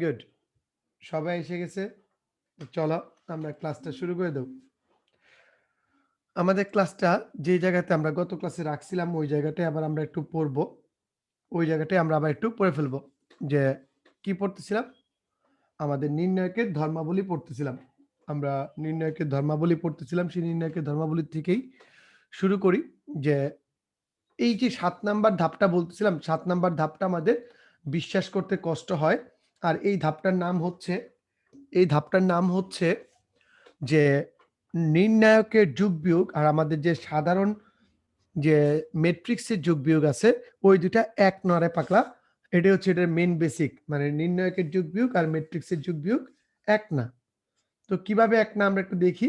Good. সবাই এসে গেছে। চলো আমরা ক্লাসটা শুরু করে দেব। আমাদের ক্লাসটা যে জায়গাতে আমরা গত ক্লাসে রাখছিলাম ওই জায়গাটায় আবার আমরা একটু পড়বো। ওই জায়গাটায় আমরা আবার একটু পড়ে ফেলবো। যে কি পড়তেছিলাম? আমাদের নির্ণায়কের ধর্মাবলী পড়তেছিলাম। আমরা নির্ণায়কের ধর্মাবলী পড়তেছিলাম। সেই নির্ণায়কের ধর্মাবলী থেকেই শুরু করি যে এই যে ৭ নাম্বার ধাপটা বলতেছিলাম, ৭ নাম্বার ধাপটা আমাদের বিশ্বাস করতে কষ্ট হয়। আর এই ধাপটার নাম হচ্ছে যে নির্ণায়কের যোগ-বিয়োগ আর আমাদের যে সাধারণ যে ম্যাট্রিক্সের যোগ-বিয়োগ আছে, ওই ২ টা এক নয় পাগলা। এটাই হচ্ছে এটার মেইন বেসিক। মানে নির্ণায়কের যোগ-বিয়োগ আর ম্যাট্রিক্সের যোগ-বিয়োগ এক না। তো কিভাবে এক না আমরা একটু দেখি।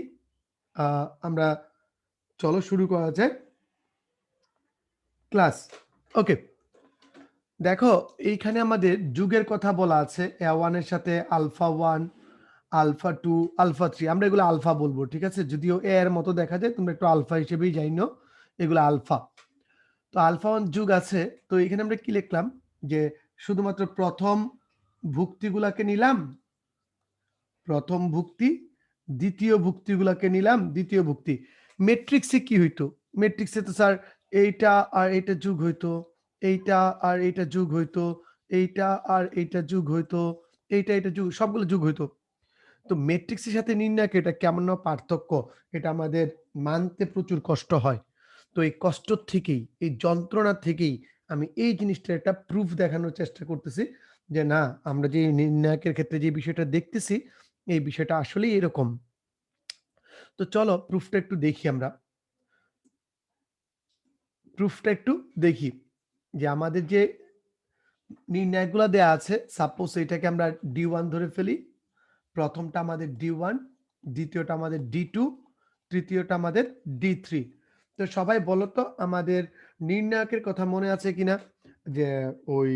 আমরা চলো শুরু করা যায় ক্লাস। ওকে। দেখো এইখানে আমাদের যুগের কথা বলা আছে A1 এর সাথে আলফা 1, আলফা 2, আলফা 3 আমরা এগুলো আলফা বলবো, ঠিক আছে? যদিও এ এর মতো দেখা যায়, তোমরা একটু আলফা হিসেবেই জানো এগুলো আলফা। তো আলফা 1 যুগ আছে। তো এখানে আমরা কি লিখলাম যে শুধুমাত্র প্রথম ভুক্তিগুলাকে নিলাম, প্রথম ভুক্তি, দ্বিতীয় ভুক্তিগুলাকে নিলাম, দ্বিতীয় ভুক্তি। ম্যাট্রিক্সে কি হইতো? ম্যাট্রিক্সে তো স্যার এইটা আর এইটা যোগ হইতো, এইটা আর এইটা যোগ হইতো, এইটা আর এইটা যোগ হইতো, এইটা এটা যোগ, সবগুলো যোগ হইতো। তো ম্যাট্রিক্সের সাথে নির্ণায়ক এটা কেমন না পার্থক্য, এটা আমাদের মানতে প্রচুর কষ্ট হয়। তো এই কষ্ট থেকেই, এই যন্ত্রণা থেকেই আমি এই জিনিসটা একটা প্রুফ দেখানোর চেষ্টা করতেছি যে না, আমরা যে নির্ণায়কের ক্ষেত্রে যে বিষয়টা দেখতেছি এই বিষয়টা আসলেই এরকম। তো চলো প্রুফটা একটু দেখি আমরা। প্রুফটা একটু দেখি যে আমাদের যে নির্ণায়কগুলা দেয়া আছে, সাপোজ এটাকে আমরা D1 ধরে ফেলি। প্রথমটা আমাদের D1, দ্বিতীয়টা আমাদের D2, তৃতীয়টা আমাদের D3। তো সবাই বলো তো আমাদের নির্ণায়কের কথা মনে আছে কিনা? যে ওই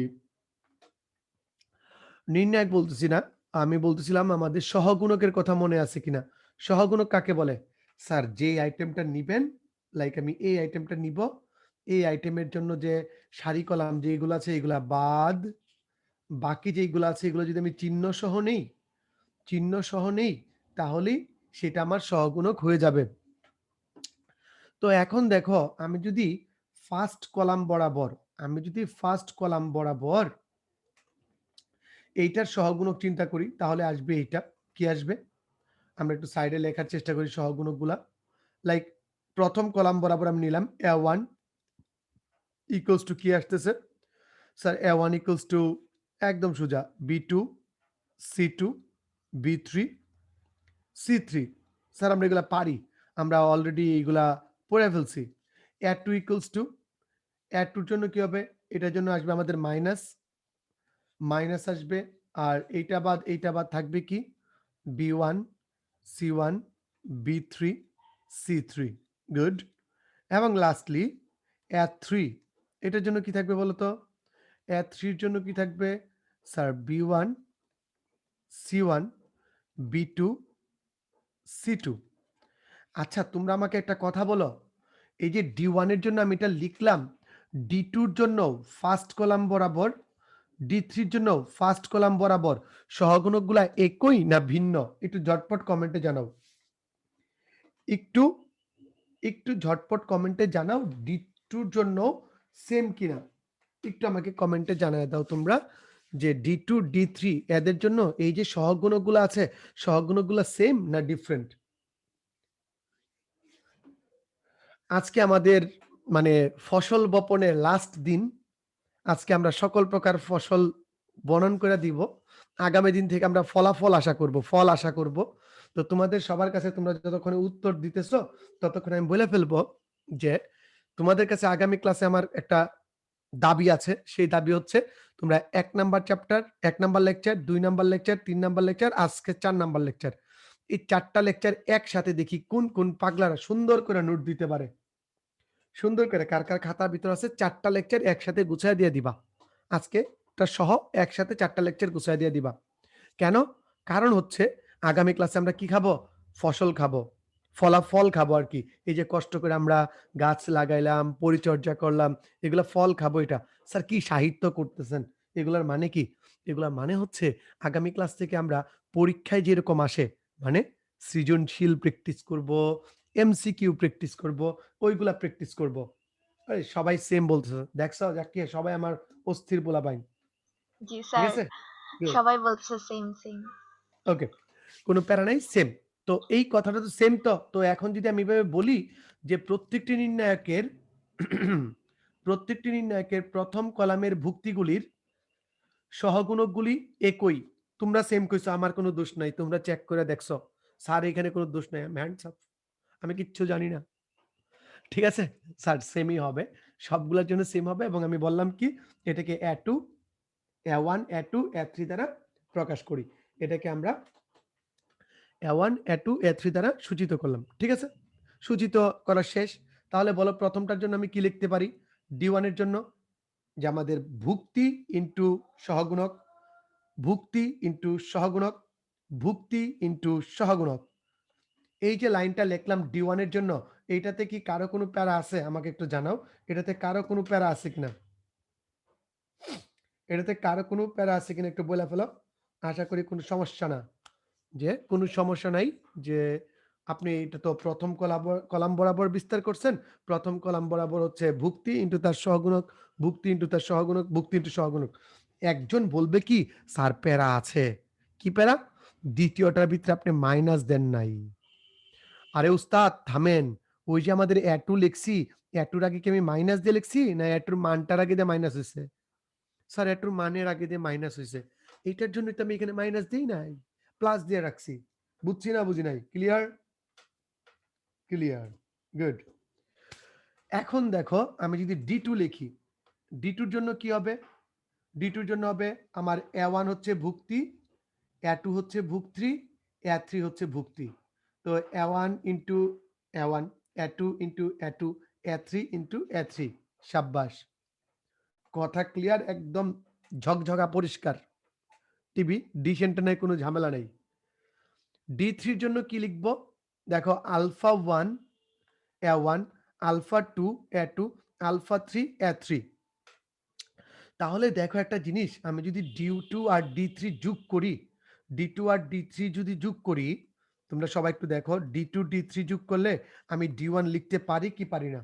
নির্ণায়ক বলতেছি না, আমি বলতেছিলাম আমাদের সহগুণকের কথা মনে আছে কিনা? সহগুণক কাকে বলে? স্যার যে আইটেমটা নিবেন, লাইক আমি এই আইটেমটা নিব, এই আইটেমের জন্য যে সারি কলাম যেগুলো আছে এগুলা বাদ, বাকি যেগুলো আছে এগুলো যদি আমি চিহ্ন সহ নেই তাহলেই সেটা আমার সহগুণক হয়ে যাবে। তো এখন দেখো আমি যদি ফার্স্ট কলাম বরাবর এইটার সহগুণক চিন্তা করি তাহলে আসবে এইটা। কি আসবে? আমরা একটু সাইডে লেখার চেষ্টা করি সহগুণকগুলা। লাইক প্রথম কলাম বরাবর আমি নিলাম A1 ইকুয়ালস টু কি আসতেছে? স্যার A1 ইকুয়ালস টু একদম সোজা B2, C2, B3, C3। Sir আমরা এগুলা পারি। আমরা অলরেডি এইগুলা পড়ে ফেলছি। A2 ইকুয়ালস টু, A2 এর জন্য কি হবে? এটার জন্য আসবে আমাদের মাইনাস আসবে। আর এইটা বাদ থাকবে কি? B1, C1, B3, C3। Good. এবং লাস্টলি A3, এটার জন্য কি থাকবে বলো তো? A3 এর জন্য কি থাকবে? Sir B1, C1, B2, C2। আচ্ছা তোমরা আমাকে একটা কথা বলো, এই যে D1 এর জন্য আমি এটা লিখলাম, D2 এর জন্য ফার্স্ট কলাম বরাবর, D3 এর জন্য ফার্স্ট কলাম বরাবর সহগুণকগুলা একই না ভিন্ন? একটু ঝটপট কমেন্টে জানাও। একটু একটু ঝটপট কমেন্টে জানাও D2 এর জন্য সেম কিনা। একটু আমাকে কমেন্টে জানায় দাও তোমরা যে D2, D3 এদের জন্য এই যে সহগুণকগুলো আছে, সহগুণকগুলো সেম না ডিফারেন্ট? আজকে আমাদের মানে ফসল বপনের লাস্ট দিন। আজকে আমরা সকল প্রকার ফসল বনন করে দিব। আগামী দিন থেকে আমরা ফলাফল আশা করব, ফল আশা করব। তো তোমাদের সবার কাছে তোমরা যতক্ষণে উত্তর দিতেছো, ততক্ষণে আমি বলে ফেলবো যে তোমাদের কাছে আগামী ক্লাসে আমার একটা দাবি আছে। সেই দাবি হচ্ছে তোমরা ১ number chapter, ১ number lecture, ২ number lecture, ৩ number lecture, আজকে ৪ নাম্বার লেকচার। এই ৪ টা লেকচার একসাথে দেখি কোন পাগলারা সুন্দর করে নোট দিতে পারে। সুন্দর করে কার খাতার ভিতর আছে ৪ টা লেকচার একসাথে গুছায় দিয়ে দিবা। আজকে টা সহ একসাথে ৪ টা লেকচার গুছায় দিয়ে দিবা। কেন? কারণ হচ্ছে আগামী ক্লাসে আমরা কি খাবো? ফসল খাবো। ফলাফল খাবো আরকি। এই যে কষ্ট করে আমরা গাছ লাগাইলাম, পরিচর্যা করলাম, এগুলা ফল খাবো এটা। স্যার কি সাহিত্য করতেছেন? এগুলার মানে কি? এগুলার মানে হচ্ছে আগামী ক্লাস থেকে আমরা পরীক্ষায় যেরকম আসে, মানে সৃজনশীল প্র্যাকটিস করব, এমসিকিউ প্র্যাকটিস করব, ওইগুলা প্র্যাকটিস করব। এই সবাই সেম বলতেছে। দেখছো জাকিয়া সবাই আমার অস্থির পোলাপাইন। জি ঠিক স্যার, আছে? গুড। সবাই বলছে সেম সেম। ওকে। কোন প্যারা নাই, সেম। তো এই কথাটা তো সেম তো। তো এখন যদি আমি এভাবে বলি যে প্রত্যেকটি নির্ণায়কের ১ম কলামের ভুক্তিগুলির সহগুণকগুলি একই। তোমরা সেম কইছো, আমার কোনো দোষ নাই। তোমরা চেক করে দেখছো। স্যার এখানে কোনো দোষ নাই। Hands up. আমি কিচ্ছু জানি না। ঠিক আছে? স্যার সেমই হবে। সবগুলোর জন্য সেম হবে এবং আমি বললাম কি এটাকে A2, A1, A2, A3 দ্বারা প্রকাশ করি। এটাকে আমরা A1, A2, A3 দ্বারা সূচিত করলাম। ঠিক আছে? সূচিত করা শেষ। তাহলে বলো প্রথমটার জন্য আমি কি লিখতে পারি? D1 এর জন্য যে আমাদের ভুক্তি ইনটু সহগুণক, ভুক্তি ইনটু সহগুণক, ভুক্তি ইনটু সহগুণক। এই যে লাইনটা লিখলাম D1 এর জন্য, এইটাতে কি কারো কোনো প্যারা আছে? আমাকে একটু জানাও। এটাতে কারো কোনো প্যারা আছে কিনা? এটাতে কারো কোনো প্যারা আছে কিনা একটু বলে ফেলো। আশা করি কোনো সমস্যা না। যে কোনো সমস্যা নাই যে আপনি এটা তো ১ম কলাম বরাবর বিস্তার করছেন। ১ম কলাম বরাবর হচ্ছে ভুক্তি ইনটু তার সহগুণক, ভুক্তি ইনটু তার সহগুণক, ভুক্তি ইনটু সহগুণক। একজন বলবে কি স্যার প্যারা আছে। কি প্যারা? ২য় টার ভিতরে আপনি মাইনাস দেন নাই। আরে উস্তাদ থামেন। ওই যে আমাদের A2 লিখছি, A2 এর আগে কি আমি মাইনাস দিয়ে লিখছি? না A2 এর মানটার আগে দিয়ে মাইনাস হইছে? স্যার A2 এর মানের আগে দিয়ে মাইনাস হইছে। এটার জন্যই তো আমি এখানে মাইনাস দেই নাই। প্লাস দিয়ে রাখছি। বুঝছি না বুঝি নাই? ক্লিয়ার? ক্লিয়ার। গুড। এখন দেখো আমি যদি D2 লিখি, D2 এর জন্য কি হবে? D2 এর জন্য হবে আমার A1 হচ্ছে ভুক্তি, A2 হচ্ছে ভুক্তি, A3 হচ্ছে ভুক্তি। তো A1 into A1, A2 into A2, A3 into A3। সাব্বাস। কথা ক্লিয়ার, একদম ঝকঝকা পরিষ্কার। টিভি ডিশ অ্যান্টেনায় কোনো ঝামেলা নেই। D3 এর জন্য কি লিখব? দেখো alpha 1 A1, alpha 2 A2, alpha 3 A3। তাহলে দেখো একটা জিনিস, আমি যদি D2 আর D3 যোগ করি, D2 আর D3 যদি যোগ করি, তোমরা সবাই একটু দেখো D2 D3 যোগ করলে আমি D1 লিখতে পারি কি পারি না?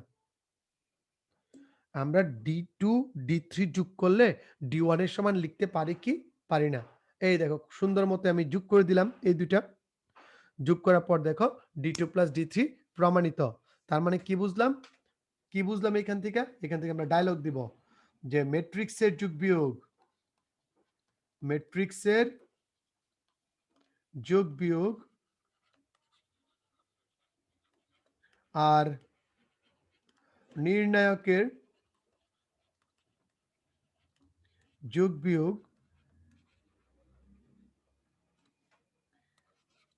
আমরা D2 D3 যোগ করলে D1 এর সমান লিখতে পারি কি পারি না? এই দেখো সুন্দর মতো আমি যোগ করে দিলাম এই ২ টা। যোগ করার পর দেখো D2 প্লাস D3 প্রমাণিত। তার মানে কি বুঝলাম? কি বুঝলাম এখান থেকে? এখান থেকে আমরা ডায়ালগ দিব যে ম্যাট্রিক্সের যোগ-বিয়োগ, ম্যাট্রিক্সের যোগ-বিয়োগ আর নির্ণায়কের যোগ-বিয়োগ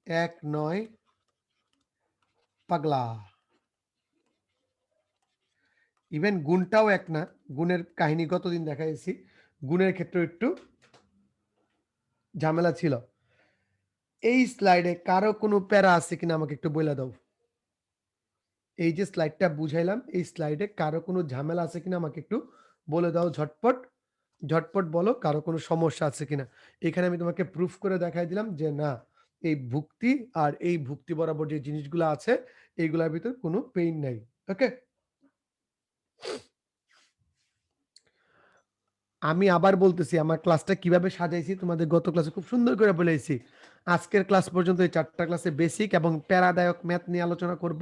এক নয় পাগলা। ইভেন গুণটাও এক না। গুণের কাহিনী গতদিন দেখাইছি। গুণের ক্ষেত্রেও একটু ঝামেলা ছিল। এই স্লাইডে কারো কোনো প্যারা আছে কিনা আমাকে একটু বইলা দাও। এই যে স্লাইডটা বুঝাইলাম, এই স্লাইডে কারো কোনো ঝামেলা আছে কিনা আমাকে একটু বলে দাও ঝটপট। ঝটপট বলো কারো কোনো সমস্যা আছে কিনা। এখানে আমি তোমাকে প্রুফ করে দেখাই দিলাম যে না, এই ভুক্তি আর এই ভুক্তি বরাবর যে জিনিসগুলো আছে এইগুলার ভিতর কোনো পেইন নাই। ওকে? আমি আবার বলতেছি আমার ক্লাসটা কিভাবে সাজাইছি তোমাদের গত ক্লাসে খুব সুন্দর করে বলেছি। আজকের ক্লাস পর্যন্ত এই ৪ টা ক্লাসে বেসিক এবং প্যারাদায়ক ম্যাথ নিয়ে আলোচনা করব।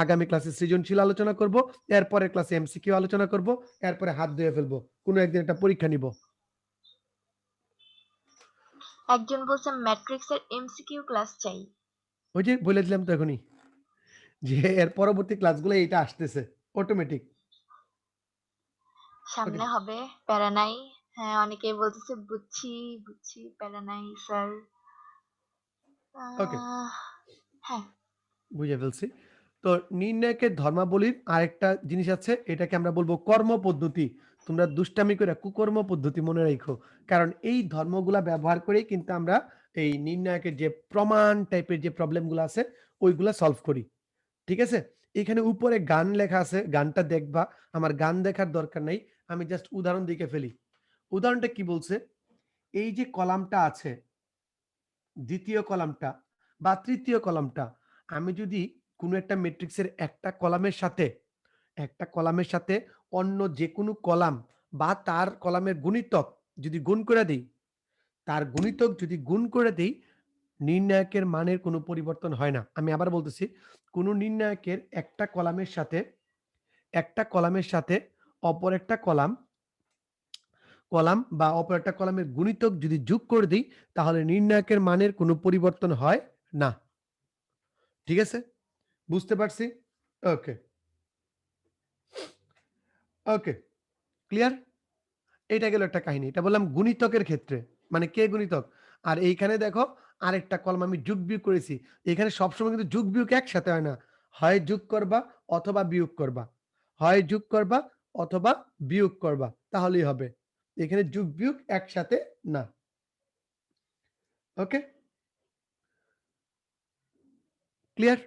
আগামী ক্লাসে সৃজনশীল আলোচনা করব। এরপরের ক্লাসে এমসিকিউ আলোচনা করব। এরপরে হাত ধুয়ে ফেলবো। কোনো একদিন একটা পরীক্ষা নিব। একজন বলছে ম্যাট্রিক্সের এমসিকিউ ক্লাস চাই। ওই যে বলে দিলাম তো এখনই যে এর পরবর্তী ক্লাসগুলো এইটা আসতেছে অটোমেটিক। ওকে, সামনে হবে, প্যারা নাই। হ্যাঁ, অনেকেই বলতেছে বুঝছি বুঝছি, প্যারা নাই স্যার। ওকে, হ্যাঁ। বুঝে ফেলছি। তো নির্ণায়কের ধর্মাবলীর আরেকটা জিনিস আছে, এটাকে আমরা বলবো কর্মপদ্ধতি। তোমরা দুষ্টামি করে কুকর্ম পদ্ধতি মনে রাখো। কারণ এই ধর্মগুলা ব্যবহার করেই কিন্তু আমরা এই নির্ণায়কের যে প্রমাণ টাইপের যে প্রবলেমগুলো আছে ওইগুলা সলভ করি। ঠিক আছে? এখানে উপরে গান লেখা আছে, গানটা দেখবা। আমার গান দেখার দরকার নাই। আমি জাস্ট উদাহরণ দেখে ফেলি। উদাহরণটা কি বলছে? এই যে কলামটা আছে, দ্বিতীয় কলামটা বা তৃতীয় কলামটা, আমি যদি কোনো একটা ম্যাট্রিক্সের একটা কলামের সাথে অন্য যেকোনো কলাম বা তার কলামের গুণিতক যদি গুণ করে দেই, তার গুণিতক যদি গুণ করে দেই, নির্ণায়কের মানের কোনো পরিবর্তন হয় না। আমি আবার বলতেছি, কোনো নির্ণায়কের একটা কলামের সাথে অপর একটা কলাম বা অপর একটা কলামের গুণিতক যদি যোগ করে দেই, তাহলে নির্ণায়কের মানের কোনো পরিবর্তন হয় না। ঠিক আছে? বুঝতে পারছি? ওকে, ওকে। ক্লিয়ার? এইটা গেল একটা কাহিনী। এটা বললাম গুণিতকের ক্ষেত্রে। মানে কে গুণিতক? আর এইখানে দেখো আরেকটা কলম আমি যোগ-বিয়োগ করেছি। এখানে সবসময় কিন্তু যোগ-বিয়োগ একসাথে হয় না। হয় যোগ করবা অথবা বিয়োগ করবা। হয় যোগ করবা অথবা বিয়োগ করবা। তাহলেই হবে। এখানে যোগ-বিয়োগ একসাথে না। ওকে? ক্লিয়ার?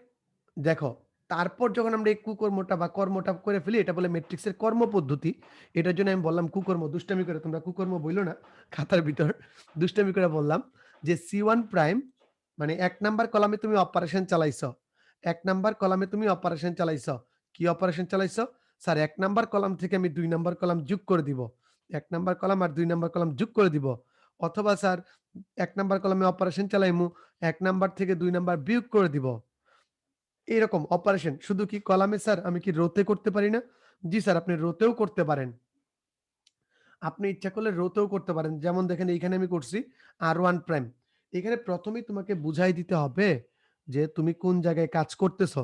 দেখো, তারপর যখন আমরা এই কুকর্মটা বা কর্মটা করে ফেলি, এটা বলে ম্যাট্রিক্সের কর্ম পদ্ধতি। এটার জন্য আমি বললাম কুকর্ম, দুষ্টামি করে তোমরা কুকর্ম বইলো না খাতার ভিতর। দুষ্টামি করে বললাম যে C1 প্রাইম মানে ১ নাম্বার কলামে তুমি অপারেশন চালাইছ। ১ নাম্বার কলামে তুমি অপারেশন চালাইছ। কি অপারেশন চালাইছ? স্যার ১ নাম্বার কলাম থেকে আমি ২ নাম্বার কলাম যোগ করে দিব। ১ নাম্বার কলাম আর ২ নাম্বার কলাম যোগ করে দিব। অথবা স্যার ১ নাম্বার কলামে অপারেশন চালাইমু, ১ নাম্বার থেকে ২ নাম্বার বিয়োগ করে দিব। এরকম অপারেশন শুধু কি কলামে স্যার আমি কি রোতে করতে পারি না? জি স্যার, আপনি রোতেও করতে পারেন। আপনি ইচ্ছা করলে রোতেও করতে পারেন। যেমন দেখেন এইখানে আমি করছি R1 প্রাইম। এখানে ১ম এই তোমাকে বুঝাই দিতে হবে যে তুমি কোন জায়গায় কাজ করতেছ।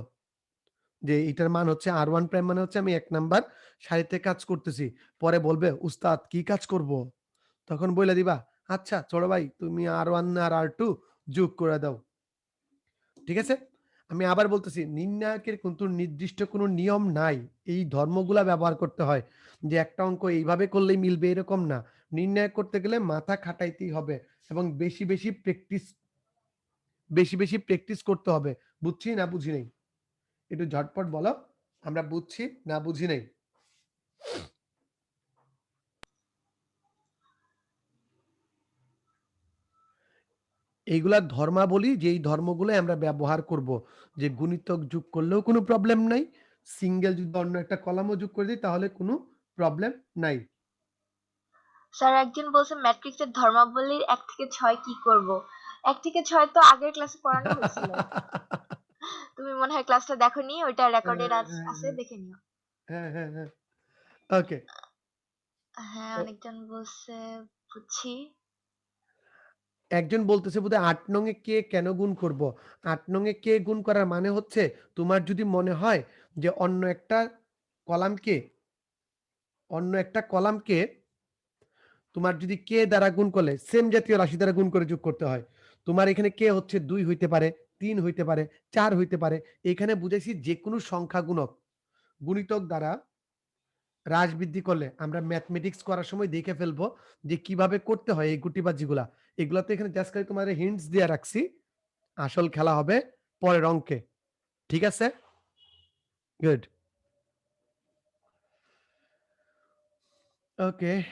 যে এটার মান হচ্ছে R1 প্রাইম মানে হচ্ছে আমি ১ নাম্বার সারিতে কাজ করতেছি। পরে বলবে, "উস্তাদ কি কাজ করব?" তখন বইলা দিবা, "আচ্ছা ছোট ভাই তুমি R1 আর R2 যোগ করে দাও।" ঠিক আছে? আমি আবার বলতেছি, নির্ণায়কের কিন্তু নির্দিষ্ট কোনো নিয়ম নাই। এই ধর্মগুলা ব্যবহার করতে হয়। যে একটা অঙ্ক এইভাবে করলেই মিলবে এরকম না। নির্ণায়ক করতে গেলে মাথা খাটাইতেই হবে এবং বেশি বেশি প্র্যাকটিস করতে হবে। বুঝছি না বুঝি নাই? একটু ঝটপট বলো। আমরা বুঝছি না বুঝি নাই? এইগুলা ধর্মাবলী, যেই ধর্মগুলোই আমরা ব্যবহার করব। যে গুণিতক যোগ করলেও কোনো প্রবলেম নাই। সিঙ্গেল যদি অন্য একটা কলামও যোগ করে দেই তাহলে কোনো প্রবলেম নাই। স্যার একজন বলছে ম্যাট্রিক্সের ধর্মাবলীর ১ থেকে ৬ কি করব? ১ থেকে ৬ তো আগের ক্লাসে পড়ানো হয়েছিল। তুমি মনে হয় ক্লাসটা দেখোনি, ওইটা হ্যাঁ, রেকর্ডেড হ্যাঁ, আছে, হ্যাঁ, দেখে নিও। হ্যাঁ, হ্যাঁ, হ্যাঁ। ওকে। হ্যাঁ, তো অনেকজন বলছে বুঝছি। একজন বলতেছে বোধহয় ৮ নং এ কে কেন গুণ করব? ৮ নং এ কে গুণ করার মানে হচ্ছে তোমার যদি মনে হয় যে কলামকে অন্য একটা কলামকে তোমার যদি কে দ্বারা গুণ করলে সেম জাতীয় রাশি দ্বারা গুণ করে যোগ করতে হয়। তোমার এখানে কে হচ্ছে ২ হইতে পারে, ৩ হইতে পারে, ৪ হইতে পারে। এখানে বুঝাইছি যেকোনো সংখ্যা গুণক, গুণিতক দ্বারা হ্রাস বৃদ্ধি করলে আমরা ম্যাথমেটিক্স করার সময় দেখে ফেলবো যে কিভাবে করতে হয় এই গুটিবাজিগুলা। এগুলা তো এখানে জাস্ট খালি তোমাদের হিন্টস দিয়া রাখছি। আসল খেলা হবে পরের অঙ্কে। ঠিক আছে? গুড। ওকে।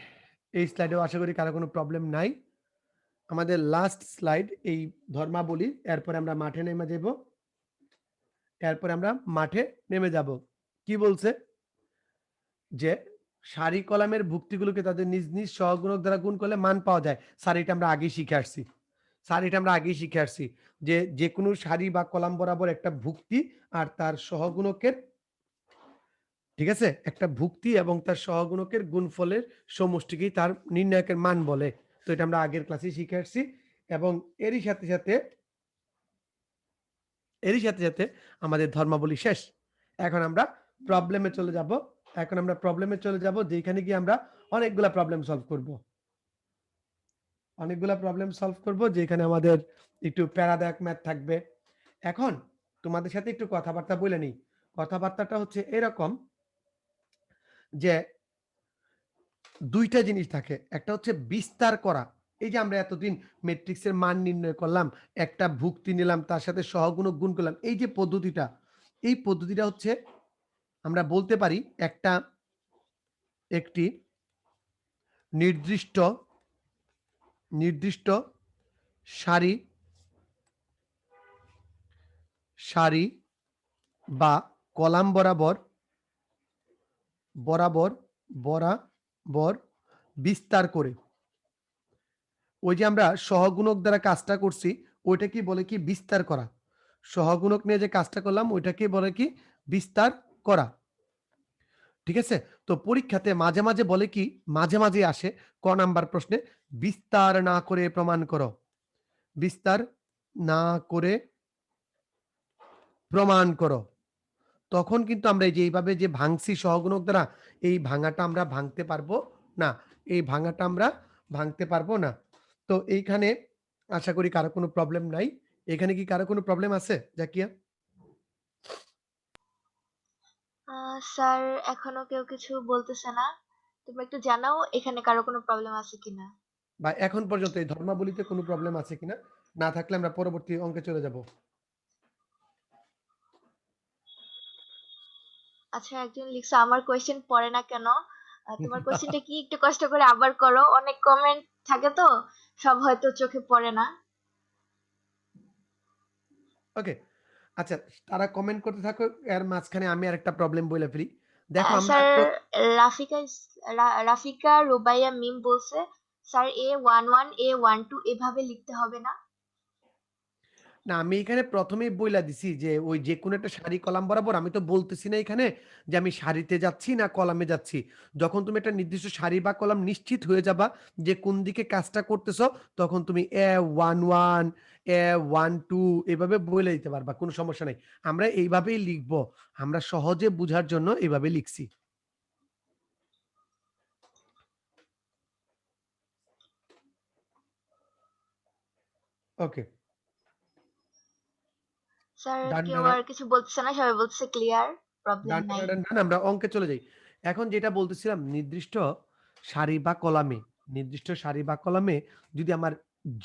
এই স্লাইডেও আশা করি কারো কোনো প্রবলেম নাই। আমাদের লাস্ট স্লাইড এই ধর্মাবলী। এরপরে আমরা মাঠে নেমে যাবো। এরপরে আমরা মাঠে নেমে যাব। কি বলছে? যে সারি কলামের ভুক্তিগুলোকে তাদের নিজ সহগুণক দ্বারা গুণ করলে মান পাওয়া যায়। স্যার এটা আমরা আগেই শিখে আসছি। স্যার এটা আমরা আগেই শিখে আসছি। যে যেকোনো সারি বা কলাম বরাবর একটা ভুক্তি আর তার সহগুণকের, ঠিক আছে? একটা ভুক্তি এবং তার সহগুণকের গুণফলের সমষ্টিকেই তার নির্ণায়কের মান বলে। তো এটা আমরা আগের ক্লাসেই শিখে আসছি এবং এরই সাথে সাথে আমাদের ধর্মাবলী শেষ। এখন আমরা প্রবলেমে চলে যাব। যেখানে গিয়ে আমরা অনেকগুলা প্রবলেম সলভ করব। যেখানে আমাদের একটু প্যারাদায়ক ম্যাথ থাকবে। এখন তোমাদের সাথে একটু কথাবার্তা বলে নিই। কথাবার্তাটা হচ্ছে এরকম যে ২ টা জিনিস থাকে। একটা হচ্ছে বিস্তার করা। এই যে আমরা এতদিন ম্যাট্রিক্সের মান নির্ণয় করলাম, একটা ভুক্তি নিলাম, তার সাথে সহগুণক গুণ করলাম। এই যে পদ্ধতিটা, এই পদ্ধতিটা হচ্ছে আমরা বলতে পারি একটি নির্দিষ্ট নির্দিষ্ট সারি সারি বা কলাম বরাবর বরাবর বরাবর বিস্তার করে। ওই যে আমরা সহগুণক দ্বারা কাজটা করছি, ওইটা কি বলে কি বিস্তার করা। সহগুণক নিয়ে যে কাজটা করলাম ওইটাকে বলে কি বিস্তার করা। ঠিক আছে? তো পরীক্ষাতে মাঝে, মাঝে বলে কি মাঝে, মাঝে আসে ক নাম্বার প্রশ্নে বিস্তার না করে প্রমাণ করো। বিস্তার না করে প্রমাণ করো। তখন কিন্তু আমরা এই যে এইভাবে যে ভাঙছি সহগুণক দ্বারা, এই ভাঙাটা আমরা ভাঙতে পারবো না। এই ভাঙাটা আমরা ভাঙতে পারবো না। তো এইখানে আশা করি কারো কোনো প্রবলেম নাই। এখানে কি কারো কোনো প্রবলেম আছে জাকিয়া? স্যার এখনো কেউ কিছু বলতেছে না। তোমরা একটু জানাও এখানে কারো কোনো প্রবলেম আছে কিনা। বা এখন পর্যন্ত এই ধর্মাবলিতে কোনো প্রবলেম আছে কিনা? না থাকলে আমরা পরবর্তী অঙ্কে চলে যাব। আচ্ছা, একজন লিখছে আমার কোয়েশ্চেন পড়ে না কেন? তোমার কোয়েশ্চেনটা কি একটু কষ্ট করে আবার করো। অনেক কমেন্ট থাকে তো, সব হয়তো চোখে পড়ে না। ওকে। আচ্ছা, তারা কমেন্ট করতে থাকো। এর মাঝখানে আমি আরেকটা প্রবলেম বলে ফেলি। দেখো আমরা স্যার, তো রাফিকা রুবাইয়া মিম বলছে, স্যার A11 A12 এভাবে লিখতে হবে না? না, আমি এখানে ১ম এই বইলা দিছি যে ওই যেকোনো একটা সারি কলাম বরাবর আমি তো বলতেছি না এখানে যে আমি সারিতে যাচ্ছি না কলামে যাচ্ছি। যখন তুমি একটা নির্দিষ্ট সারি বা কলাম নিশ্চিত হয়ে যাবা যে কোন দিকে কাজটা করতেছ, তখন তুমি A11 A12 এভাবে বইলে দিতে পারবা। কোনো সমস্যা নাই। আমরা এইভাবেই লিখবো। আমরা সহজে বুঝার জন্য এভাবে লিখছি। স্যার, ডান, কেউ ডান। আর কিছু বলতেছে না, সবাই বলতেছে ক্লিয়ার, প্রবলেম ডান, নাই। ডান, ডান, ডান, আমরা অঙ্কে চলে যাই। এখন যেটা বলতেছিলাম নির্দিষ্ট সারি বা কলামে, নির্দিষ্ট সারি বা কলামে যদি আমার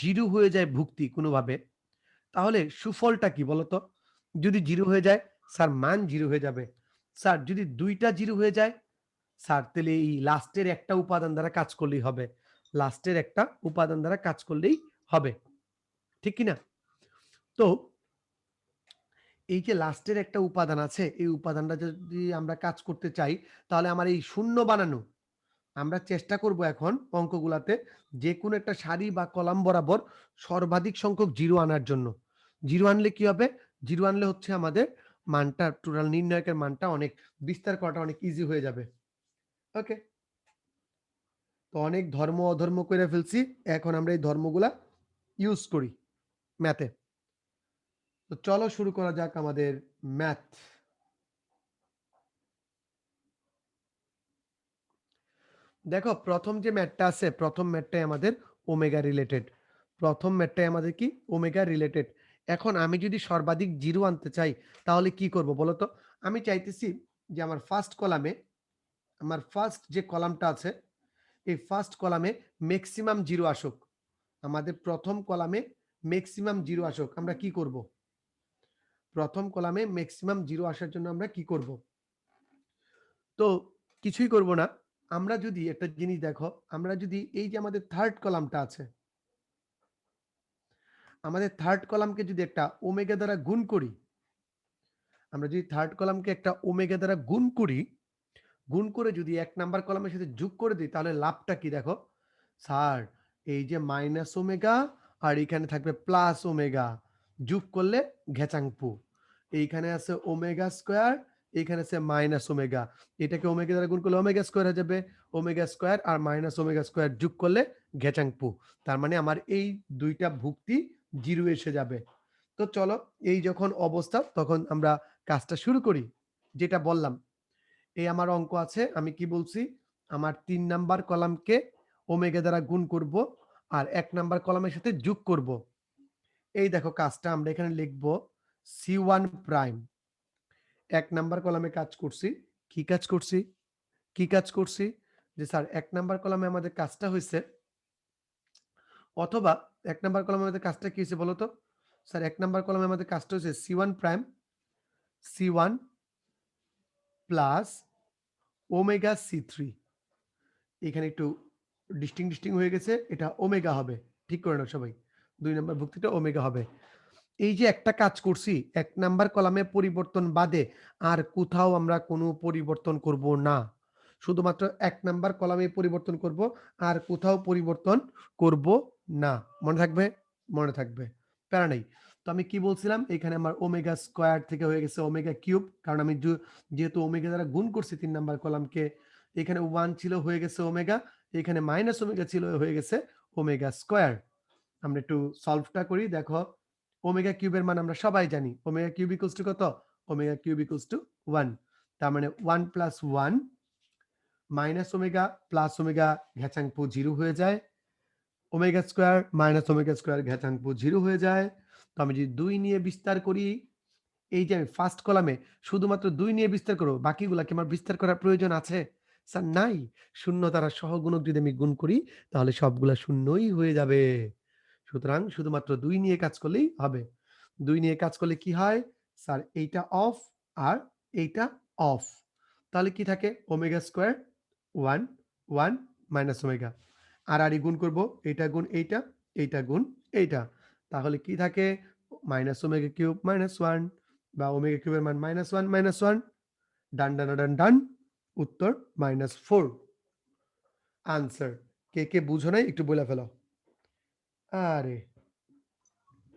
0 হয়ে যায় ভুক্তি কোনোভাবে, তাহলে সুফলটা কি বলতো? যদি 0 হয়ে যায়, স্যার মান 0 হয়ে যাবে। স্যার যদি ২ টা 0 হয়ে যায়, স্যার তাহলে এই লাস্টের একটা উপাদান দ্বারা কাজ করলেই হবে। লাস্টের একটা উপাদান দ্বারা কাজ করলেই হবে। ঠিক কি না? তো এই যে লাস্টের একটা উপাদান আছে, এই উপাদানটা যদি আমরা কাজ করতে চাই, তাহলে আমার এই শূন্য বানানো আমরা চেষ্টা করব এখন অঙ্কগুলাতে যেকোনো একটা সারি বা কলাম বরাবর সর্বাধিক সংখ্যক 0 আনার জন্য। 0 আনলে কি হবে? 0 আনলে হচ্ছে আমাদের মানটা টোটাল নির্ণায়কের মানটা অনেক বিস্তার করাটা অনেক ইজি হয়ে যাবে। ওকে? তো অনেক ধর্ম অধর্ম কইরা ফেলছি। এখন আমরা এই ধর্মগুলা ইউজ করি ম্যাথে। তো চলো শুরু করা যাক আমাদের ম্যাথ। দেখো ১ম যে ম্যাথটা আছে, ১ম ম্যাথটাই আমাদের ওমেগা রিলেটেড। ১ম ম্যাথটাই আমাদের কি? Omega related. এখন আমি যদি সর্বাধিক 0 আনতে চাই, তাহলে কি করব বলো তো? আমি চাইতেছি যে আমার ফার্স্ট কলামে, আমার ফার্স্ট যে কলামটা আছে, এই ফার্স্ট কলামে মেক্সিমাম 0 আসুক। আমাদের ১ম কলামে মেক্সিমাম 0 আসুক। আমরা কি করব? ১ম কলামে মেক্সিমাম 0 আসার জন্য আমরা কি করব? তো কিছুই করব না। আমরা যদি একটা জিনিস দেখো, আমরা যদি এই যে আমাদের থার্ড কলামটা আছে, আমাদের থার্ড কলামকে যদি একটা ওমেগা দ্বারা গুণ করি, আমরা যদি থার্ড কলামকে একটা ওমেগা দ্বারা গুণ করি, গুণ করে যদি ১ নাম্বার কলামের সাথে যোগ করে দিই, তাহলে লাভটা কি দেখো? স্যার এই যে মাইনাস ওমেগা আর এখানে থাকবে প্লাস ওমেগা। যোগ করলে ঘেচাংপু। এইখানে আছে ওমেগা স্কয়ার, এইখানে আছে মাইনাস ওমেগা। এটাকে ওমেগা দ্বারা গুণ করলে ওমেগা স্কয়ার হয়ে যাবে। ওমেগা স্কয়ার আর মাইনাস ওমেগা স্কয়ার যোগ করলে ঘেচাংপু। তার মানে আমার এই ২ টা ভুক্তি 0 এসে যাবে। তো চলো এই যখন অবস্থা তখন আমরা কাজটা শুরু করি। যেটা বললাম, এই আমার অঙ্ক আছে। আমি কি বলছি? আমার ৩ নাম্বার কলামকে ওমেগা দ্বারা গুণ করব আর ১ নাম্বার কলামের সাথে যোগ করব। এই দেখো কাজটা আমরা এখানে লিখব C1 প্রাইম। ১ নাম্বার কলামে কাজ করছি। কি কাজ করছি? কি কাজ করছি? যে স্যার ১ নাম্বার কলামে আমাদের কাজটা হইছে, অথবা ১ নাম্বার কলামে আমাদের কাজটা কি হইছে বলো তো? স্যার ১ নাম্বার কলামে আমাদের কাজটা হইছে C1 prime, C1 plus omega C3। এখানে একটু ডিস্টিং হয়ে গেছে, এটা ওমেগা হবে। ঠিক করে নাও সবাই। ২ নাম্বার ভুক্তিটা ওমেগা হবে। এই যে একটা কাজ করছি, ১ নাম্বার কলামে পরিবর্তন বাদে আর কোথাও আমরা কোনো পরিবর্তন করব না। শুধুমাত্র ১ নাম্বার কলামে পরিবর্তন করব, আর কোথাও পরিবর্তন করব না। মনে থাকবে? মনে থাকবে। প্যারা নেই। তো আমি কি বলছিলাম? এখানে আমার ওমেগা স্কয়ার থেকে হয়ে গেছে ওমেগা কিউব। কারণ আমি যেহেতু ওমেগা দ্বারা গুণ করছি ৩ নাম্বার কলামকে, এখানে 1 ছিল হয়ে গেছে ওমেগা, এখানে মাইনাস ওমেগা ছিল হয়ে গেছে ওমেগা স্কয়ার। আমরা একটু সলভটা করি। দেখো, ওমেগা কিউবের মান আমরা সবাই জানি। ওমেগা কিউব ইকুয়ালস টু কত? Omega cube equals to 1। তার মানে 1 plus 1 minus omega plus omega ঘেচাংপু 0 হয়ে যায়। Omega square minus omega square ঘেচাংপু 0 হয়ে যায়। তো আমি যদি 2 নিয়ে বিস্তার করি, এই যে আমি ফার্স্ট কলামে শুধুমাত্র 2 নিয়ে বিস্তার করব, বাকিগুলা কি আমার বিস্তার করার প্রয়োজন আছে? স্যার নাই। শূন্য দ্বারা সহগুণক যদি আমি গুণ করি, তাহলে সবগুলা শূন্যই হয়ে যাবে। সুতরাং শুধুমাত্র 2 নিয়ে কাজ করলেই হবে। 2 নিয়ে কাজ করলে কি হয়? স্যার এইটা অফ আর এইটা অফ। তাহলে কি থাকে? Omega square 1, 1 minus omega. আর গুণ করব, এইটা গুণ এইটা, এইটা গুণ এইটা। তাহলে কি থাকে? মাইনাস ওমেগা কিউব মাইনাস 1 বা ওমেগা কিউবের মান -1 -1। ডান, ডান, ডান, ডান। উত্তর -4। আনসার। কে বুঝো নাই একটু বইলা ফেলো। আরে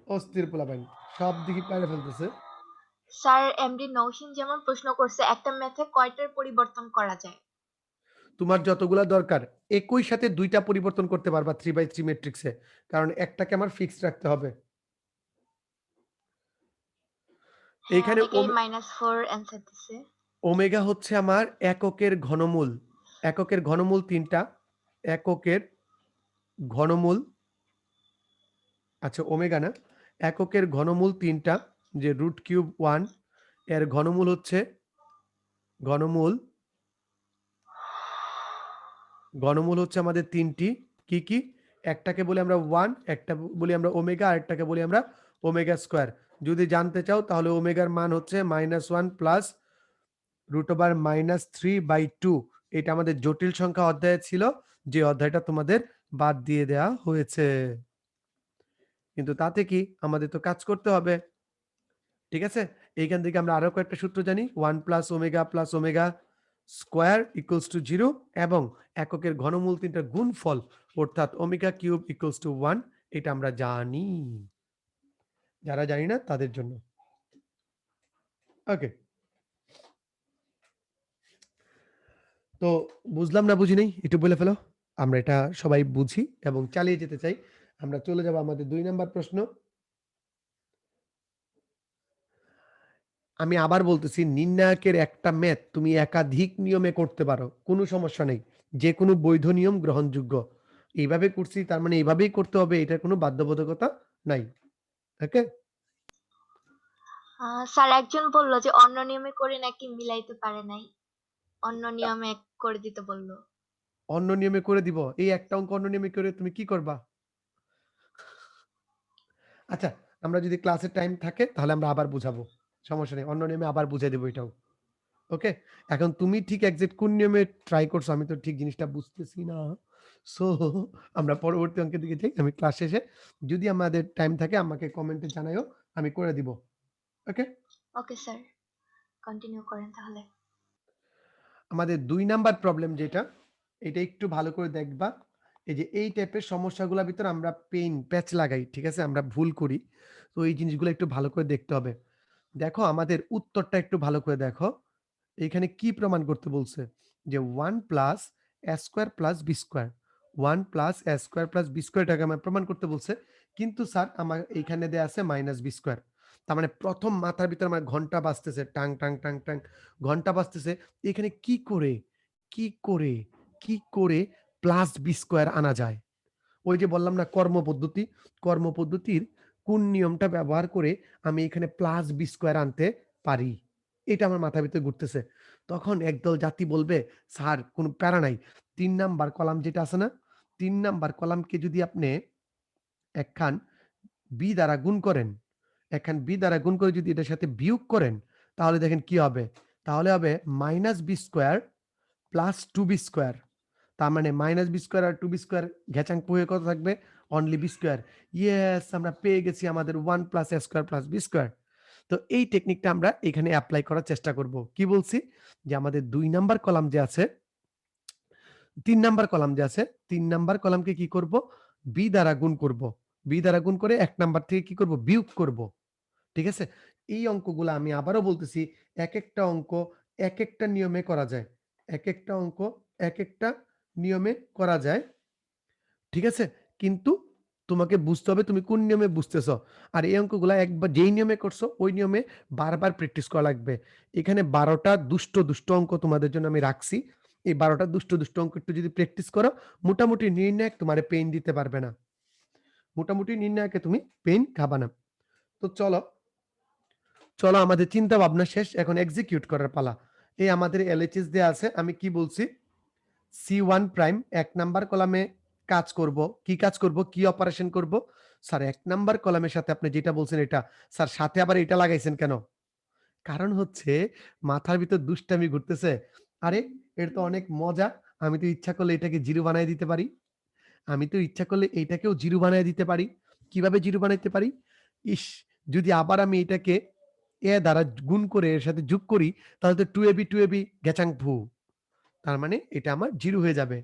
অস্থির পোলাপাইন। সব দিকে পাইরা ফেলতেছে। স্যার এমডি নৌশিন যেমন প্রশ্ন করছে একটা ম্যাথে কয়টার পরিবর্তন করা যায়? তোমার যতগুলা দরকার একই সাথে ২ টা পরিবর্তন করতে পারবা 3/3 ম্যাট্রিক্সে। কারণ একটাকে আমার ফিক্সড রাখতে হবে। হ্যাঁ, এইখানে অনেকেই -4 অ্যান্সার দিছে। ওমেগা হচ্ছে আমার এককের ঘনমূল। এককের ঘনমূল ৩ টা। এককের ঘনমূল, আচ্ছা ওমেগা না। এককের ঘনমূল ৩ টা, যে √3 এর ঘনমূল হচ্ছে ঘনমূল ঘনমূল হচ্ছে আমাদের ৩ টি। কি, কি? একটাকে বলি আমরা 1, একটা বলি আমরা ওমেগা, আরেকটাকে বলি আমরা ওমেগা স্কয়ার। যদি জানতে চাও তাহলে ওমেগার মান হচ্ছে -1 প্লাস √3/2। এটা আমাদের জটিল সংখ্যা অধ্যায়ে ছিল, যে অধ্যায়টা তোমাদের বাদ দিয়ে দেয়া হয়েছে। কিন্তু তাতে কি? আমাদের তো কাজ করতে হবে। ঠিক আছে? এইখান থেকে আমরা আরো কয়েকটা সূত্র জানি। 1 plus omega square equals to 0 এবং এককের ঘনমূল ৩ টার গুণফল অর্থাৎ ওমেগা কিউব ইকুয়ালস টু 1, এটা আমরা জানি। যারা জানি না তাদের জন্য। ওকে। তো বুঝলাম না বুঝি নাই একটু বলে ফেলো। আমরা এটা সবাই বুঝি এবং চালিয়ে যেতে চাই। আমরা চলে যাব আমাদের ২ নাম্বার প্রশ্ন। আমি আবার বলতেছি, নির্ণায়কের একটা ম্যাথ তুমি একাধিক নিয়মে করতে পারো। কোনো সমস্যা নেই। যেকোনো বৈধ নিয়ম গ্রহণযোগ্য। এইভাবে করছি তার মানে এভাবেই করতে হবে, এটার কোনো বাধ্যবাধকতা নাই। ওকে? স্যার একজন বলল যে অন্য নিয়মে করে নাকি মিলাইতে পারে নাই। অন্য নিয়মে করে দিতে বলল। অন্য নিয়মে করে দিব। এই একটা অঙ্ক অন্য নিয়মে করে তুমি কি করবা? আচ্ছা, আমরা যদি ক্লাসের টাইম থাকে তাহলে আমরা আবার বুঝাবো। সমস্যা নেই। অন্য নিয়মে আবার বুঝাই দেব এটাও। ওকে? এখন তুমি ঠিক এক্সাক্ট কোন নিয়মে ট্রাই করছো আমি তো ঠিক জিনিসটা বুঝতেছি না। সো আমরা পরবর্তী অঙ্কের দিকে যাই। আমি ক্লাস শেষে যদি আমাদের টাইম থাকে আমাকে কমেন্টে জানাইও, আমি করে দিব। ওকে? ওকে স্যার, কন্টিনিউ করেন তাহলে। আমাদের ২ নাম্বার প্রবলেম যেটা, এটা একটু ভালো করে দেখবা। এই যে এই টাইপের সমস্যাগুলোর ভিতরে আমরা প্যাচ লাগাই। ঠিক আছে? আমরা ভুল করি। তো এই জিনিসগুলো একটু ভালো করে দেখতে হবে। দেখো আমাদের উত্তরটা একটু ভালো করে দেখো। এখানে কি প্রমাণ করতে বলছে? যে 1 plus a square plus b square. 1 plus a square plus b square এটাকে আমার প্রমাণ করতে বলছে। কিন্তু স্যার আমার এইখানে দেয়া আছে মাইনাস b স্কয়ার। তার মানে ১ম মাথার ভিতরে আমার ঘন্টা বাজতেছে। টাং, টাং, টাং, টাং ঘন্টা বাজতেছে। এখানে কি করে, কি করে, কি করে প্লাস b স্কয়ার আনা যায়? ওই যে বললাম না কর্মপদ্ধতি, কর্মপদ্ধতির কোন নিয়মটা ব্যবহার করে আমি এখানে প্লাস বি স্কয়ার আনতে পারি? এটা আমার মাথার ভিতরে ঘুরতেছে। তখন একদল জাতি বলবে, "স্যার কোনো প্যারা নাই। ৩ নাম্বার কলাম যেটা আছে না? ৩ নাম্বার কলামকে যদি আপনি একখান বি দ্বারা গুণ করেন, একখান বি দ্বারা গুণ করে যদি এটার সাথে বিয়োগ করেন, তাহলে দেখেন কি হবে? তাহলে হবে minus b square plus 2b square. তার মানে মাইনাস বি স্কোয়ার আর টু বি স্কোয়ার ঘেচাং হয়ে কত থাকবে? Only be square. ইয়েস, আমরা পেয়ে গেছি আমাদের 1 plus A square plus B square. তো এই টেকনিকটা আমরা এখানে এপ্লাই করার চেষ্টা করব। কি বলছি? যে আমাদের ২ নাম্বার কলাম যে আছে, ৩ নাম্বার কলাম যে আছে, ৩ নাম্বার কলামকে কি করব? বি দ্বারা গুণ করব। বি দ্বারা গুণ করে ১ নাম্বার থেকে কি করব? বিয়োগ করব। ঠিক আছে? এই অঙ্কগুলা আমি আবারও বলতেছি, একেকটা অঙ্ক একেকটা নিয়মে করা যায়। একেকটা অঙ্ক একেকটা নিয়মে করা যায়। ঠিক আছে? কিন্তু তোমাকে বুঝতে হবে তুমি কোন নিয়মে বুঝতেছ। আর এই অঙ্কগুলা একবার যেই নিয়মে করছো ওই নিয়মে বারবার প্র্যাকটিস করা লাগবে। এখানে ১২ টা দুষ্ট অঙ্ক তোমাদের জন্য আমি রাখছি। এই ১২ টা দুষ্ট অঙ্ক একটু যদি প্র্যাকটিস করো, মোটামুটি নির্ণায়ক তোমারে পেইন দিতে পারবে না। মোটামুটি নির্ণায়কে তুমি পেইন খাবা না। তো চলো আমাদের চিন্তা ভাবনা শেষ। এখন এক্সিকিউট করার পালা। এই আমাদের এলএচএস দেয়া আছে। আমি কি বলছি? C1 প্রাইম ১ নাম্বার কলামে কাজ করব। কি কাজ করব? কি অপারেশন করব? স্যার ১ নাম্বার কলামের সাথে আপনি যেটা বলছেন এটা। স্যার সাথে আবার এটা লাগাইছেন কেন? কারণ হচ্ছে মাথার ভিতর দুষ্টামি ঘুরতেছে। আরে এটা তো অনেক মজা। আমি তো ইচ্ছা করলে এটাকে 0 বানায় দিতে পারি। আমি তো ইচ্ছা করলে এইটাকেও 0 বানায় দিতে পারি। কিভাবে 0 বানাইতে পারি? ইস! যদি আবার আমি এটাকে এ দ্বারা গুণ করে এর সাথে যোগ করি তাহলে তো 2ab গ্যাচাং ফু। তার মানে এটা আমার 0 হয়ে যাবে।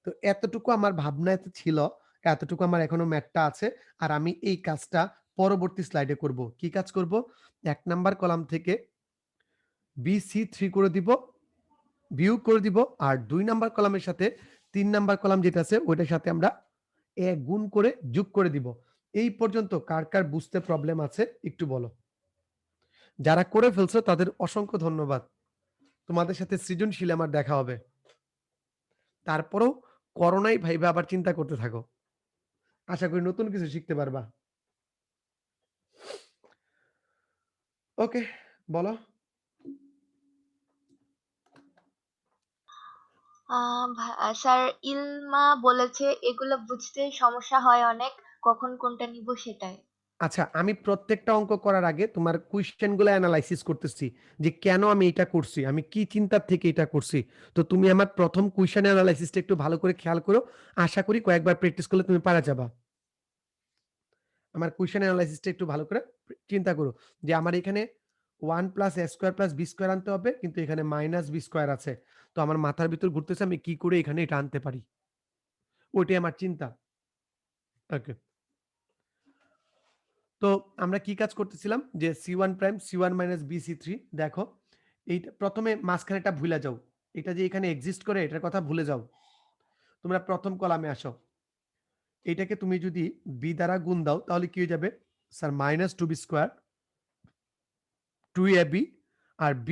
তো এতটুকু আমার ভাবনা এত ছিল, এতটুকু আমার এখনো ম্যাথটা আছে। আর আমি এই কাজটা পরবর্তী স্লাইডে করব। কি কাজ করব? ১ নাম্বার কলাম থেকে BC3 করে দিব, বিয়োগ করে দিব। আর ২ নাম্বার কলামের সাথে ৩ নাম্বার কলাম যেটা আছে ওইটার সাথে আমরা গুণ করে যোগ করে দিব। এই পর্যন্ত কার বুঝতে প্রবলেম আছে একটু বলো? যারা করে ফেলছো তাদের অসংখ্য ধন্যবাদ। তোমাদের সাথে সৃজনশীল আমার দেখা হবে। তারপরেও করো নাই ভাইবা আবার চিন্তা করতে থাকো। আশা করি নতুন কিছু শিখতে পারবা। ওকে, বলো। স্যার ইলমা বলেছে এগুলো বুঝতে সমস্যা হয় অনেক, কখন কোনটা নিব সেটাই। আচ্ছা, আমি প্রত্যেকটা অঙ্ক করার আগে তোমার কোয়েশ্চেন গুলো এনালাইসিস করতেছি যে কেন আমি এটা করছি, আমি কি চিন্তার থেকে এটা করছি। তো তুমি আমার প্রথম কোয়েশ্চেন এনালাইসিসটা একটু ভালো করে খেয়াল করো। আশা করি কয়েকবার প্র্যাকটিস করলে তুমি পারা যাবা। আমার কোয়েশ্চেন এনালাইসিসটা একটু ভালো করে চিন্তা করো যে আমার এখানে 1 plus A square plus B square আনতে হবে, কিন্তু এখানে মাইনাস বি স্কোয়ার আছে। তো আমার মাথার ভিতর ঘুরতেছে আমি কি করে এখানে এটা আনতে পারি, ওইটাই আমার চিন্তা। ওকে, তো আমরা কি কাজ করতেছিলাম যে C1 prime C1 minus BC3 দেখো, এইটা প্রথমে মাঝখানেটা ভুলে যাও। এটা যে এখানে এক্সিস্ট করে এটার কথা ভুলে যাও। তোমরা প্রথম কলামে আসো। এটাকে তুমি যদি বি দ্বারা গুণ দাও তাহলে কি হয়ে যাবে? Sir minus two b square 2ab আর b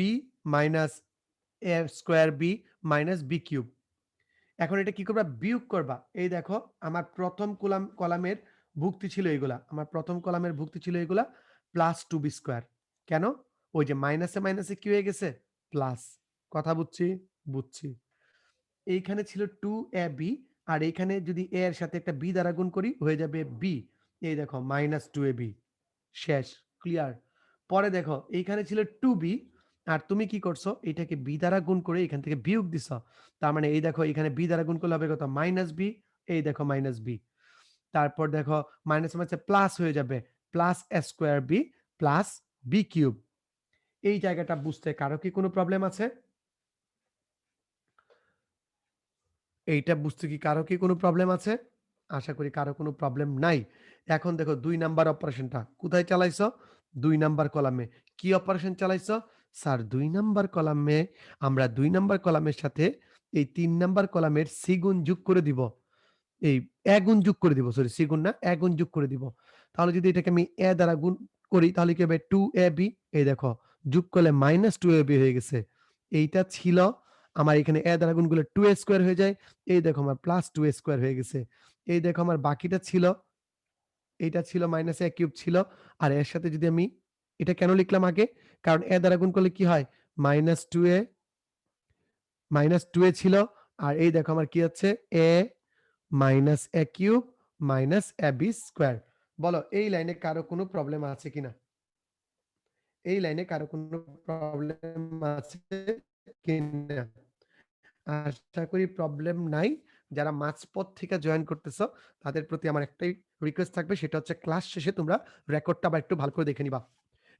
minus a square b minus b cube. এখন এটা কি করবা? বিয়োগ করবা। এই দেখো আমার প্রথম কলামের ভুক্তি ছিল এগুলা। আমার প্রথম কলামের ভুক্তি ছিল এগুলা প্লাস 2b স্কয়ার। কেন? ওই যে মাইনাসে কি হয়ে গেছে? প্লাস। কথা বুঝছি? বুঝছি। এইখানে ছিল 2ab আর এইখানে যদি a এর সাথে একটা b দ্বারা গুণ করি হয়ে যাবে b। এই দেখো -2ab। শেষ। ক্লিয়ার? পরে দেখো এইখানে ছিল 2b আর তুমি কি করছো? এটাকে b দ্বারা গুণ করে এখান থেকে বিয়োগ দিছো। তার মানে এই দেখো এখানে b দ্বারা গুণ করলে হবে কত? -b। এই দেখো -b। তারপর দেখো মাইনাস মাইনাসে প্লাস হয়ে যাবে। Plus a square b plus b cube. এই জায়গাটা বুঝতে কারো কি কোনো প্রবলেম আছে? এইটা বুঝতে কি কারো কি কোনো প্রবলেম আছে? আশা করি কারো কোনো প্রবলেম নাই। এখন দেখো ২ নাম্বার অপারেশনটা কোথায় চালাইছো? ২ নাম্বার কলামে। কি অপারেশন চালাইছো? স্যার ২ নাম্বার কলামে আমরা ২ নাম্বার কলামের সাথে এই ৩ নাম্বার কলামের সি গুণ যোগ করে দিব। এই এ গুণ যোগ করে দিব। সরি, সি গুণ না, এ গুণ যোগ করে দিব। তাহলে যদি এটাকে আমি এ দ্বারা গুণ করি তাহলে কি হবে? 2ab। এই দেখো যোগ করলে -2ab হয়ে গেছে। এইটা ছিল আমার এখানে এ দ্বারা গুণ করলে 2a স্কয়ার হয়ে যায়। এই দেখো আমার +2a স্কয়ার হয়ে গেছে। এই দেখো আমার বাকিটা ছিল, এইটা ছিল -a কিউব ছিল। আর এর সাথে যদি আমি এটা কেন লিখলাম আগে? কারণ এ দ্বারা গুণ করলে কি হয়? -2a -2a ছিল। আর এই দেখো আমার কি হচ্ছে? a minus a cube minus a b square. বলো এই লাইনে কারো কোনো প্রবলেম আছে কিনা? এই লাইনে কারো কোনো প্রবলেম আছে কিনা? আশা করি প্রবলেম নাই। যারা মাঝপথ থেকে জয়েন করতেছো তাদের প্রতি আমার একটাই রিকোয়েস্ট থাকবে, সেটা হচ্ছে ক্লাস শেষে তোমরা রেকর্ডটা আবার একটু ভালো করে দেখে নিবা।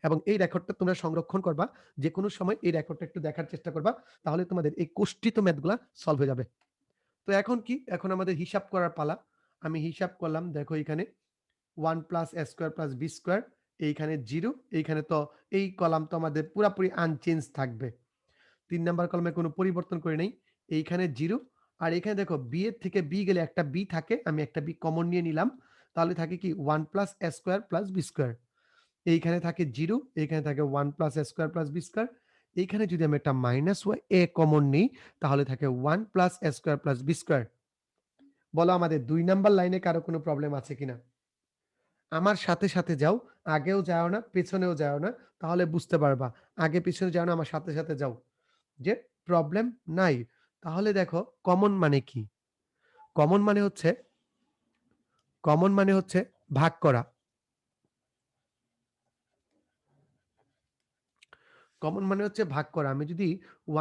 এবং এই রেকর্ডটা তোমরা সংরক্ষণ করবা। যেকোনো সময় এই রেকর্ডটা একটু দেখার চেষ্টা করবা। তাহলে তোমাদের এই কষ্টিত ম্যাথগুলা সলভ হয়ে যাবে। তো এখন কি? এখন আমাদের হিসাব করার পালা। আমি হিসাব করলাম, দেখো এখানে 1 plus a square plus b square, এইখানে 0, এইখানে তো এই কলাম তো আমাদের পুরাপুরি আনচেঞ্জ থাকবে। ৩ নাম্বার কলামে কোনো পরিবর্তন করি নাই। এইখানে 0, আর এখানে দেখো b এর থেকে b গেলে একটা b থাকে, আমি একটা b কমন নিয়ে নিলাম। তাহলে থাকে কি 1 plus a square plus b square. এইখানে থাকে 0, এইখানে থাকে 1 plus a square plus b square. এইখানে যদি আমি একটা মাইনাস a কমন নিই তাহলে থাকে 1 plus a square plus b square. বলো আমাদের ২ নাম্বার লাইনে কারো কোনো প্রবলেম আছে কিনা? আমার সাথে, সাথে যাও। আগেও যাও না, পেছনেও যাও না। তাহলে বুঝতে পারবা। আগে পিছনে যাও না, আমার সাথে, সাথে যাও। যে প্রবলেম নাই। তাহলে দেখো কমন মানে কি? কমন মানে হচ্ছে কমন মানে হচ্ছে ভাগ করা। কমন মানে হচ্ছে ভাগ করা। আমি যদি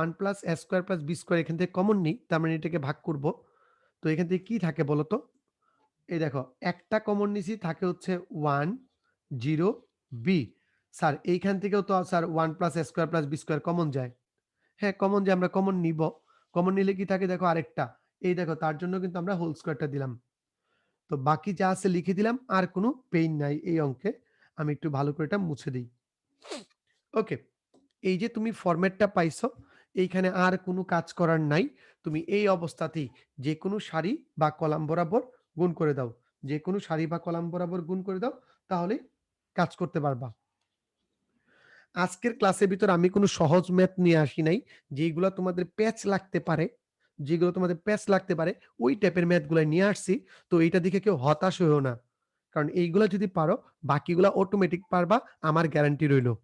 1 plus a square plus b square এখান থেকে কমন নিই, তার মানে এটাকে ভাগ করব। তো এখান থেকে কি থাকে বলো তো? এই দেখো, একটা কমন নিছি, থাকে হচ্ছে 1, 0, b। স্যার এইখান থেকেও তো sir 1 plus a square plus b square common যায়। হ্যাঁ, কমন যে আমরা কমন নিব। কমন নিলে কি থাকে দেখো আরেকটা। এই দেখো, তার জন্য কিন্তু আমরা হোল স্কয়ারটা দিলাম। তো বাকি যা আছে লিখে দিলাম। আর কোনো পেইন নাই এই অঙ্কে। আমি একটু ভালো করে এটা মুছে দেই। ওকে। এই যে তুমি ফরম্যাটটা পাইছো, এইখানে আর কোনো কাজ করার নাই। তুমি এই অবস্থাতেই যেকোনো সারি বা কলাম বরাবর গুণ করে দাও। যেকোনো সারি বা কলাম বরাবর গুণ করে দাও, তাহলেই কাজ করতে পারবা। আজকের ক্লাসের ভিতর আমি কোনো সহজ ম্যাথ নিয়ে আসি নাই। যেগুলা তোমাদের প্যাচ লাগতে পারে, যেগুলো তোমাদের প্যাচ লাগতে পারে, ওই টাইপের ম্যাথগুলা নিয়ে আসছি। তো এইটা দেখে কেউ হতাশ হইও না। কারণ এইগুলা যদি পারো, বাকিগুলা অটোমেটিক পারবা, আমার গ্যারান্টি রইলো।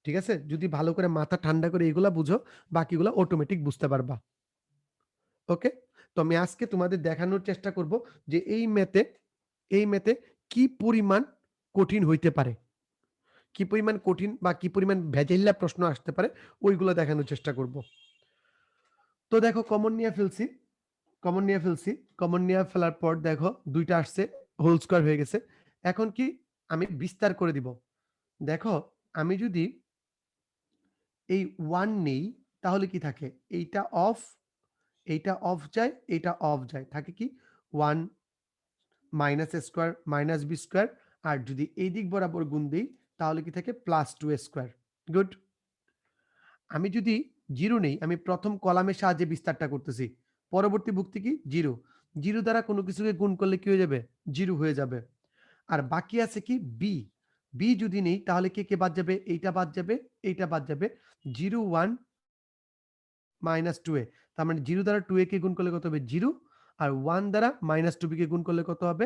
ঠিক আছে? যদি ভালো করে মাথা ঠান্ডা করে এগুলা বুঝো, বাকিগুলা অটোমেটিক বুঝতে পারবা। ওকে? তো আমি আজকে তোমাদের দেখানোর চেষ্টা করব যে এই ম্যাথে কি পরিমাণ কঠিন হইতে পারে। কি পরিমাণ কঠিন বা কি পরিমাণ ভেজাইল্লা প্রশ্ন আসতে পারে, ওইগুলো দেখানোর চেষ্টা করব। তো দেখো কমন নিয়ে ফেলছি, কমন নিয়ে ফেলছি। কমন নিয়ে ফেলার পর দেখো ২ টা আসছে, হোল স্কয়ার হয়ে গেছে। এখন কি? আমি বিস্তার করে দিব। দেখো, আমি যদি এই 1 নেই, তাহলে কি থাকে? এইটা অফ, এইটা অফ যায়, এইটা অফ যায়। থাকে কি? 1 minus a square minus b square. আর যদি এই দিক বরাবর গুণ দেই, তাহলে কি থাকে? Plus 2a square. গুড। আমি যদি 0 নেই, আমি প্রথম কলামের সাহায্যে বিস্তারটা করতেছি। পরবর্তী ভুক্তি কি? 0। 0 দ্বারা কোনো কিছুকে গুণ করলে কি হয়ে যাবে? 0 হয়ে যাবে। আর বাকি আছে কি? b। b যদি নেই তাহলে কে বাদ যাবে? এইটা বাদ যাবে, এইটা বাদ যাবে। 0, 1 মাইনাস 2a। তার মানে 0 দ্বারা 2a কে গুণ করলে কত হবে? 0। আর 1 দ্বারা মাইনাস 2b কে গুণ করলে কত হবে?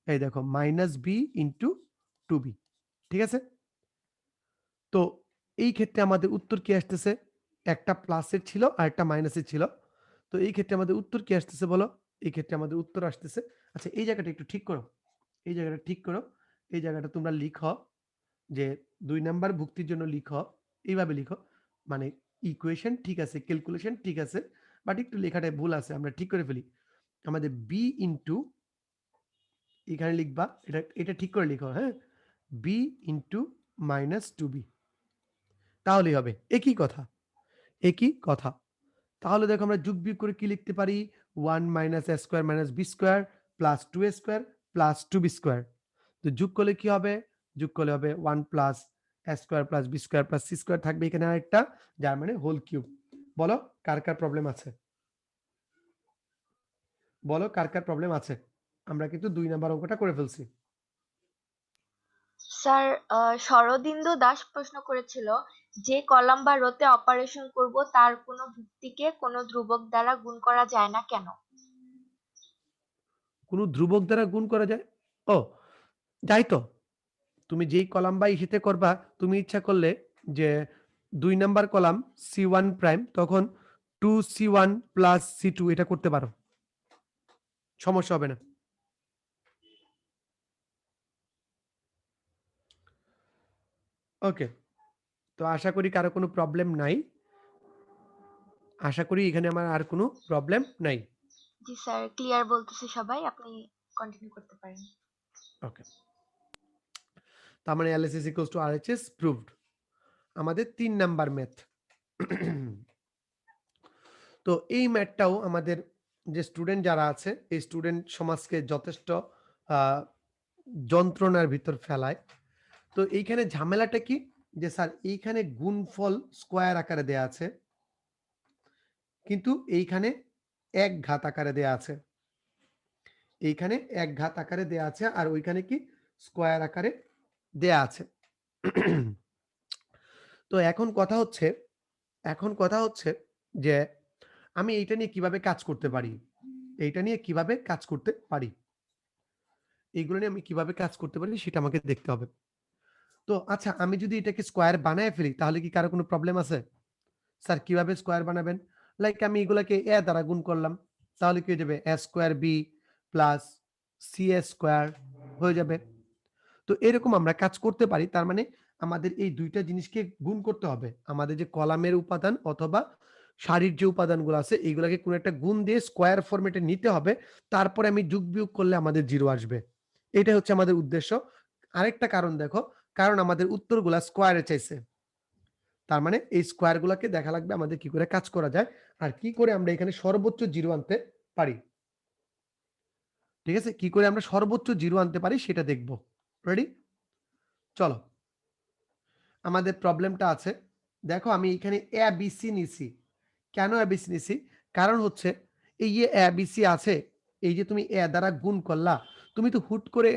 এই দেখো, মাইনাস b ইনটু 2b। ঠিক আছে? তো এই ক্ষেত্রে আমাদের উত্তর কি আসতেছে? একটা প্লাসের ছিল আর একটা মাইনাসের ছিল। তো এই ক্ষেত্রে আমাদের উত্তর কি আসতেছে বলো? এই ক্ষেত্রে আমাদের উত্তর আসতেছে, আচ্ছা এই জায়গাটা একটু ঠিক করো। এই জায়গাটা ঠিক করো। এই জায়গাটা তোমরা লিখো যে ২ নাম্বার ভুক্তির জন্য লিখো, এইভাবে লিখো। মানে ইকুয়েশন ঠিক আছে, ক্যালকুলেশন ঠিক আছে। বাট একটু লেখাটায় ভুল আছে। আমরা ঠিক করে ফেলি। আমাদের b ইনটু, এখানে লিখবা, এটা ঠিক করে লিখো, হ্যাঁ? b ইনটু মাইনাস 2b, তাহলেই হবে। একই কথা, একই কথা। তাহলে দেখো আমরা যোগ বিয়োগ করে কি লিখতে পারি? 1 minus a square minus b square plus 2a square plus 2b square. তো যোগ করলে কি হবে? যোগ করলে হবে 1 plus a square plus b square plus c square, থাকবে এখানে আরেকটা, যার মানে হোল কিউব। বলো কার কার প্রবলেম আছে? বলো কার কার প্রবলেম আছে? আমরা কিন্তু ২ নাম্বার অঙ্কটা করে ফেলছি। স্যার, শরদিন্দু দাস প্রশ্ন করেছিল, যে কলাম বা রোতে অপারেশন করব তার কোনো ভুক্তিকে কোনো ধ্রুবক দ্বারা গুণ করা যায় না কেন? কোন ধ্রুবক দ্বারা গুণ করা যায়? ও, যাই তো। তুমি যেই কলাম বা ইসেতে করবা, তুমি ইচ্ছা করলে যে ২ নাম্বার কলাম C1 প্রাইম, তখন 2C1 প্লাস C2 এটা করতে পারো। সমস্যা হবে না। ওকে। তো আশা করি কারো কোনো প্রবলেম নাই। আশা করি এখানে আমার আর কোনো প্রবলেম নাই। জি স্যার, ক্লিয়ার বলতেছে সবাই, আপনি কন্টিনিউ করতে পারেন। ওকে। তার মানে LHS equals to RHS proved. আমাদের ৩ নাম্বার ম্যাথ। তো এই ম্যাথটাও আমাদের যে স্টুডেন্ট যারা আছে, এই স্টুডেন্ট সমাজকে যথেষ্ট আ যন্ত্রণার ভিতর ফেলায়। তো এইখানে ঝামেলাটা কি? যে স্যার এইখানে গুণফল স্কোয়ার আকারে দেয়া আছে। কিন্তু এইখানে এক ঘাত আকারে দেয়া আছে। এইখানে এক ঘাত আকারে দেয়া আছে আর ওইখানে কি স্কোয়ার আকারে দেয়া আছে। তো এখন কথা হচ্ছে যে আমি এইটা নিয়ে কিভাবে কাজ করতে পারি? এইটা নিয়ে কিভাবে কাজ করতে পারি? এইগুলো নিয়ে আমি কিভাবে কাজ করতে পারি সেটা আমাকে দেখতে হবে। তো আচ্ছা আমি যদি এটাকে স্কোয়ার বানায়ে ফেলি তাহলে কি কারো কোনো প্রবলেম আছে? স্যার কিভাবে স্কোয়ার বানাবেন? লাইক আমি এগুলাকে a দ্বারা গুণ করলাম। তাহলে কি হয়ে যাবে? a square b plus ca square হয়ে যাবে। তো এরকম আমরা কাজ করতে পারি। তার মানে আমাদের এই ২ টা জিনিসকে গুণ করতে হবে। আমাদের যে কলামের উপাদান অথবা সারির যে উপাদানগুলো আছে এগুলাকে কোনো একটা গুণ দিয়ে স্কোয়ার ফরমেটে নিতে হবে। তারপরে আমি যোগ-বিয়োগ করলে আমাদের 0 আসবে। এটাই হচ্ছে আমাদের উদ্দেশ্য। আরেকটা কারণ দেখো, কারণ আমাদের উত্তরগুলা স্কোয়ারে চাইছে। তার মানে এই স্কোয়ার গুলাকে দেখা লাগবে আমাদের কি করে কাজ করা যায় আর কি করে আমরা এখানে সর্বোচ্চ 0 আনতে পারি। ঠিক আছে? কি করে আমরা সর্বোচ্চ 0 আনতে পারি সেটা দেখব। রেডি? চলো। আমাদের প্রবলেমটা আছে। দেখো আমি এখানে ABC নিছি। কেন ABC নিছি? কারণ হচ্ছে এই যে ABC আছে, এই যে তুমি A দ্বারা গুণ করলা, তুমি তো হুট করে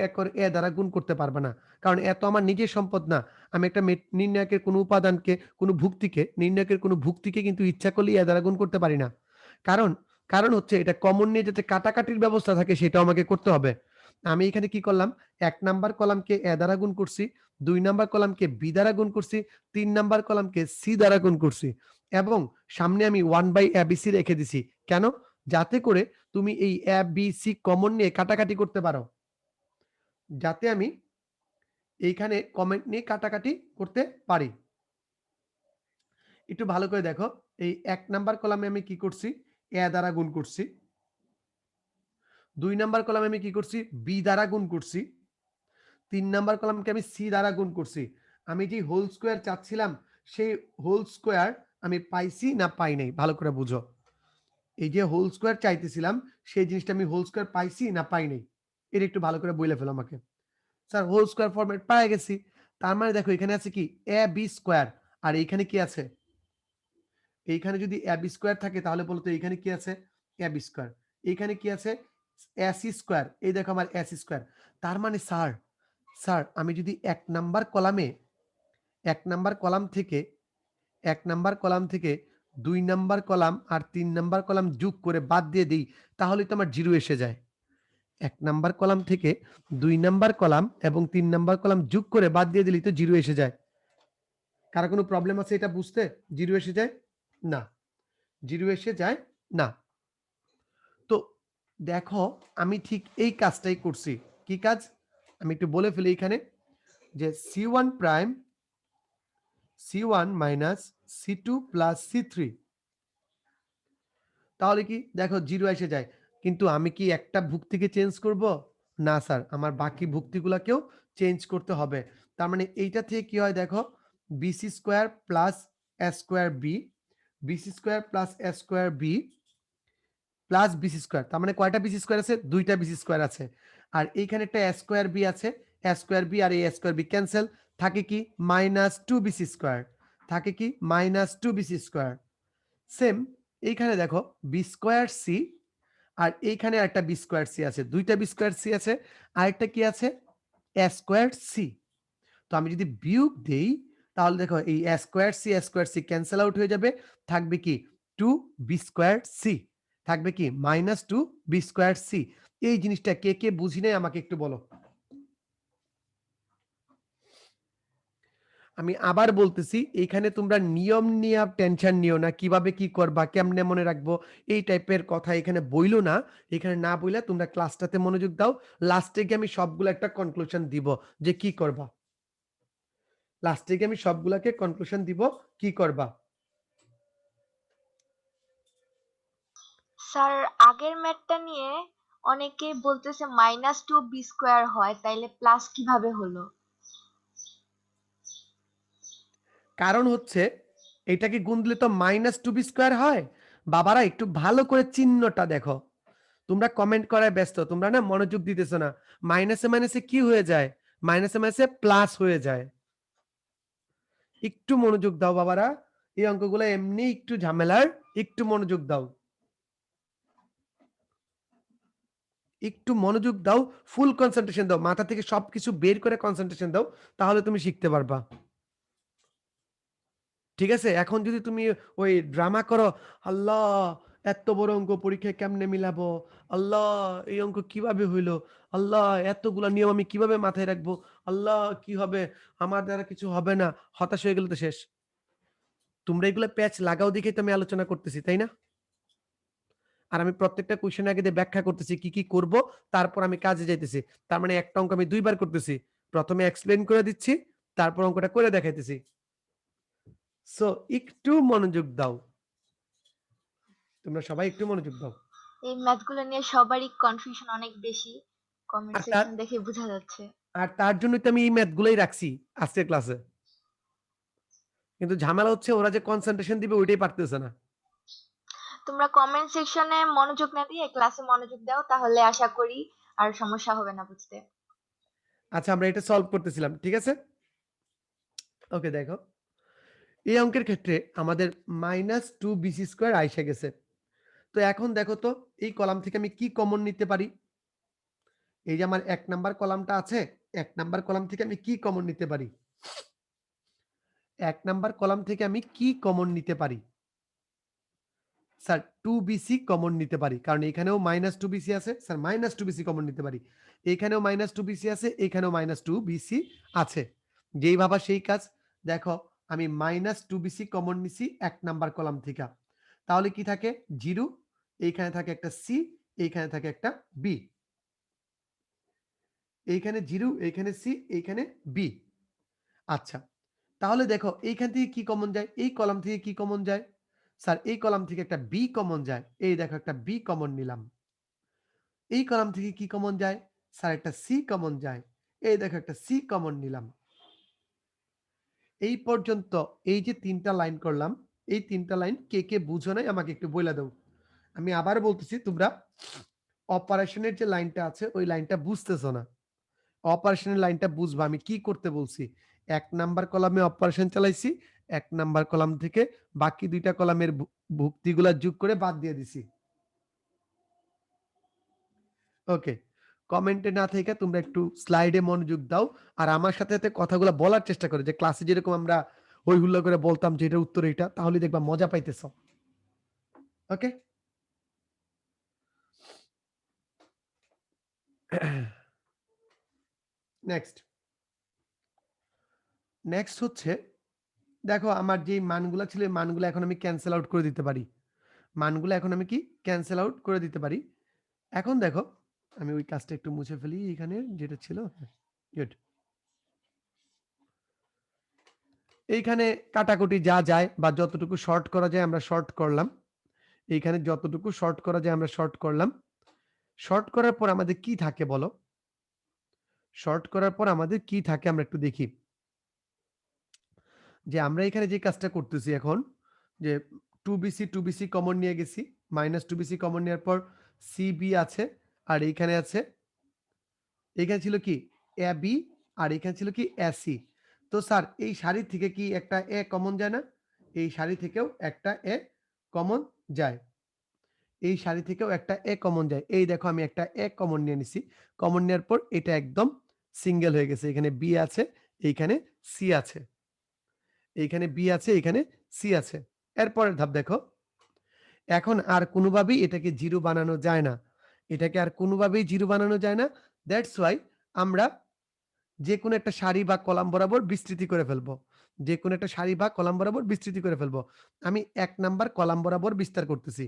A দ্বারা গুণ করতে পারবা না। কারণ এ তো আমার নিজের সম্পদ না। আমি একটা নির্ণায়কের কোনো উপাদানকে, কোনো ভুক্তিকে, নির্ণায়কের কোনো ভুক্তিকে কিন্তু ইচ্ছা করলেই A দ্বারা গুণ করতে পারি না। কারণ, কারণ হচ্ছে এটা কমন নিয়ে যাতে কাটাকাটির ব্যবস্থা থাকে সেটাও আমাকে করতে হবে। আমি এখানে কি করলাম? ১ নাম্বার কলামকে A দ্বারা গুণ করছি। ২ নাম্বার কলামকে বি দ্বারা গুণ করছি, ৩ নাম্বার কলামকে সি দ্বারা গুণ করছি এবং সামনে আমি 1/ABC রেখে দিছি। কেন? যাতে করে তুমি এই ABC কমন নিয়ে কাটাকাটি করতে পারো। যাতে আমি এইখানে কমেন্ট নিয়ে কাটাকাটি করতে পারি। একটু ভালো করে দেখো, এই ১ নাম্বার কলামে আমি কি করছি? A দ্বারা গুণ করছি। ২ নাম্বার কলামে আমি কি করছি? বি দ্বারা গুণ করছি। ৩ নাম্বার কলামকে আমি সি দ্বারা গুণ করছি। আমি যে হোল স্কোয়ার চাচ্ছিলাম, সেই হোল স্কোয়ার আমি পাইছি না পাই নাই? ভালো করে বুঝো। এই যে হোল স্কোয়ার চাইতেছিলাম, সেই জিনিসটা আমি হোল স্কোয়ার পাইছি না পাই নাই? এটা একটু ভালো করে বইলা ফেলো আমাকে। স্যার হোল স্কোয়ার ফরম্যাট পেয়ে গেছি। তার মানে দেখো এখানে আছে কি? AB স্কোয়ার আর এইখানে কি আছে? এইখানে যদি AB স্কোয়ার থাকে তাহলে বলো তো এইখানে কি আছে? AB square. এইখানে কি আছে? AC square. এই দেখো আমার AC স্কোয়ার। তার মানে স্যার আমি যদি ১ নাম্বার কলামে ১ নাম্বার কলাম থেকে ১ নাম্বার কলাম থেকে ২ নাম্বার কলাম আর ৩ নাম্বার কলাম যোগ করে বাদ দিয়ে দেই, তাহলেই তো আমার 0 এসে যায়। ১ নাম্বার কলাম থেকে ২ নাম্বার কলাম এবং ৩ নাম্বার কলাম যোগ করে বাদ দিয়ে দিলেই তো 0 এসে যায়। কারো কোনো প্রবলেম আছে এটা বুঝতে? 0 এসে যায়? না। 0 এসে যায় না। তো দেখো আমি ঠিক এই কাজটাই করছি। কি কাজ? আমি একটু বলে ফেলি এইখানে যে C1 prime C1 minus C2 plus C3 তাহলে কি দেখো 0 এসে যায়। কিন্তু আমি কি একটা ভুক্তিকে চেঞ্জ করব? না স্যার, আমার বাকি ভুক্তিগুলাকেও চেঞ্জ করতে হবে। তার মানে এইটা থেকে কি হয় দেখো BC square plus A square B, BC square plus A square B plus BC square. তার মানে কয়টা BC স্কয়ার আছে? ২ টা BC স্কয়ার আছে। আর এইখানে একটা A স্কয়ার B আছে। A স্কয়ার B আর এই A স্কয়ার B ক্যানসেল। থাকে কি? Minus 2BC square. থাকে কি? Minus 2BC square. সেম এইখানে দেখো বি স্কোয়ার সি আর এইখানে একটা বি স্কোয়ার সি আছে, দুইটা বি স্কোয়ার সি আছে, আরেকটা কি আছে? এ স্কোয়ার সি। তো আমি যদি বিয়োগ দেই তাহলে দেখো এই এ স্কোয়ার সি ক্যান্সেল আউট হয়ে যাবে। থাকবে কি? 2 বি স্কোয়ার সি। থাকবে কি? Minus 2 B square C. এই জিনিসটা কে বুঝি নাই আমাকে একটু বলো। আমি আবার বলতেছি এখানে তোমরা নিয়ম নিয়ে টেনশন নিও না। কিভাবে কি করবা, কেমনে মনে রাখবো এই টাইপের কথা এখানে বইলো না। এখানে না বইলা তোমরা ক্লাসটাতে মনোযোগ দাও। লাস্টে গিয়ে আমি সবগুলো একটা কনক্লুশন দিব যে কি করবা। লাস্টে গিয়ে আমি সবগুলাকে কনক্লুশন দিব কি করবা। স্যার আগের ম্যাথটা নিয়ে অনেকেই বলতেছে -2b² হয়, তাইলে প্লাস কিভাবে হলো? কারণ হচ্ছে এটাকে গুণ দিলে তো -2b² হয়। বাবারা একটু ভালো করে চিহ্নটা দেখো। তোমরা কমেন্ট করায় ব্যস্ত। তোমরা না মনোযোগ দিতেছ না। মাইনাসে, মাইনাসে কি হয়ে যায়? মাইনাসে, মাইনাসে প্লাস হয়ে যায়। একটু মনোযোগ দাও বাবারা। এই অঙ্কগুলো এমনি একটু ঝামেলার। একটু মনোযোগ দাও। একটু মনোযোগ দাও, ফুল কনসেন্ট্রেশন দাও। মাথা থেকে সবকিছু বের করে কনসেন্ট্রেশন দাও। তাহলে তুমি শিখতে পারবা। ঠিক আছে? এখন যদি তুমি ওই ড্রামা করো, আল্লাহ! এত বড় অঙ্ক পরীক্ষায় কেমনে মিলাবো? আল্লাহ! এই অঙ্ক কিভাবে হইলো? আল্লাহ! এতগুলা নিয়ম আমি কিভাবে মাথায় রাখবো? আল্লাহ! কি হবে? আমার দ্বারা কিছু হবে না। হতাশ হয়ে গেলে তো শেষ। তোমরা এগুলা প্যাচ লাগাও দেখেই তো আমি আলোচনা করতেছি, তাই না? আর আমি প্রত্যেকটা কোয়েশ্চেন আগে দিয়ে ব্যাখ্যা করতেছি কি, কি করব, তারপর আমি কাজে যাইতেছি। তার মানে একটা অঙ্ক আমি ২ বার করতেছি। ১ম এ এক্সপ্লেইন করে দিচ্ছি, তারপর অঙ্কটা করে দেখাইতেছি। সো একটু মনোযোগ দাও। তোমরা সবাই একটু মনোযোগ দাও। এই ম্যাথগুলো নিয়ে সবারই কনফিউশন অনেক বেশি। কমেন্ট আর তার সেকশন দেখে বোঝা যাচ্ছে। আর তার জন্যই তো আমি এই ম্যাথ গুলাই রাখছি আজকের ক্লাসে। কিন্তু ঝামেলা হচ্ছে ওরা যে কনসেনট্রেশন দিবে ওইটাই পারতেছে না। তোমরা কমেন্ট সেকশনে মনোযোগ না দিয়ে ক্লাসে মনোযোগ দাও, তাহলে আশা করি আর সমস্যা হবে না বুঝতে। আচ্ছা আমরা এটা সলভ করতেছিলাম। ঠিক আছে? ওকে দেখো। এই অঙ্কের ক্ষেত্রে আমাদের -2bc² আইসা গেছে। তো এখন দেখো তো এই কলাম থেকে আমি কি কমন নিতে পারি? এই যে আমার ১ নাম্বার কলামটা আছে, ১ নাম্বার কলাম থেকে আমি কি কমন নিতে পারি? ১ নাম্বার কলাম থেকে আমি কি কমন নিতে পারি? স্যার 2bc কমন নিতে পারি। কারণ এখানেও -2bc আছে। স্যার -2bc কমন নিতে পারি। এখানেও -2bc আছে, এখানেও -2bc আছে। যেই ভাবা সেই কাজ। দেখো আমি -2bc কমন নিছি ১ নাম্বার কলাম থেকে। তাহলে কি থাকে? 0, এইখানে থাকে একটা c, এইখানে থাকে একটা b। এইখানে 0, এইখানে c, এইখানে b। আচ্ছা। তাহলে দেখো এইখান থেকে কি কমন যায়? এই কলাম থেকে কি কমন যায়? স্যার এই কলাম থেকে একটা b কমন যায়। এই দেখো একটা b কমন নিলাম। এই কলাম থেকে কি কমন যায়? স্যার একটা c কমন যায়। এই দেখো একটা c কমন নিলাম। এই পর্যন্ত এই যে ৩ টা লাইন করলাম, এই ৩ টা লাইন কে, কে বুঝো নাই আমাকে একটু বইলা দাও। আমি আবার বলতেছি তোমরা অপারেশনের যে লাইনটা আছে ওই লাইনটা বুঝতেছো না। অপারেশনের লাইনটা বুঝবা আমি কি করতে বলছি। ১ নাম্বার কলামে অপারেশন চালাইছি। ১ নাম্বার কলাম থেকে বাকি ২ টা কলামের ভুক্তিগুলা যোগ করে বাদ দিয়ে দিছি। ওকে। কমেন্টে না থেকে তোমরা একটু স্লাইডে মনোযোগ দাও। আর আমার সাথে, সাথে কথাগুলা বলার চেষ্টা করো যে ক্লাসে যেরকম আমরা হৈ হুল্লা করে বলতাম যে এটার উত্তর এইটা, তাহলেই দেখবা মজা পাইতেছ। ওকে? নেক্সট। নেক্সট হচ্ছে দেখো আমার যেই মানগুলা ছিল এই মানগুলা এখন আমি ক্যানসেল আউট করে দিতে পারি। মানগুলা এখন আমি কি ক্যানসেল আউট করে দিতে পারি। এখন দেখো আমি ওই কাজটা একটু মুছে ফেলি এখানে যেটা ছিল। গুড। এইখানে কাটাকুটি যা যায় বা যতটুকু শর্ট করা যায় আমরা শর্ট করলাম। এইখানে যতটুকু শর্ট করা যায় আমরা শর্ট করলাম। শর্ট করার পর আমাদের কি থাকে বলো? শর্ট করার পর আমাদের কি থাকে আমরা একটু দেখি। যে আমরা এখানে যে কাজটা করতেছি এখন যে 2bc কমন নিয়ে গেছি। -2bc কমন নেওয়ার পর cb আছে আর এইখানে আছে, এখানে ছিল কি ab আর এখানে ছিল কি ac। তো স্যার এই সারি থেকে কি একটা a কমন যায় না? এই সারি থেকেও একটা a কমন যায়। এই সারি থেকেও একটা a কমন যায়। এই দেখো আমি একটা a কমন নিয়ে নিছি। কমন নেওয়ার পর এটা একদম সিঙ্গেল হয়ে গেছে। এখানে b আছে, এইখানে c আছে। এইখানে b আছে, এখানে c আছে। এরপরের ধাপ দেখো। এখন আর কোনোভাবেই এটাকে 0 বানানো যায় না। এটাকে আর কোনোভাবেই 0 বানানো যায় না। দ্যাটস ওয়াই আমরা যেকোনো একটা সারি বা কলাম বরাবর বিস্তৃতি করে ফেলবো। যেকোনো একটা সারি বা কলাম বরাবর বিস্তৃতি করে ফেলবো। আমি ১ নাম্বার কলাম বরাবর বিস্তার করতেছি।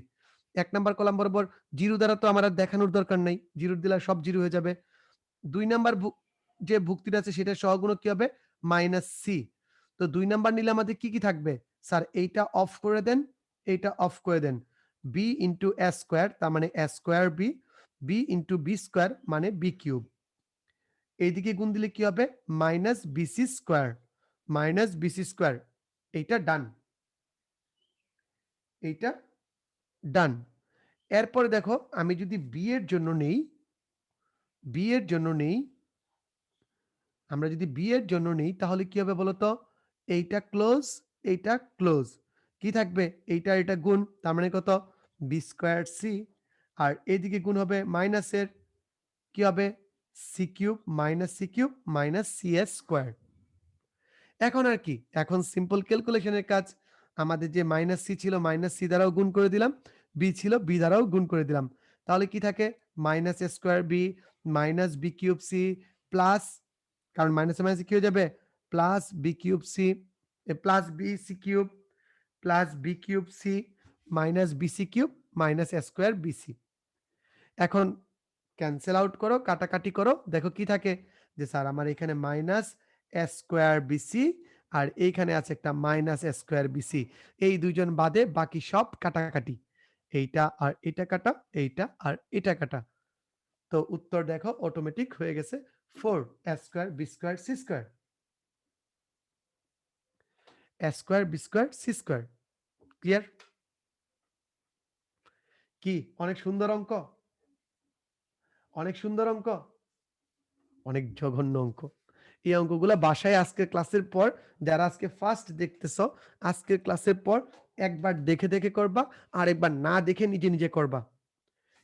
১ নাম্বার কলাম বরাবর 0 দ্বারা তো আমার আর দেখানোর দরকার নাই। 0 দিলে সব 0 হয়ে যাবে। ২ নাম্বার যে ভুক্তিটা আছে সেটার সহগুণক কি হবে? -c। তো ২ নাম্বার নিলে আমাদের কি, কি থাকবে? স্যার এইটা অফ করে দেন, এইটা অফ করে দেন। বি ইন্টু এ স্কোয়ার, তার মানে a square b, b into b square মানে বি কিউব। এইদিকে গুণ দিলে কি হবে? Minus BC square, minus BC square. এইটা ডান, এইটা ডান। এরপরে দেখো আমি যদি বি এর জন্য নেই, বি এর জন্য নেই, আমরা যদি বি এর জন্য নেই তাহলে কি হবে বলতো? এইটা ক্লোজ, এইটা ক্লোজ। কি থাকবে? এইটা এটা গুণ, তার মানে কত? B square C. আর এইদিকে গুণ হবে মাইনাসের, কি হবে? C cube minus C cube minus C S square. এখন আর কি? এখন সিম্পল ক্যালকুলেশনের কাজ। আমাদের যে মাইনাস সি ছিল মাইনাস সি দ্বারাও গুণ করে দিলাম, বি ছিল বি দ্বারাও গুণ করে দিলাম। তাহলে কি থাকে? Minus a square b minus b cube c plus, কারণ মাইনাসে মাইনাসে কি হয়ে যাবে? Plus b cube c, plus b c cube, plus b cube c minus b c cube minus a square BC. এখন ক্যান্সেল আউট করো, কাটাকাটি করো, দেখো কি থাকে? যে স্যার আমার এখানে মাইনাস এ স্কোয়ার বিসি আর এইখানে আছে একটা মাইনাস এ স্কোয়ার বিসি। এই দুইজন বাদে বাকি সব কাটাকাটি। এইটা আর এটা কাটা, এইটা আর এটা কাটা। তো উত্তর দেখো অটোমেটিক হয়ে গেছে 4 a square B square C square. A square B square C square. Clear? কি অনেক সুন্দর অঙ্ক? অনেক সুন্দর অঙ্ক, অনেক জঘন্য অঙ্ক। এই অঙ্কগুলা বাসায় আজকের ক্লাসের পর, যারা আজকে ফার্স্ট দেখতেছো, আজকের ক্লাসের পর একবার দেখে দেখে করবা, আর একবার না দেখে নিজে নিজে করবা।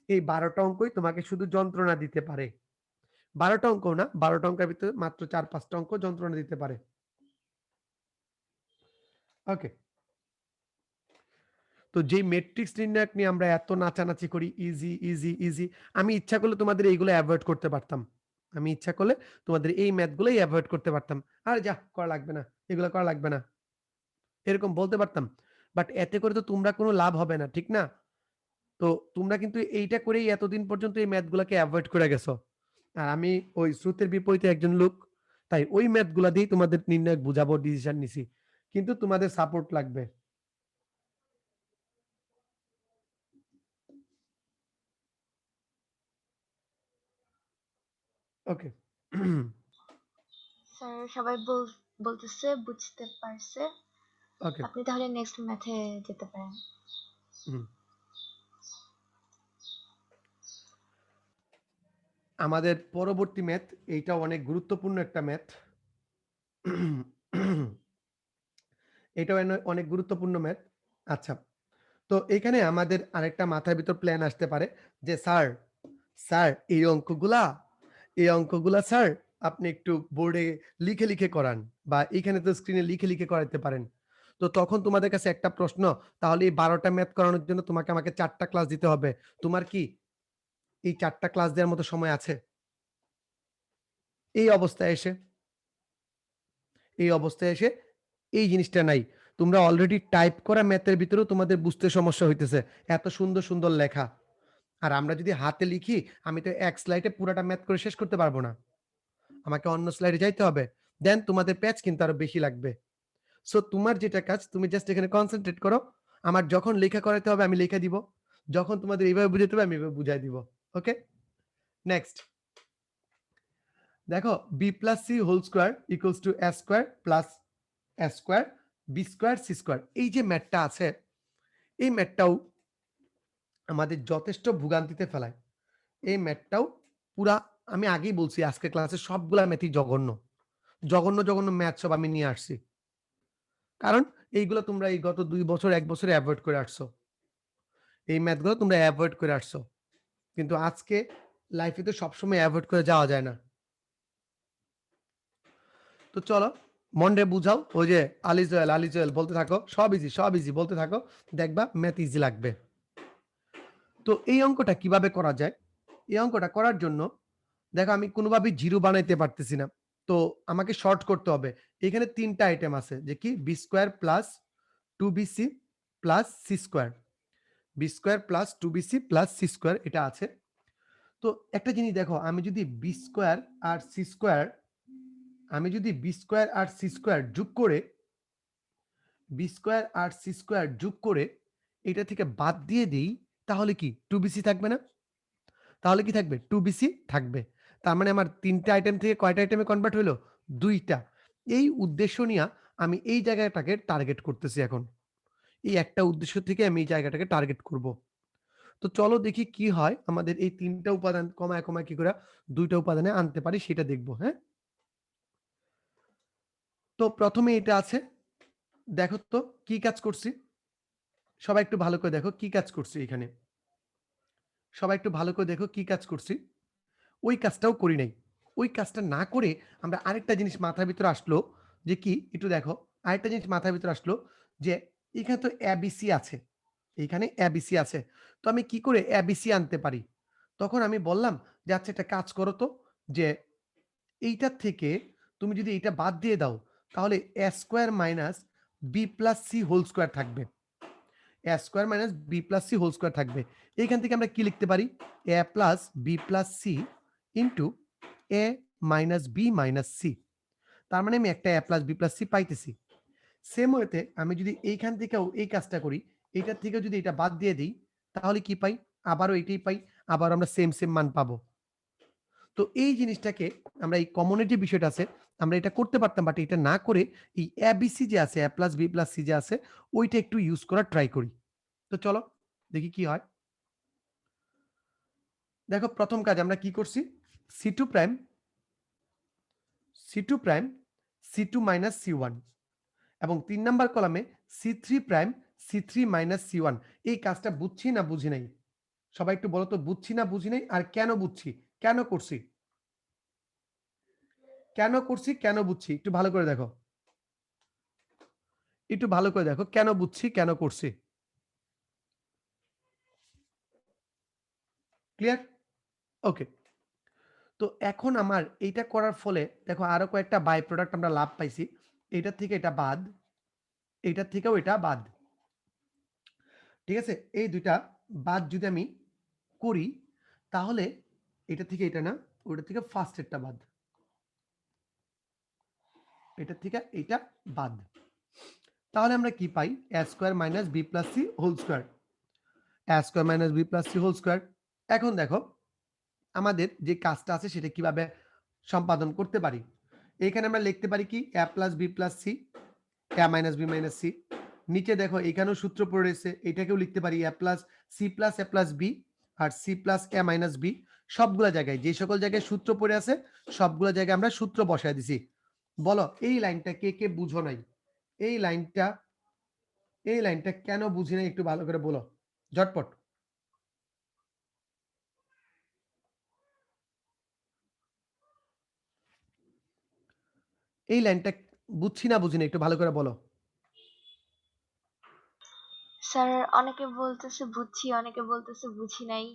এই 12টা অঙ্কই তোমাকে শুধু যন্ত্রণা দিতে পারে। 12টা অঙ্ক না, 12টা অঙ্কের ভিতরে মাত্র 4-5টা অঙ্ক যন্ত্রণা দিতে পারে। ওকে, তো যেই ম্যাট্রিক্স নির্ণায়ক নিয়ে আমরা এত নাচানাচি করি, ইজি ইজি ইজি, আমি ইচ্ছা করলে তোমাদের এইগুলো অ্যাভয়েড করতে পারতাম। আমি ইচ্ছা করলে তোমাদের এই ম্যাথগুলোই অ্যাভয়েড করতে পারতাম। আর যা করা লাগবে না, এগুলো করা লাগবে না, এরকম বলতে পারতাম। বাট এতে করে তো তোমরা কোনো লাভ হবে না, ঠিক না? তো তোমরা কিন্তু এইটা করেই এতদিন পর্যন্ত এই ম্যাথগুলোকে অ্যাভয়েড করে গেছো। আর আমি ওই স্রোতের বিপরীতে একজন লোক, তাই ওই ম্যাথগুলা দিয়েই তোমাদের নির্ণায়ক বুঝাবো, ডিসিশন নিছি। কিন্তু তোমাদের সাপোর্ট লাগবে। ওকে। স্যার সবাই বলতেছে বুঝতে পারছে। ওকে। আপনি তাহলে নেক্সট ম্যাথে যেতে পারেন। আমাদের পরবর্তী ম্যাথ, এইটা অনেক গুরুত্বপূর্ণ একটা ম্যাথ। এটাও অনেক গুরুত্বপূর্ণ ম্যাথ। আচ্ছা, তো এখানে আমাদের আরেকটা মাথার ভিতর প্ল্যান আসতে পারে যে স্যার, স্যার এই অঙ্কগুলা স্যার আপনি একটু বোর্ডে লিখে লিখে করান, বা এখানে তো স্ক্রিনে লিখে লিখে করাতে পারেন। তো তখন তোমাদের কাছে একটা প্রশ্ন, তাহলে এই 12টা ম্যাথ করানোর জন্য তোমাকে আমাকে 4টা ক্লাস দিতে হবে। তোমার কি এই 4টা ক্লাস দেওয়ার মতো সময় আছে? এই অবস্থায় এসে, এই অবস্থায় এসে এই জিনিসটা নাই। তোমরা অলরেডি টাইপ করা ম্যাথের ভিতরেও তোমাদের বুঝতে সমস্যা হইতেছে, এত সুন্দর সুন্দর লেখা। আর আমরা যদি হাতে লিখি, আমি তো এক স্লাইডে পুরাটা ম্যাথ করে শেষ করতে পারবো না, আমাকে অন্য স্লাইডে যাইতে হবে। দেন তোমাদের প্যাচ কিন্তু আরো বেশি লাগবে। সো তোমার যেটা কাজ, তুমি জাস্ট এখানে কনসেন্ট্রেট করো। আমার যখন লেখা করাতে হবে আমি লেখা দিব, যখন তোমাদের এইভাবে বুঝাতে হবে আমি এইভাবে বুঝাই দিব। ওকে, নেক্সট দেখো, B plus C whole square equals to A square plus A square B square C square. এই যে ম্যাথটা আছে, এই ম্যাথটাও আমাদের যথেষ্ট ভোগান্তিতে ফেলায়। এই ম্যাথটাও পুরা, আমি আগেই বলছি আজকে ক্লাসে সবগুলা ম্যাথই জঘন্য, জঘন্য জঘন্য ম্যাথ সব আমি নিয়ে আসছি। কারণ এইগুলো তোমরা এই গত 2 বছর 1 বছরে অ্যাভয়েড করে আসছো। এই ম্যাথগুলো তোমরা অ্যাভয়েড করে আসছো। কিন্তু আজকে লাইফে তো সবসময় অ্যাভয়েড করে যাওয়া যায় না। তো চলো, মনরে বুঝাও, ওই যে আলি জোয়েল বলতে থাকো, সব ইজি বলতে থাকো, দেখবা ম্যাথ ইজি লাগবে। তো এই অঙ্কটা কিভাবে করা যায়? এই অঙ্কটা করার জন্য দেখো আমি কোনোভাবেই জিরো বানাইতে পারতেছি না। তো আমাকে শর্ট করতে হবে। এখানে 3টা আইটেম আছে, যে কি B square plus 2bc plus C square, B square plus 2bc plus C square, এটা আছে। তো একটা জিনিস দেখো, আমি যদি বি স্কোয়ার আর সি স্কোয়ার, আমি যদি বি স্কোয়ার আর সি স্কোয়ার যোগ করে, বি স্কোয়ার আর সি স্কোয়ার যোগ করে এটা থেকে বাদ দিয়ে দেই, তাহলে কি 2BC থাকবে না? তাহলে কি থাকবে? 2BC থাকবে। তার মানে আমার ৩ টা আইটেম থেকে কয়টা আইটেমে কনভার্ট হইলো? ২ টা। এই উদ্দেশ্য নিয়া আমি এই জায়গাটাকে টার্গেট করতেছি এখন। এই একটা উদ্দেশ্য থেকে আমি এই জায়গাটাকে টার্গেট করব। তো চলো দেখি কি হয় আমাদের এই ৩ টা উপাদান কমায়, কমায় কি করে ২ টা উপাদানে আনতে পারি সেটা দেখব, হ্যাঁ? তো ১ম এ এটা আছে। দেখো তো কি কাজ করছি? সবাই একটু ভালো করে দেখো কি কাজ করছি এখানে। সবাই একটু ভালো করে দেখো কি কাজ করছি। ওই কাজটাও করি নাই। ওই কাজটা না করে আমরা আরেকটা জিনিস মাথার ভিতরে আসলো যে কি একটু দেখো, আরেকটা জিনিস মাথার ভিতরে আসলো যে এখানে তো এবিসি আছে। এইখানে এবিসি আছে। তো আমি কি করে এবিসি আনতে পারি? তখন আমি বললাম যে আচ্ছা একটা কাজ করো তো যে এইটার থেকে তুমি যদি এইটা বাদ দিয়ে দাও তাহলে a square minus b plus c whole square থাকবে। a square minus b plus c whole square থাকবে। এইখান থেকে আমরা কি লিখতে পারি? a plus b plus c into a minus b minus c। তার মানে আমি একটা a plus b plus c পাইতেছি। সেম ওয়েতে আমি যদি এইখান থেকেও এই কাজটা করি, এইটার থেকেও যদি এটা বাদ দিয়ে দিই, তাহলে কি পাই? আবারও এটাই পাই। আবার আমরা সেম, সেম মান পাবো। তো এই জিনিসটাকে আমরা এই কমনের যে বিষয়টা আছে, আমরা এটা করতে পারতাম বাট এটা না করে এই এবিসি যে আছে, a plus b plus c যে আছে, ওইটা একটু ইউজ করার ট্রাই করি। তো চলো দেখি কি হয়। দেখো ১ম কাজ আমরা কি করছি? C2 prime, C2 prime, C2 minus C1 এবং ৩ নাম্বার কলামে C3 prime, C3 minus C1। এই কাজটা বুঝছি না বুঝি নাই? সবাই একটু বলো তো বুঝছি না বুঝি নাই আর কেন বুঝছি? কেন করছি? কেন করছি, কেন বুঝছি? একটু ভালো করে দেখো। একটু ভালো করে দেখো কেন বুঝছি, কেন করছি? ক্লিয়ার? ওকে। তো এখন আমার এইটা করার ফলে দেখো আরো কয়েকটা বাই প্রোডাক্ট আমরা লাভ পাইছি। এটার থেকে এটা বাদ, এটার থেকেও এটা বাদ। ঠিক আছে? এই ২ টা বাদ যদি আমি করি তাহলে এটা থেকে এটা না, ওটা থেকে ফার্স্ট এরটা বাদ। এটা থেকে এইটা বাদ। তাহলে আমরা কি পাই? a square minus b plus c whole square. a square minus b plus c whole square. এখন দেখো আমাদের যে কাজটা আছে সেটা কিভাবে সম্পাদন করতে পারি। এখানে আমরা লিখতে পারি কি a plus b plus c, a minus b minus c। নিচে দেখো এখানেও সূত্র পড়ে রয়েছে, এটাকেও লিখতে পারি a plus c plus a plus b আর c plus a minus b। সবগুলা জায়গায় যে সকল জায়গায় সূত্র পড়ে আছে সবগুলা জায়গায় আমরা সূত্র বসায় দিছি। বলো এই লাইনটা কে কে বুঝো নাই? এই লাইনটা, এই লাইনটা কেন বুঝি নাই একটু ভালো করে বলো ঝটপট। এই লাইনটা বুঝছি না বুঝি না একটু ভালো করে বলো। স্যার অনেকে বলতেছে বুঝছি, অনেকে বলতেছে বুঝি নাই।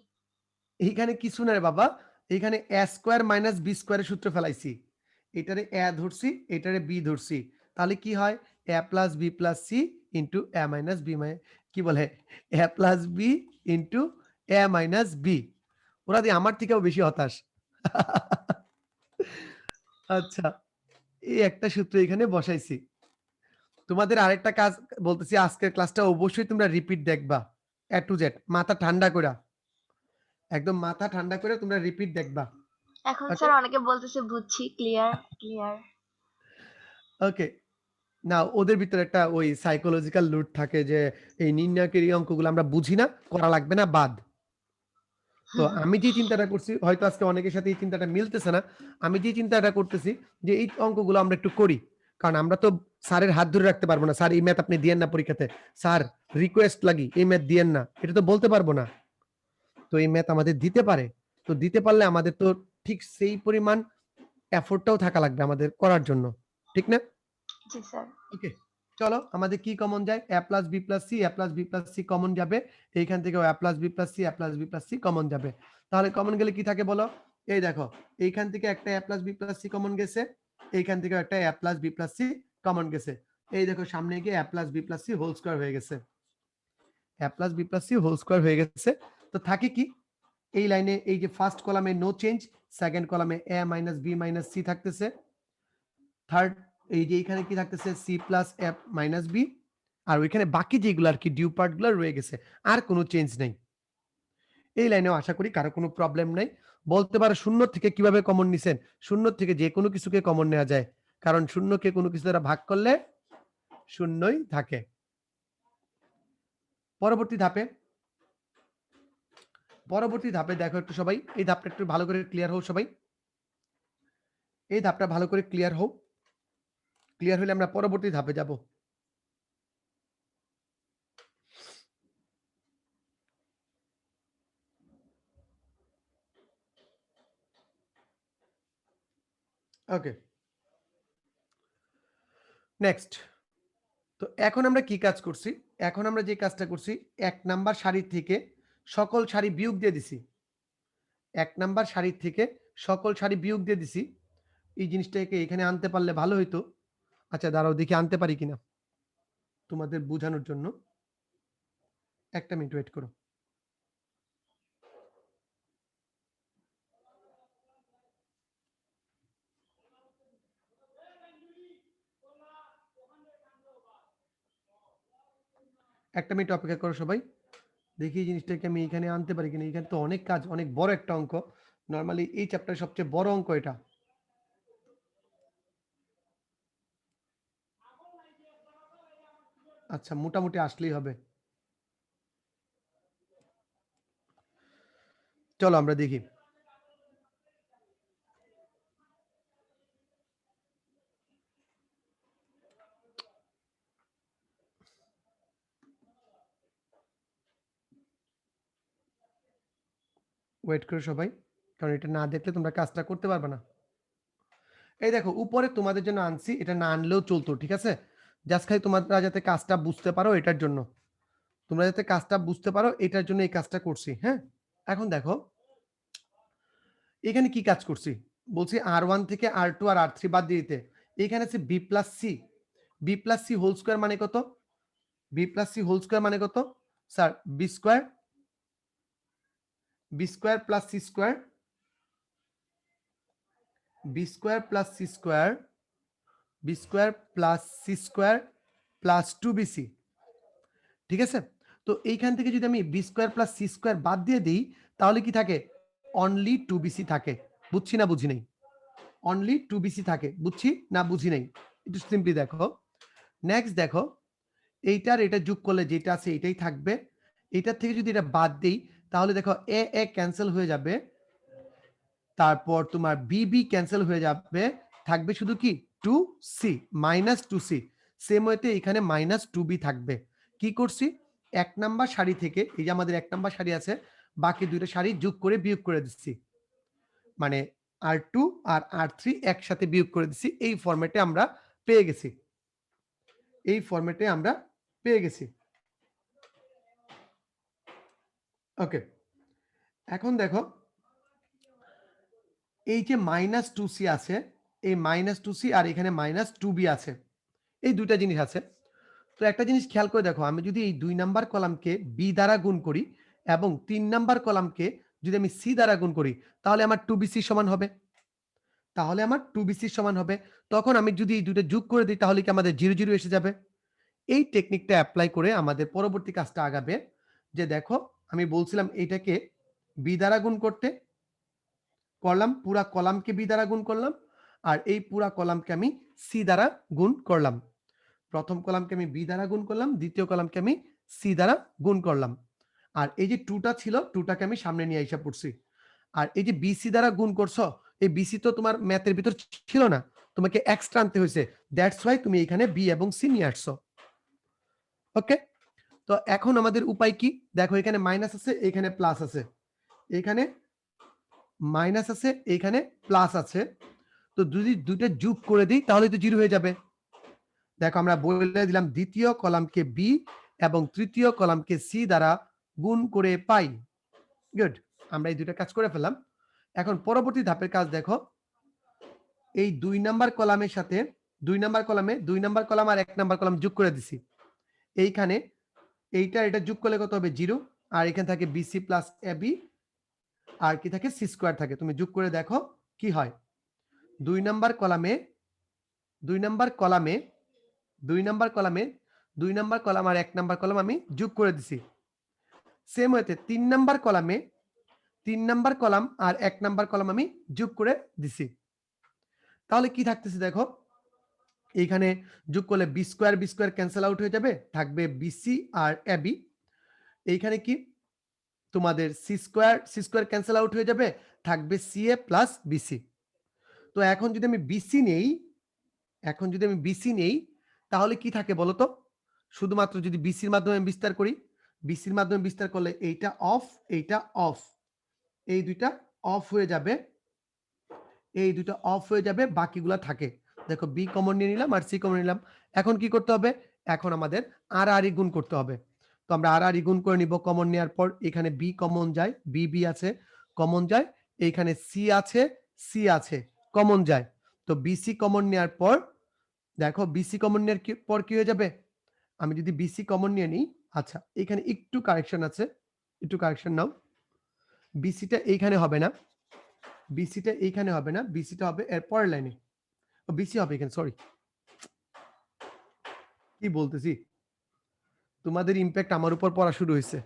এইখানে কিছু না রে বাবা, এইখানে a স্কয়ার মাইনাস b স্কয়ারের সূত্র ফেলাইছি। এটারে a ধরছি, এটারে b ধরছি। তাহলে কি হয়? a plus b plus c into a minus b কি বলে? a plus b into a minus b। ওরা দিয়ে আমার থেকেও বেশি হতাশ। আচ্ছা, এই একটা সূত্র এখানে বসাইছি। তোমাদের আরেকটা কাজ বলতেছি, আজকের ক্লাসটা অবশ্যই তোমরা রিপিট দেখবা। A to Z মাথা ঠান্ডা কইরা। একদম মাথা ঠান্ডা করে তোমরা রিপিট দেখবা। এখন ওকে? স্যার অনেকে বলতেছে বুঝছি, ক্লিয়ার, ক্লিয়ার। ওকে। না ওদের ভিতরে একটা ওই সাইকোলজিক্যাল লুট থাকে যে এই নির্ণায়কের এই অঙ্কগুলো আমরা বুঝি না, করা লাগবে না, বাদ। তো আমি যে চিন্তাটা করছি হয়তো আজকে অনেকের সাথে এই চিন্তাটা মিলতেছে না। আমি যে চিন্তাটা করতেছি যে এই অঙ্কগুলো আমরা একটু করি। কারণ আমরা তো স্যারের হাত ধরে রাখতে পারবো না। স্যার এই ম্যাথ আপনি দিয়েন না পরীক্ষাতে। স্যার রিকোয়েস্ট লাগি এই ম্যাথ দিয়েন না। এটা তো বলতে পারবো না। তো এই ম্যাথ আমাদের দিতে পারে। তো দিতে পারলে আমাদের তো ঠিক সেই পরিমাণ এফোর্টটাও থাকা লাগবে আমাদের করার জন্য। ঠিক না? জি স্যার। ওকে। চলো আমাদের কি কমন যায়? a plus b plus c, a plus b plus c common যাবে। এইখান থেকেও a plus b plus c, a plus b plus c common যাবে। তাহলে কমন গেলে কি থাকে বলো? এই দেখো, এইখান থেকে একটা a plus b plus c common গেছে। এইখান থেকেও একটা a plus b plus c common গেছে। এই দেখো সামনে গিয়ে a plus b plus c whole square হয়ে গেছে। a plus b plus c whole square হয়ে গেছে। তো থাকে কি? এই লাইনে এই যে ফার্স্ট কলামে নো চেঞ্জ, সেকেন্ড কলামে a minus b minus c থাকতেছে। থার্ড এই যে এখানে কি থাকতেছে c plus f minus b আর ওইখানে বাকি যেগুলো আর কি ডিউ পার্টগুলো রয়ে গেছে, আর কোনো চেঞ্জ নেই। এই লাইনেও আশা করি কারো কোনো প্রবলেম নাই। বলতে পারো শূন্য থেকে কিভাবে কমন নিছেন? শূন্য থেকে যে কোনো কিছুকে কমন নেওয়া যায়। কারণ শূন্যকে কোনো কিছু দ্বারা ভাগ করলে শূন্যই থাকে। পরবর্তী ধাপে দেখো একটু সবাই, এই ধাপটা একটু ভালো করে ক্লিয়ার হও সবাই। এই ধাপটা ভালো করে ক্লিয়ার হও। ক্লিয়ার হলে আমরা পরবর্তী ধাপে যাব। ওকে। নেক্সট। তো এখন আমরা কি কাজ করছি? এখন আমরা যে কাজটা করছি ১ নাম্বার সারি থেকে সকল সারি বিয়োগ দিয়ে দিছি। ১ নাম্বার সারি থেকে সকল সারি বিয়োগ দিয়ে দিছি। এই জিনিসটাকে এখানে আনতে পারলে ভালো হইতো। আচ্ছা দাঁড়াও দেখি আনতে পারি কিনা? তোমাদের বোঝানোর জন্য। ১ টা মিনিট ওয়েট করো। একটা মিনিট অপেক্ষা করো সবাই। দেখি এই জিনিসটাকে আমি এখানে আনতে পারি কিনা। এখানে তো অনেক কাজ, অনেক বড় একটা অঙ্ক। নরমালি এই চ্যাপ্টারের সবচেয়ে বড় অঙ্ক এটা। আচ্ছা মোটামুটি আসলেই হবে। চলো আমরা দেখি। ওয়েট করো সবাই। কারণ এটা না দেখলে তোমরা কাজটা করতে পারবে না। এই দেখো উপরে তোমাদের জন্য আনছি, এটা না আনলেও চলতো, ঠিক আছে? জাস্ট খালি তোমরা যাতে কাজটা বুঝতে পারো এটার জন্য। তোমরা যাতে কাজটা বুঝতে পারো এটার জন্য এই কাজটা করছি, হ্যাঁ? এখন দেখো এখানে কি কাজ করছি? বলছি R1 থেকে R2 আর R3 বাদ দিয়ে দিতে। এখানে আছে B plus C। B plus C whole square মানে কত? B plus C whole square মানে কত? Sir B square plus C square B square plus C square B square plus C square plus 2BC, ঠিক আছে? তো এইখান থেকে যদি আমি B square plus C square বাদ দিয়ে দিই তাহলে কি থাকে? অনলি 2BC থাকে। বুঝছি না বুঝি নাই? অনলি 2BC থাকে। বুঝছি না বুঝি নাই? একটু সিম্পলি দেখো। নেক্সট দেখো, এইটার এটা যোগ করলে যেটা আছে এটাই থাকবে। এটার থেকে যদি এটা বাদ দেই তাহলে দেখো এ ক্যান্সেল হয়ে যাবে। তারপর তোমার বি ক্যান্সেল হয়ে যাবে। থাকবে শুধু কি 2C মাইনাস 2C। সেম ওয়েতে এখানে মাইনাস 2B থাকবে। কি করছি? ১ নাম্বার সারি থেকে এই যে আমাদের ১ নাম্বার সারি আছে, বাকি দুইটা সারি যোগ করে বিয়োগ করে দিচ্ছি। মানে R2 আর R3 একসাথে বিয়োগ করে দিচ্ছি। এই ফরম্যাটে আমরা পেয়ে গেছি। এই ফরম্যাটে আমরা পেয়ে গেছি। ওকে। এখন দেখো এই যে মাইনাস 2C আছে, এই মাইনাস 2C আর এখানে মাইনাস 2B আছে। এই দুইটা জিনিস আছে। তো একটা জিনিস খেয়াল করে দেখো, আমি যদি এই ২ নাম্বার কলামকে B দ্বারা গুণ করি এবং ৩ নাম্বার কলামকে যদি আমি C দ্বারা গুণ করি তাহলে আমার 2BC সমান হবে। তাহলে আমার 2BC সমান হবে। তখন আমি যদি এই দুইটা যোগ করে দিই তাহলে কি আমাদের 0, 0 এসে যাবে। এই টেকনিকটা এপ্লাই করে আমাদের পরবর্তী কাজটা আগাবে। যে দেখো আমি বলছিলাম এইটাকে B দ্বারা গুণ করতে, করলাম পুরা কলামকে B দ্বারা গুণ করলাম আর এই পুরা কলামকে আমি C দ্বারা গুণ করলাম। প্রথম কলামকে আমি B দ্বারা গুণ করলাম, দ্বিতীয় কলামকে আমি C দ্বারা গুণ করলাম। আর এই যে 2টা ছিল 2টাকে আমি সামনে নিয়ে আইসা পড়ছি। আর এই যে BC দ্বারা গুণ করছো, এই BC তো তোমার ম্যাথের ভিতর ছিল না, তোমাকে এক্সট্রা আনতে হয়েছে। দ্যাটস ওয়াই তুমি এখানে B এবং C নিয়ে আসছো। ওকে। তো এখন আমাদের উপায় কি? দেখো এখানে মাইনাস আছে, এখানে প্লাস আছে। এখানে মাইনাস আছে, এখানে প্লাস আছে। তো যদি দুইটা যোগ করে দিই তাহলে তো 0 হয়ে যাবে। দেখো আমরা বলে দিলাম দ্বিতীয় কলামকে B এবং তৃতীয় কলামকে C দ্বারা গুণ করে পাই। গুড। আমরা এই দুইটা কাজ করে ফেললাম। এখন পরবর্তী ধাপের কাজ দেখো। এই 2 নাম্বার কলামের সাথে 2 নাম্বার কলামে 2 নাম্বার কলাম আর 1 নাম্বার কলাম যোগ করে দিছি। এইখানে এইটা এটা যোগ করলে কত হবে? 0। আর এখানে থাকে BC প্লাস AB আর কি থাকে? C স্কয়ার থাকে। তুমি যোগ করে দেখো কি হয়। 2 নাম্বার কলামে 2 নাম্বার কলামে 2 নাম্বার কলামে 2 নাম্বার কলাম আর 1 নাম্বার কলাম আমি যোগ করে দিছি। সেম ওয়েতে 3 নাম্বার কলামে 3 নাম্বার কলাম আর 1 নাম্বার কলাম আমি যোগ করে দিছি। তাহলে কি থাকতেছে দেখো, এইখানে যোগ করলে বি স্কয়ার ক্যান্সেল আউট হয়ে যাবে, থাকবে বিসি আর এবি। এইখানে কি তোমাদের সি স্কয়ার ক্যান্সেল আউট হয়ে যাবে, থাকবে সিএ প্লাস বিসি। তো এখন যদি আমি বিসি নেই তাহলে কি থাকে বলো তো? শুধুমাত্র যদি বিসির মাধ্যমে বিস্তার করি, বিসির মাধ্যমে বিস্তার করলে এইটা অফ, এইটা অফ, এই দুইটা অফ হয়ে যাবে, এই দুইটা অফ হয়ে যাবে, বাকিগুলা থাকে। দেখো বি কমন নিয়ে নিলাম আর সি কমন নিলাম। এখন কি করতে হবে? এখন আমাদের আর আর গুণ করতে হবে। তো আমরা আর আর গুণ করে নিব কমন নেওয়ার পর। এখানে বি কমন যায়, বি আছে কমন যায়, এইখানে সি আছে কমন যায়। তো বিসি কমন নেওয়ার পর দেখো বিসি কমন নেওয়ার পর কি হয়ে যাবে? আমি যদি বিসি কমন নিয়ে নিই, আচ্ছা এখানে একটু কারেকশন আছে, একটু কারেকশন নাও। বিসিটা এইখানে হবে না, বিসিটা এইখানে হবে না, বিসিটা হবে এর পরের লাইনে। বিসি হবে এখানে, সরি কি বলতেছি, তোমাদের ইম্প্যাক্ট আমার উপর পড়া শুরু হয়েছে।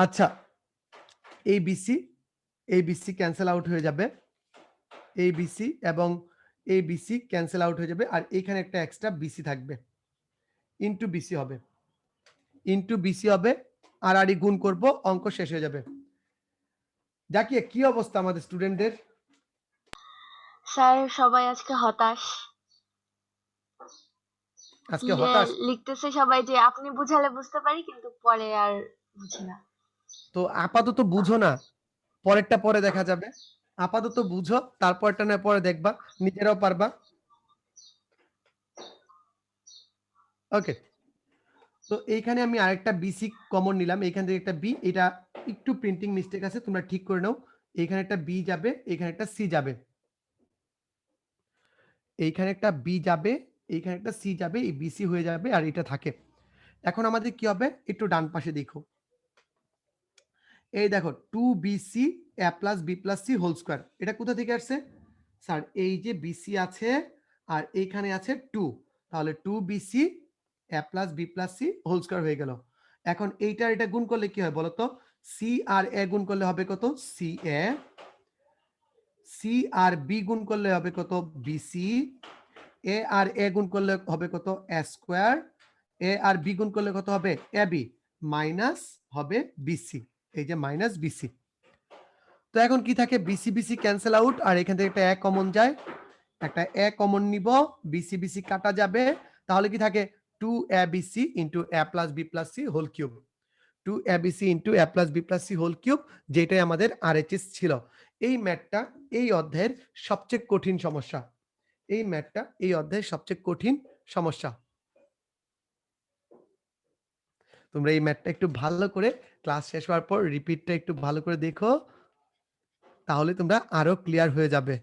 আচ্ছা এই বিসি ক্যান্সেল আউট হয়ে যাবে, এই বিসি এবং এই বিসি ক্যান্সেল আউট হয়ে যাবে, আর এখানে একটা এক্সট্রা বিসি থাকবে, ইনটু বিসি হবে, ইনটু বিসি হবে, আর আরই গুণ করব, অঙ্ক শেষ হয়ে যাবে। জাকিয়া কি অবস্থা আমাদের স্টুডেন্টদের? স্যার সবাই আজকে হতাশ। আজকে হতাশ? লিখতেছে সবাই যে আপনি বুঝালে বুঝতে পারি, কিন্তু পরে আর বুঝি না। তো আপাতত বুঝো না, পরেরটা পরে দেখা যাবে। আপাতত বুঝো, তারপরটা না পরে দেখবা, নিজেরাও পারবা। ওকে, তো এইখানে আমি আরেকটা বিসি কমন নিলাম, এইখান থেকে একটা বি, এটা একটু প্রিন্টিং মিস্টেক আছে, তোমরা ঠিক করে নাও। এইখানে একটা বি যাবে, এইখানে একটা সি যাবে, এইখানে একটা বি যাবে, এইখানে একটা সি যাবে, এই বিসি হয়ে যাবে আর এটা থাকে। এখন আমাদের কি হবে? একটু ডান পাশে দেখো, এই দেখো 2bc a plus B plus C whole square, এটা কোথা থেকে আসছে স্যার? এই যে বিসি আছে আর এইখানে আছে 2, তাহলে 2bc a plus B plus C whole square হয়ে গেল। এখন এইটা এটা গুণ করলে কি হয় বলো তো? সি আর এ গুণ করলে হবে কত? সি এ, সি আর বি গুণ করলে হবে কত? বিসি, এ আর এ গুণ করলে হবে কত? এ স্কয়ার, এ আর বি গুণ করলে কত হবে? এ বি, মাইনাস হবে বিসি, এই যে মাইনাস বিসি। তো এখন কি থাকে? বিসি বিসি ক্যান্সেল আউট, আর এখান থেকে একটা এক কমন যায়, একটা এ কমন নিব, বিসি বিসি কাটা যাবে, তাহলে কি থাকে? 2abc into a plus B plus C whole cube, 2abc into a plus B plus C whole cube, যেটাই আমাদের আরএইচএস ছিল। এই ম্যাথটা এই অধ্যায়ের সবচেয়ে কঠিন সমস্যা, এই ম্যাথটা এই অধ্যায়ের সবচেয়ে কঠিন সমস্যা। তোমরা এই ম্যাথটা একটু ভালো করে ক্লাস শেষ হওয়ার পর রিপিটটা একটু ভালো করে দেখো, তাহলে তোমরা আরো ক্লিয়ার হয়ে যাবে।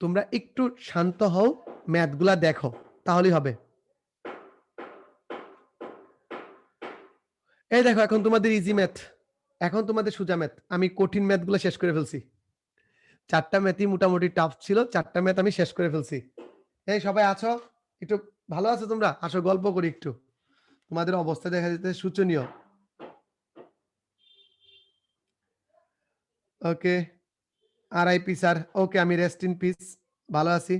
তোমরা একটু শান্ত হও, ম্যাথগুলা দেখো, তাহলেই হবে। এই দেখো এখন তোমাদের ইজি ম্যাথ, এখন তোমাদের সোজা ম্যাথ। আমি কঠিন ম্যাথগুলো শেষ করে ফেলছি, 4টা ম্যাথই মোটামুটি টাফ ছিল, 4টা ম্যাথ আমি শেষ করে ফেলছি। এই সবাই আছো? একটু ভালো আছো তোমরা? আসো গল্প করি একটু, তোমাদের অবস্থা দেখা যেতে শোচনীয়। ওকে, আরআইপি স্যার। ওকে, আমি রেস্ট ইন পিস, ভালো আছি।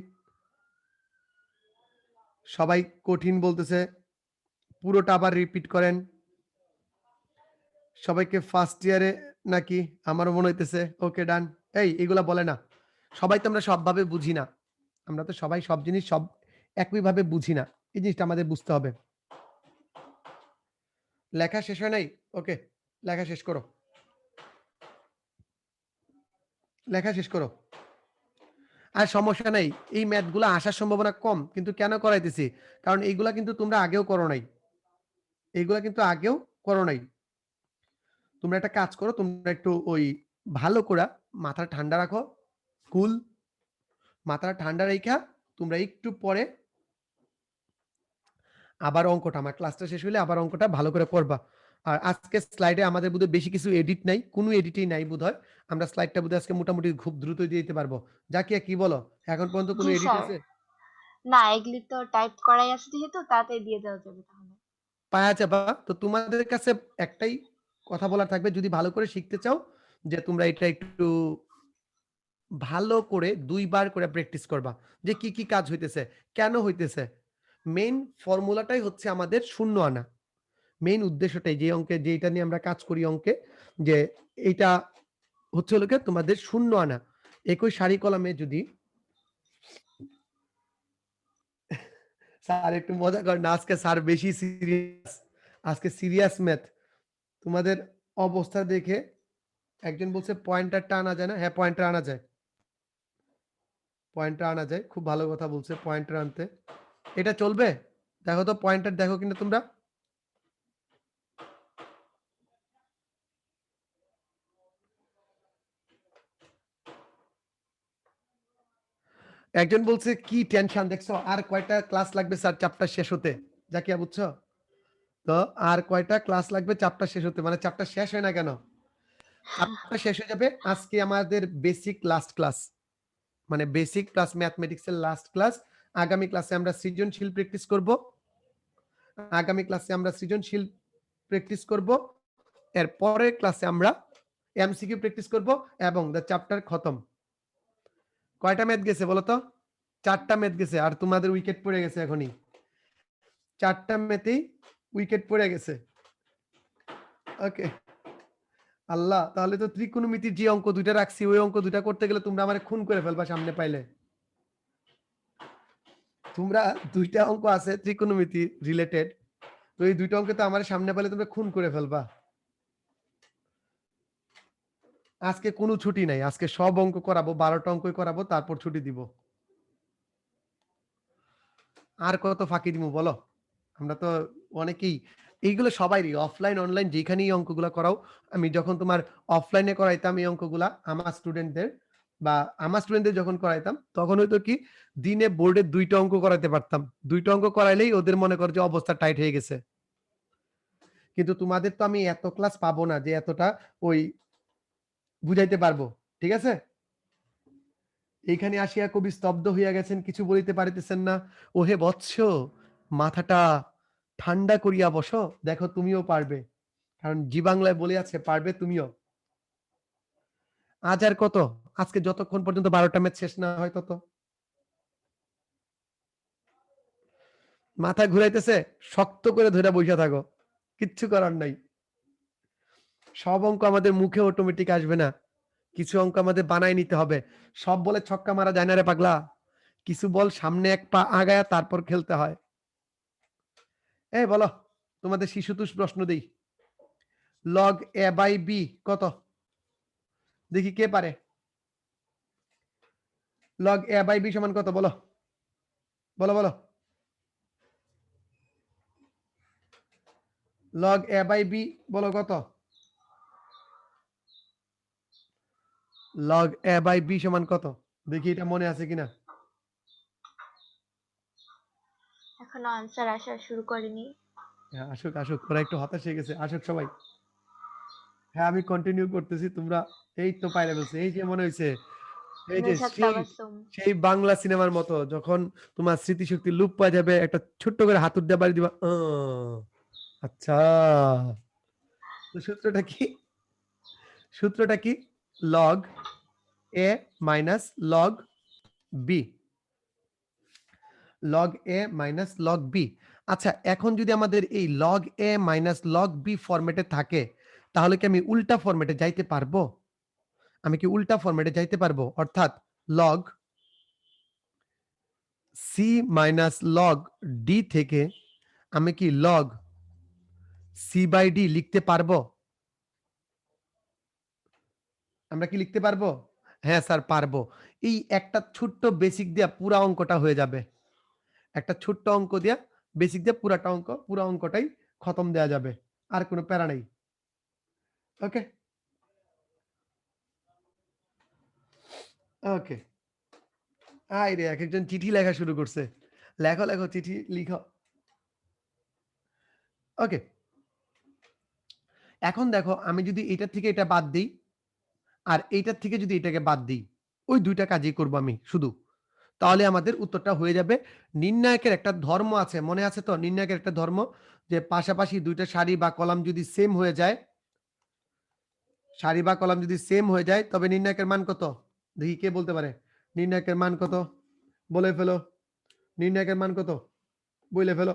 সবাই কঠিন বলতেছে, পুরোটা আবার রিপিট করেন। সবাইকে ফার্স্ট ইয়ারে নাকি? আমারও মনে হইতেছে। ওকে ডান। এই এগুলা বলে না, সবাই তো আমরা সবভাবে বুঝি না, আমরা তো সবাই সব জিনিস সব একইভাবে বুঝি না, এই জিনিসটা আমাদের বুঝতে হবে। লেখা শেষ হয় নাই? ওকে, লেখা শেষ করো, লেখা শেষ করো। আর সমস্যা নাই, এই ম্যাথগুলো আসার সম্ভাবনা কম, কিন্তু কেন করাইতেছি? কারণ এইগুলা কিন্তু তোমরা আগেও করো নাই, এইগুলা কিন্তু আগেও করো নাই। তোমরা একটা কাজ করো, তোমরা একটু ওই ভালো করে মাথা ঠান্ডা রাখো, কুল মাথাটা ঠান্ডা রেখা তোমরা একটু পরে আবার অঙ্কটা, আমার ক্লাসটা শেষ হলে আবার অঙ্কটা ভালো করে করবা। আর আজকে স্লাইডে আমাদের বোধহয় বেশি কিছু এডিট নাই, কোনো এডিটই নাই বোধহয়, আমরা স্লাইডটা বোধহয় আজকে মোটামুটি খুব দ্রুত দিয়ে দিতে পারবো। জাকিয়া কি বলো, এখন পর্যন্ত কোনো জি এডিট স্যার, আছে? না, এগুলি তো টাইপ করাই আছে যেহেতু তাড়াতাড়ি দিয়ে দেওয়া যাবে তাহলে। পায়া যাবা। তো তোমাদের কাছে একটাই কথা বলার থাকবে, যদি ভালো করে শিখতে চাও যে তোমরা এটা একটু ভালো করে ২ বার করে প্র্যাকটিস করবা। যে কি, কি কাজ হইতেছে, কেন হইতেছে। মেইন ফর্মুলাটাই হচ্ছে আমাদের শূন্য আনা। মেইন উদ্দেশ্যটাই যে অঙ্কে যেইটা নিয়ে আমরা কাজ করি অঙ্কে, যে এইটা হচ্ছে হলো গিয়ে তোমাদের শূন্য আনা। একই সারি কলামে যদি স্যার একটু মজা করেন না, আজকে স্যার বেশি সিরিয়াস। আজকে সিরিয়াস ম্যাথ। তোমাদের অবস্থা দেখে একজন বলছে পয়েন্টারটা আনা যায় না? হ্যাঁ, পয়েন্টার আনা যায়। পয়েন্টার আনা যায়। খুব ভালো কথা বলছে পয়েন্টার আনতে। এটা চলবে? দেখো তো পয়েন্টার দেখো কিনা তোমরা? একজন বলছে কি টেনশন দেখছো? আর কয়টা ক্লাস লাগবে স্যার চ্যাপ্টার শেষ হতে? জাকিয়া বুঝছো? তো আর কয়টা ক্লাস লাগবে চ্যাপ্টার শেষ হতে? মানে চ্যাপ্টার শেষ হয় না কেন? চ্যাপ্টার শেষ হয়ে যাবে আজকে আমাদের বেসিক লাস্ট ক্লাস। মানে বেসিক প্লাস ম্যাথমেটিক্স এর লাস্ট ক্লাস। আগামী ক্লাসে আমরা সৃজনশীল প্র্যাকটিস করব। আগামী ক্লাসে আমরা সৃজনশীল প্র্যাকটিস করব। এর পরের ক্লাসে আমরা এমসিকিউ প্র্যাকটিস করব এবং দ্য চ্যাপ্টার খতম। কয়টা ম্যাথ গেছে বলো তো? 4টা ম্যাথ গেছে আর তোমাদের উইকেট পড়ে গেছে এখনই। 4টা ম্যাথেই উইকেট পড়ে গেছে। ওকে। আল্লাহ, তাহলে তো ত্রিকোণমিতির যে অঙ্ক দুইটা রাখছি ওই অঙ্ক দুইটা করতে গেলে তোমরা আমারে খুন করে ফেলবা সামনে পাইলে। তোমরা 2টা অঙ্ক আছে ত্রিকোণমিতি রিলেটেড। তো এই 2টা অঙ্কে তো আমার সামনে পাইলে তোমরা খুন করে ফেলবা। আজকে কোনো ছুটি নাই। আজকে সব অঙ্ক করাবো, 12টা অঙ্কই করাবো, তারপর ছুটি দিব। আর কত ফাঁকি দিমু বলো? আমরা তো অনেকেই এইগুলো সবাইরই অফলাইন অনলাইন যেখানেই অঙ্কগুলা করাও। আমি যখন তোমার অফলাইনে করাইতাম এই অঙ্কগুলা আমার স্টুডেন্টদের যখন করাইতাম তখন হয়তো কি দিনে বোর্ডে 2টা অঙ্ক করাইতে পারতাম। 2টা অঙ্ক করাইলেই ওদের মনে করো যে অবস্থা টাইট হয়ে গেছে। কিন্তু তোমাদের তো আমি এত ক্লাস পাবো না যে এতটা ওই বুঝাইতে পারবো। ঠিক আছে? এইখানে আসিয়া কবি স্তব্ধ হইয়া গেছেন, কিছু বলিতে পারিতেছেন না। ওহে বৎস, মাথাটা ঠান্ডা করিয়া বসো, দেখো তুমিও পারবে। কারণ জি বাংলায় বলে আছে পারবে তুমিও। আজ আর কত? আজকে যতক্ষণ পর্যন্ত 12টা ম্যাচ শেষ না হয় তত। মাথা ঘুরাইতেছে, শক্ত করে ধরে বইসা থাকো। কিচ্ছু করার নাই। সব অঙ্ক আমাদের মুখে অটোমেটিক আসবে না। কিছু অঙ্ক আমাদের বানাই নিতে হবে। সব বলে ছক্কা মারা যায় না রে পাগলা। কিছু বল সামনে এক পা আগায়া তারপর খেলতে হয়। এই বলো, তোমাদের শিশুতোষ প্রশ্ন দেই। লগ এ বাই বি কত? দেখি কে পারে। লগ এ বাই বি সমান কত বলো? বলো বলো। লগ এ বাই বি বলো কত? লগ এ বাই বি সমান কত? দেখি এটা মনে আছে কিনা। এখনো আনসার আসা শুরু করেনি। হ্যাঁ, আসুক আসুক, ওরা একটু হতাশ হয়ে গেছে, আসুক সবাই। হ্যাঁ, আমি কন্টিনিউ করতেছি, তোমরা এই তো পাইরা ফেলছে। এই যে মনে হইছে এই যে নুসরাত সেই তাবাসসুম। সেই বাংলা সিনেমার মতো যখন তোমার স্মৃতিশক্তি লুপ পাওয়া যাবে, একটা ছোট্ট করে হাতুড় দিয়ে বাড়ি দিবা। আচ্ছা, তো সূত্রটা কি? সূত্রটা কি? লগ এ মাইনাস লগ বি। লগ এ মাইনাস লগ বি। আচ্ছা, এখন যদি আমাদের এই লগ এ মাইনাস লগ বি ফরম্যাটে থাকে তাহলে কি আমি উল্টা ফরম্যাটে যাইতে পারবো? আমি কি উল্টা ফরম্যাটে যাইতে পারবো? অর্থাৎ log C minus log D থেকে আমি কি লগ সি বাই ডি লিখতে পারবো? আমরা কি লিখতে পারবো? হ্যাঁ স্যার পারবো। এই একটা ছোট্ট বেসিক দিয়া পুরা অঙ্কটা হয়ে যাবে। একটা ছোট্ট অঙ্ক দিয়া বেসিক দিয়ে পুরাটা অঙ্ক, পুরা অঙ্কটাই খতম দেয়া যাবে। আর কোনো প্যারা নাই। ওকে? ওকে। আয় রে, একেকজন চিঠি লেখা শুরু করছে। লেখো, লেখো, চিঠি লিখো। ওকে। এখন দেখো আমি যদি এটার থেকে এটা বাদ দেই আর এইটার থেকে যদি এটাকে বাদ দিই, ওই ২ টা কাজই করব আমি শুধু। তাহলে আমাদের উত্তরটা হয়ে যাবে। নির্ণায়কের একটা ধর্ম আছে, মনে আছে তো? নির্ণায়কের একটা ধর্ম যে পাশাপাশি দুইটা সারি বা কলাম যদি সেম হয়ে যায়, সারি বা কলাম যদি সেম হয়ে যায় তবে নির্ণায়কের মান কত? দেখি কে বলতে পারে নির্ণায়কের মান কত? বলে ফেলো। নির্ণায়কের মান কত? বলে ফেলো।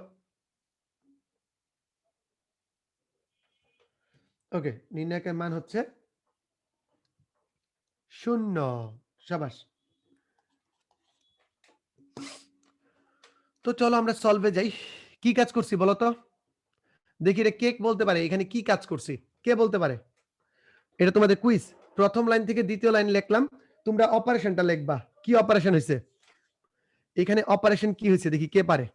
ওকে, নির্ণায়কের মান হচ্ছে 0। শাবাশ। তো চলো আমরা সলভে যাই। কি কাজ করছি বলো তো? দেখি রে কে বলতে পারে এখানে কি কাজ করছি? কে বলতে পারে? এটা তোমাদের কুইজ। প্রথম লাইন থেকে দ্বিতীয় লাইন লিখলাম। তোমরা অপারেশনটা লিখবা। কি অপারেশন হইছে? এখানে অপারেশন কি হইছে দেখি কে পারে?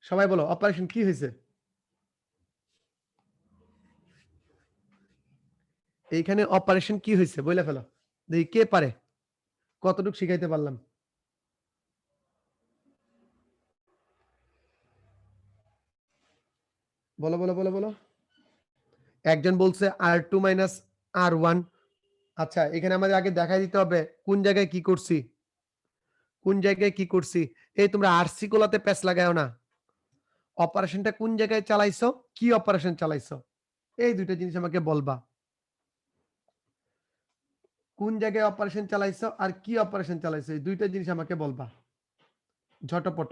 সবাই বলো অপারেশন কি হইছে? এইখানে অপারেশন কি হইছে বইলা ফেলো। দেখি কে পারে? কতটুকু শিখাইতে পারলাম? বলো, বলো, বলো, বলো। একজন বলছে R2 মাইনাস R1। আচ্ছা, এখানে আমাদের আগে দেখাই দিতে হবে কোন জায়গায় কি করছি। কোন জায়গায় কি করছি? এই তোমরা আরসি গুলাতে প্যাচ লাগায়ও না। অপারেশনটা কোন জায়গায় চালাইছো? কি অপারেশন চালাইছো? এই দুইটা জিনিস আমাকে বলবা। কোন জায়গায় অপারেশন চালাইছো আর কি অপারেশন চালাইছো? এই দুইটা জিনিস আমাকে বলবা। ঝটপট।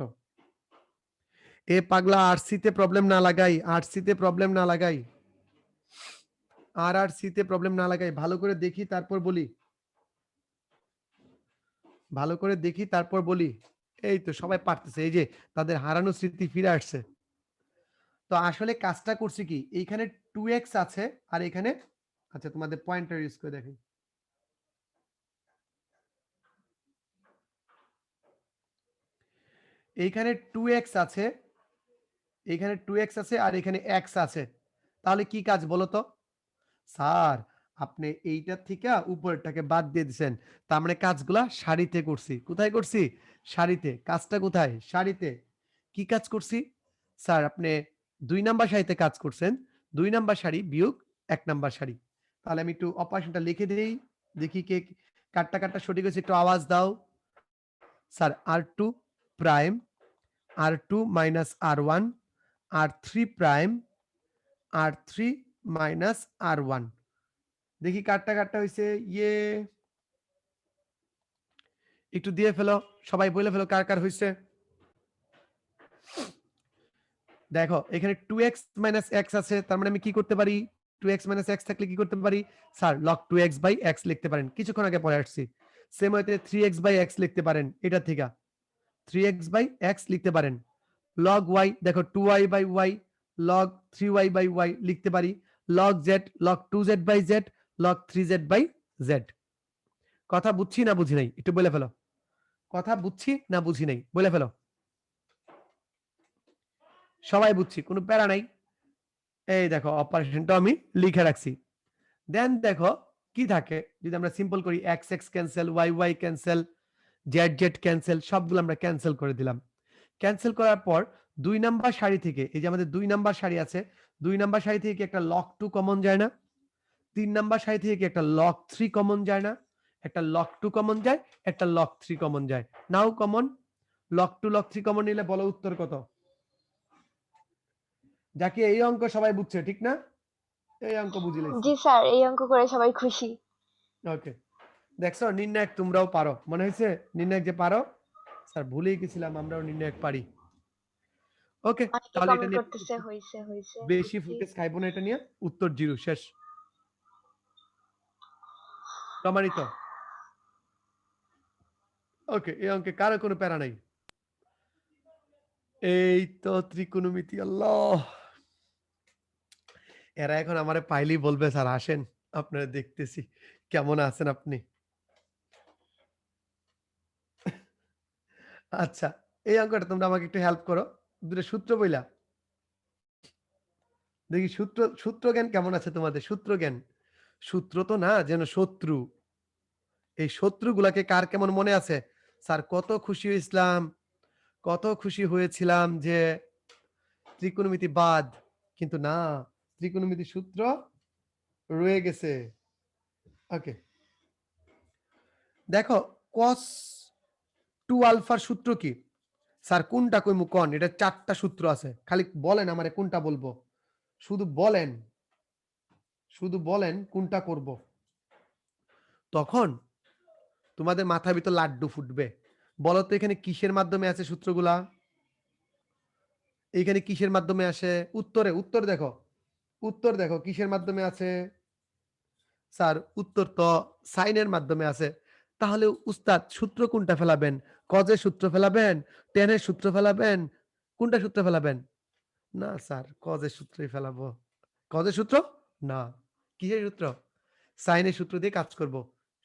এ পাগলা আরসিতে প্রবলেম না লাগাই, আরসিতে প্রবলেম না লাগাই। আরসিতে প্রবলেম না লাগাই, ভালো করে দেখি তারপর বলি। ভালো করে দেখি তারপর বলি। এই তো সবাই পারতেছে, এই যে তাদের হারানো স্মৃতি ফিরে আসছে। তো আসলে কাজটা করছি কি, এইখানে 2x আছে আর এখানে, আচ্ছা তোমাদের পয়েন্টার ইউজ করে দেখি। এইখানে 2x আছে, এখানে 2x আছে আর এখানে x আছে। তাহলে কি কাজ বলো তো? স্যার আপনি এইটার থেকে উপরেরটাকে বাদ দিয়ে দিছেন, তার মানে কাজগুলা সারিতে করছি। কোথায় করছি? সারিতে। কাজটা কোথায়? সারিতে। কি কাজ করছি? স্যার আপনি 2 নাম্বার সারিতে কাজ করছেন। 2 নাম্বার সারি বিয়োগ 1 নাম্বার সারি। তাহলে আমি একটু অপারেশনটা লিখে দেই। দেখি কে কাটটা কাটটা সঠিক হয়েছে, একটু আওয়াজ দাও। Sir R2 prime, R2 minus R1, R3 prime, R3 minus R1। দেখি কাটটা কাটটা হইছে। ইয়ে, একটু দিয়ে ফেলো, সবাই বলে ফেলো কার কার হইছে। দেখো এখানে 2x মাইনাস x আছে, তার মানে আমি কি করতে পারি? 2x মাইনাস x থাকলে কি করতে পারি? Sir log 2x by x লিখতে পারেন, কিছুক্ষণ আগে পড়ে আসছি। সেম ওয়েতে 3x বাই x লিখতে পারেন, এটা থেকে 3x বাই x লিখতে পারেন। log y দেখো 2y by y, log 3y by y লিখতে পারি। log z, log 2z by z, log 3z by z। কথা বুঝছি না বুঝি নাই একটু বলে ফেলো। কথা বুঝছি না বুঝি নাই বলে ফেলো। সবাই বুঝছি, কোনো প্যারা নাই। এই দেখো অপারেশনটা আমি লিখে রাখছি। দেন দেখো কি থাকে, যদি আমরা সিম্পল করি X X cancel, Y Y cancel, Z Z cancel, সবগুলো আমরা ক্যান্সেল করে দিলাম। ক্যান্সেল করার পর 2 নাম্বার সারি থেকে, এই যে আমাদের 2 নাম্বার সারি আছে, 2 নাম্বার সারি থেকে কি একটা লক 2 কমন যায় না? 3 নাম্বার সারি থেকে কি একটা লক 3 কমন যায় না? একটা লক 2 কমন যায়, একটা লক 3 কমন যায়। নাও কমন, লক 2 লক 3 কমন নিলে বলো উত্তর কত? যাকে এই অঙ্ক সবাই বুঝছে ঠিক না? এই অঙ্ক বুঝি লাইছি। জি স্যার, এই অঙ্ক করে সবাই খুশি। ওকে, দেখছো নির্ণায়ক তোমরাও পারো, মনে হয়েছে নির্ণায়ক যে পারো। স্যার ভুলেই গেছিলাম আমরাও নির্ণায়ক পারি। ওকে, অনেকে তাহলে এটা কমেন্ট নিয়ে করতেছে হইছে হইছে বেশি বুঝছি। ফুটেজ খাইবো না, এটা নিয়ে উত্তর 0 শেষ, প্রমাণিত। ওকে, এই অঙ্কে কারো কোনো প্যারা নাই। এই তো ত্রিকোণমিতি, আল্লাহ, এরা এখন আমারে পাইলেই বলবে স্যার আসেন আপনারা দেখতেছি কেমন আছেন আপনি। আচ্ছা, এই অঙ্কটা তোমরা আমাকে একটু হেল্প করো, দুটো সূত্র বইলা দেখি। সূত্র সূত্র জ্ঞান কেমন আছে তোমাদের? সূত্র জ্ঞান, সূত্র তো না যেন শত্রু। এই শত্রুগুলাকে কার কেমন মনে আছে? স্যার কত খুশি হয়েছিলাম, কত খুশি হয়েছিলাম যে ত্রিকোণমিতি বাদ, কিন্তু না, ত্রিকোণমিতি সূত্র রয়ে গেছে। ওকে, দেখো cos 2 আলফার সূত্র কি? স্যার কোনটা কইমু কন? এটা ৪ টা সূত্র আছে। খালি বলেন আমারে কোনটা বলবো? শুধু বলেন, শুধু বলেন কোনটা করব। তখন তোমাদের মাথার ভিতর লাড্ডু ফুটবে। বলো তো এখানে কিসের মাধ্যমে আছে সূত্রগুলা? এইখানে কিসের মাধ্যমে আসে? উত্তর দেখো। উত্তর দেখো কিসের মাধ্যমে আছে? স্যার উত্তর তো সাইনের মাধ্যমে আছে। তাহলে উস্তাদ সূত্র কোনটা ফেলাবেন? কজের সূত্র ফেলাবেন? টেনের সূত্র ফেলাবেন? কোনটা সূত্র ফেলাবেন? না স্যার কজের সূত্রই ফেলাবো। কজের সূত্র? না। কিসের সূত্র? সাইনের সূত্র দিয়ে কাজ করব।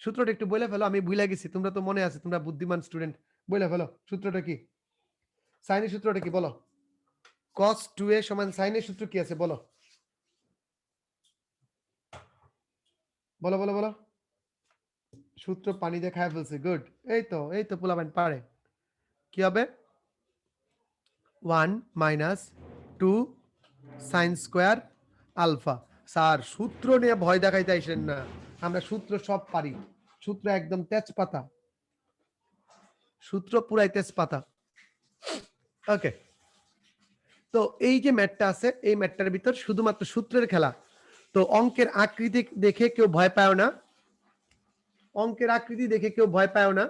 সূত্রটা একটু বলে ফেলো, আমি ভুলে গেছি। তোমরা তো মনে আছে, তোমরা বুদ্ধিমান স্টুডেন্ট। বলে ফেলো সূত্রটা কি? সাইনের সূত্রটা কি বলো? cos 2a সমান সাইনের সূত্র কি আছে বলো? বলো বলো বলো। সূত্র পানি দিয়ে খায় ফেলছে। গুড। এই তো পোলাপান পারে। কি হবে? 1 minus 2 sine square alpha. Sir সূত্র নিয়ে ভয় দেখাইতে আইসেন না, আমরা সূত্র সব পারি। সূত্র একদম তেজপাতা, সূত্র পুরাই তেজপাতা। ওকে, তো এই যে ম্যাটটা আছে, এই ম্যাটটার ভিতর শুধুমাত্র সূত্রের খেলা। তো অঙ্কের আকৃতি দেখে কেউ ভয় পায় না, অঙ্কের আকৃতি দেখে কেউ ভয় পায় না।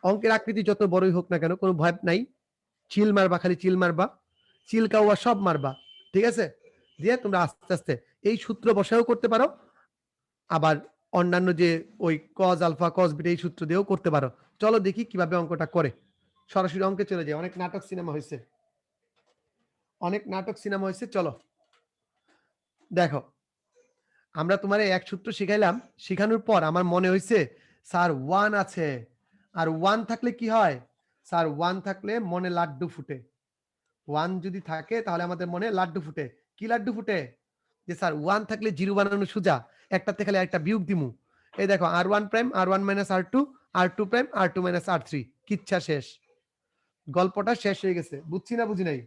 অঙ্কের আকৃতি যত বড়ই হোক না কেন কোনো ভয় নাই। চিল মারবা, খালি চিল মারবা, চিল কাউয়া সব মারবা, ঠিক আছে? দিয়ে তোমরা আস্তে আস্তে এই সূত্র বসায়ও করতে পারো, আবার অন্যান্য যে ওই কজ আলফা কজ বিটা এই সূত্র দিয়েও করতে পারো। চলো দেখি কিভাবে অঙ্কটা করে। সরাসরি অঙ্কে চলে যায়। অনেক নাটক সিনেমা হয়েছে, অনেক নাটক সিনেমা হয়েছে। চলো দেখো, আমরা তোমার এক সূত্র শিখাইলাম, শিখানোর পর আমার মনে হয়েছে স্যার 1 আছে, আর 1 থাকলে কি হয়? স্যার 1 থাকলে মনে লাড্ডু ফুটে। 1 যদি থাকে তাহলে আমাদের মনে লাড্ডু ফুটে। কি লাড্ডু ফুটে? যে স্যার 1 থাকলে জিরো বানানো সোজা, একটাতে খালি একটা বিয়োগ দিমু। এই দেখো r1 prime r1 minus r2, r2 prime r2 minus r3। কিচ্ছা শেষ, গল্পটা শেষ হয়ে গেছে। বুঝছি না বুঝি নাই?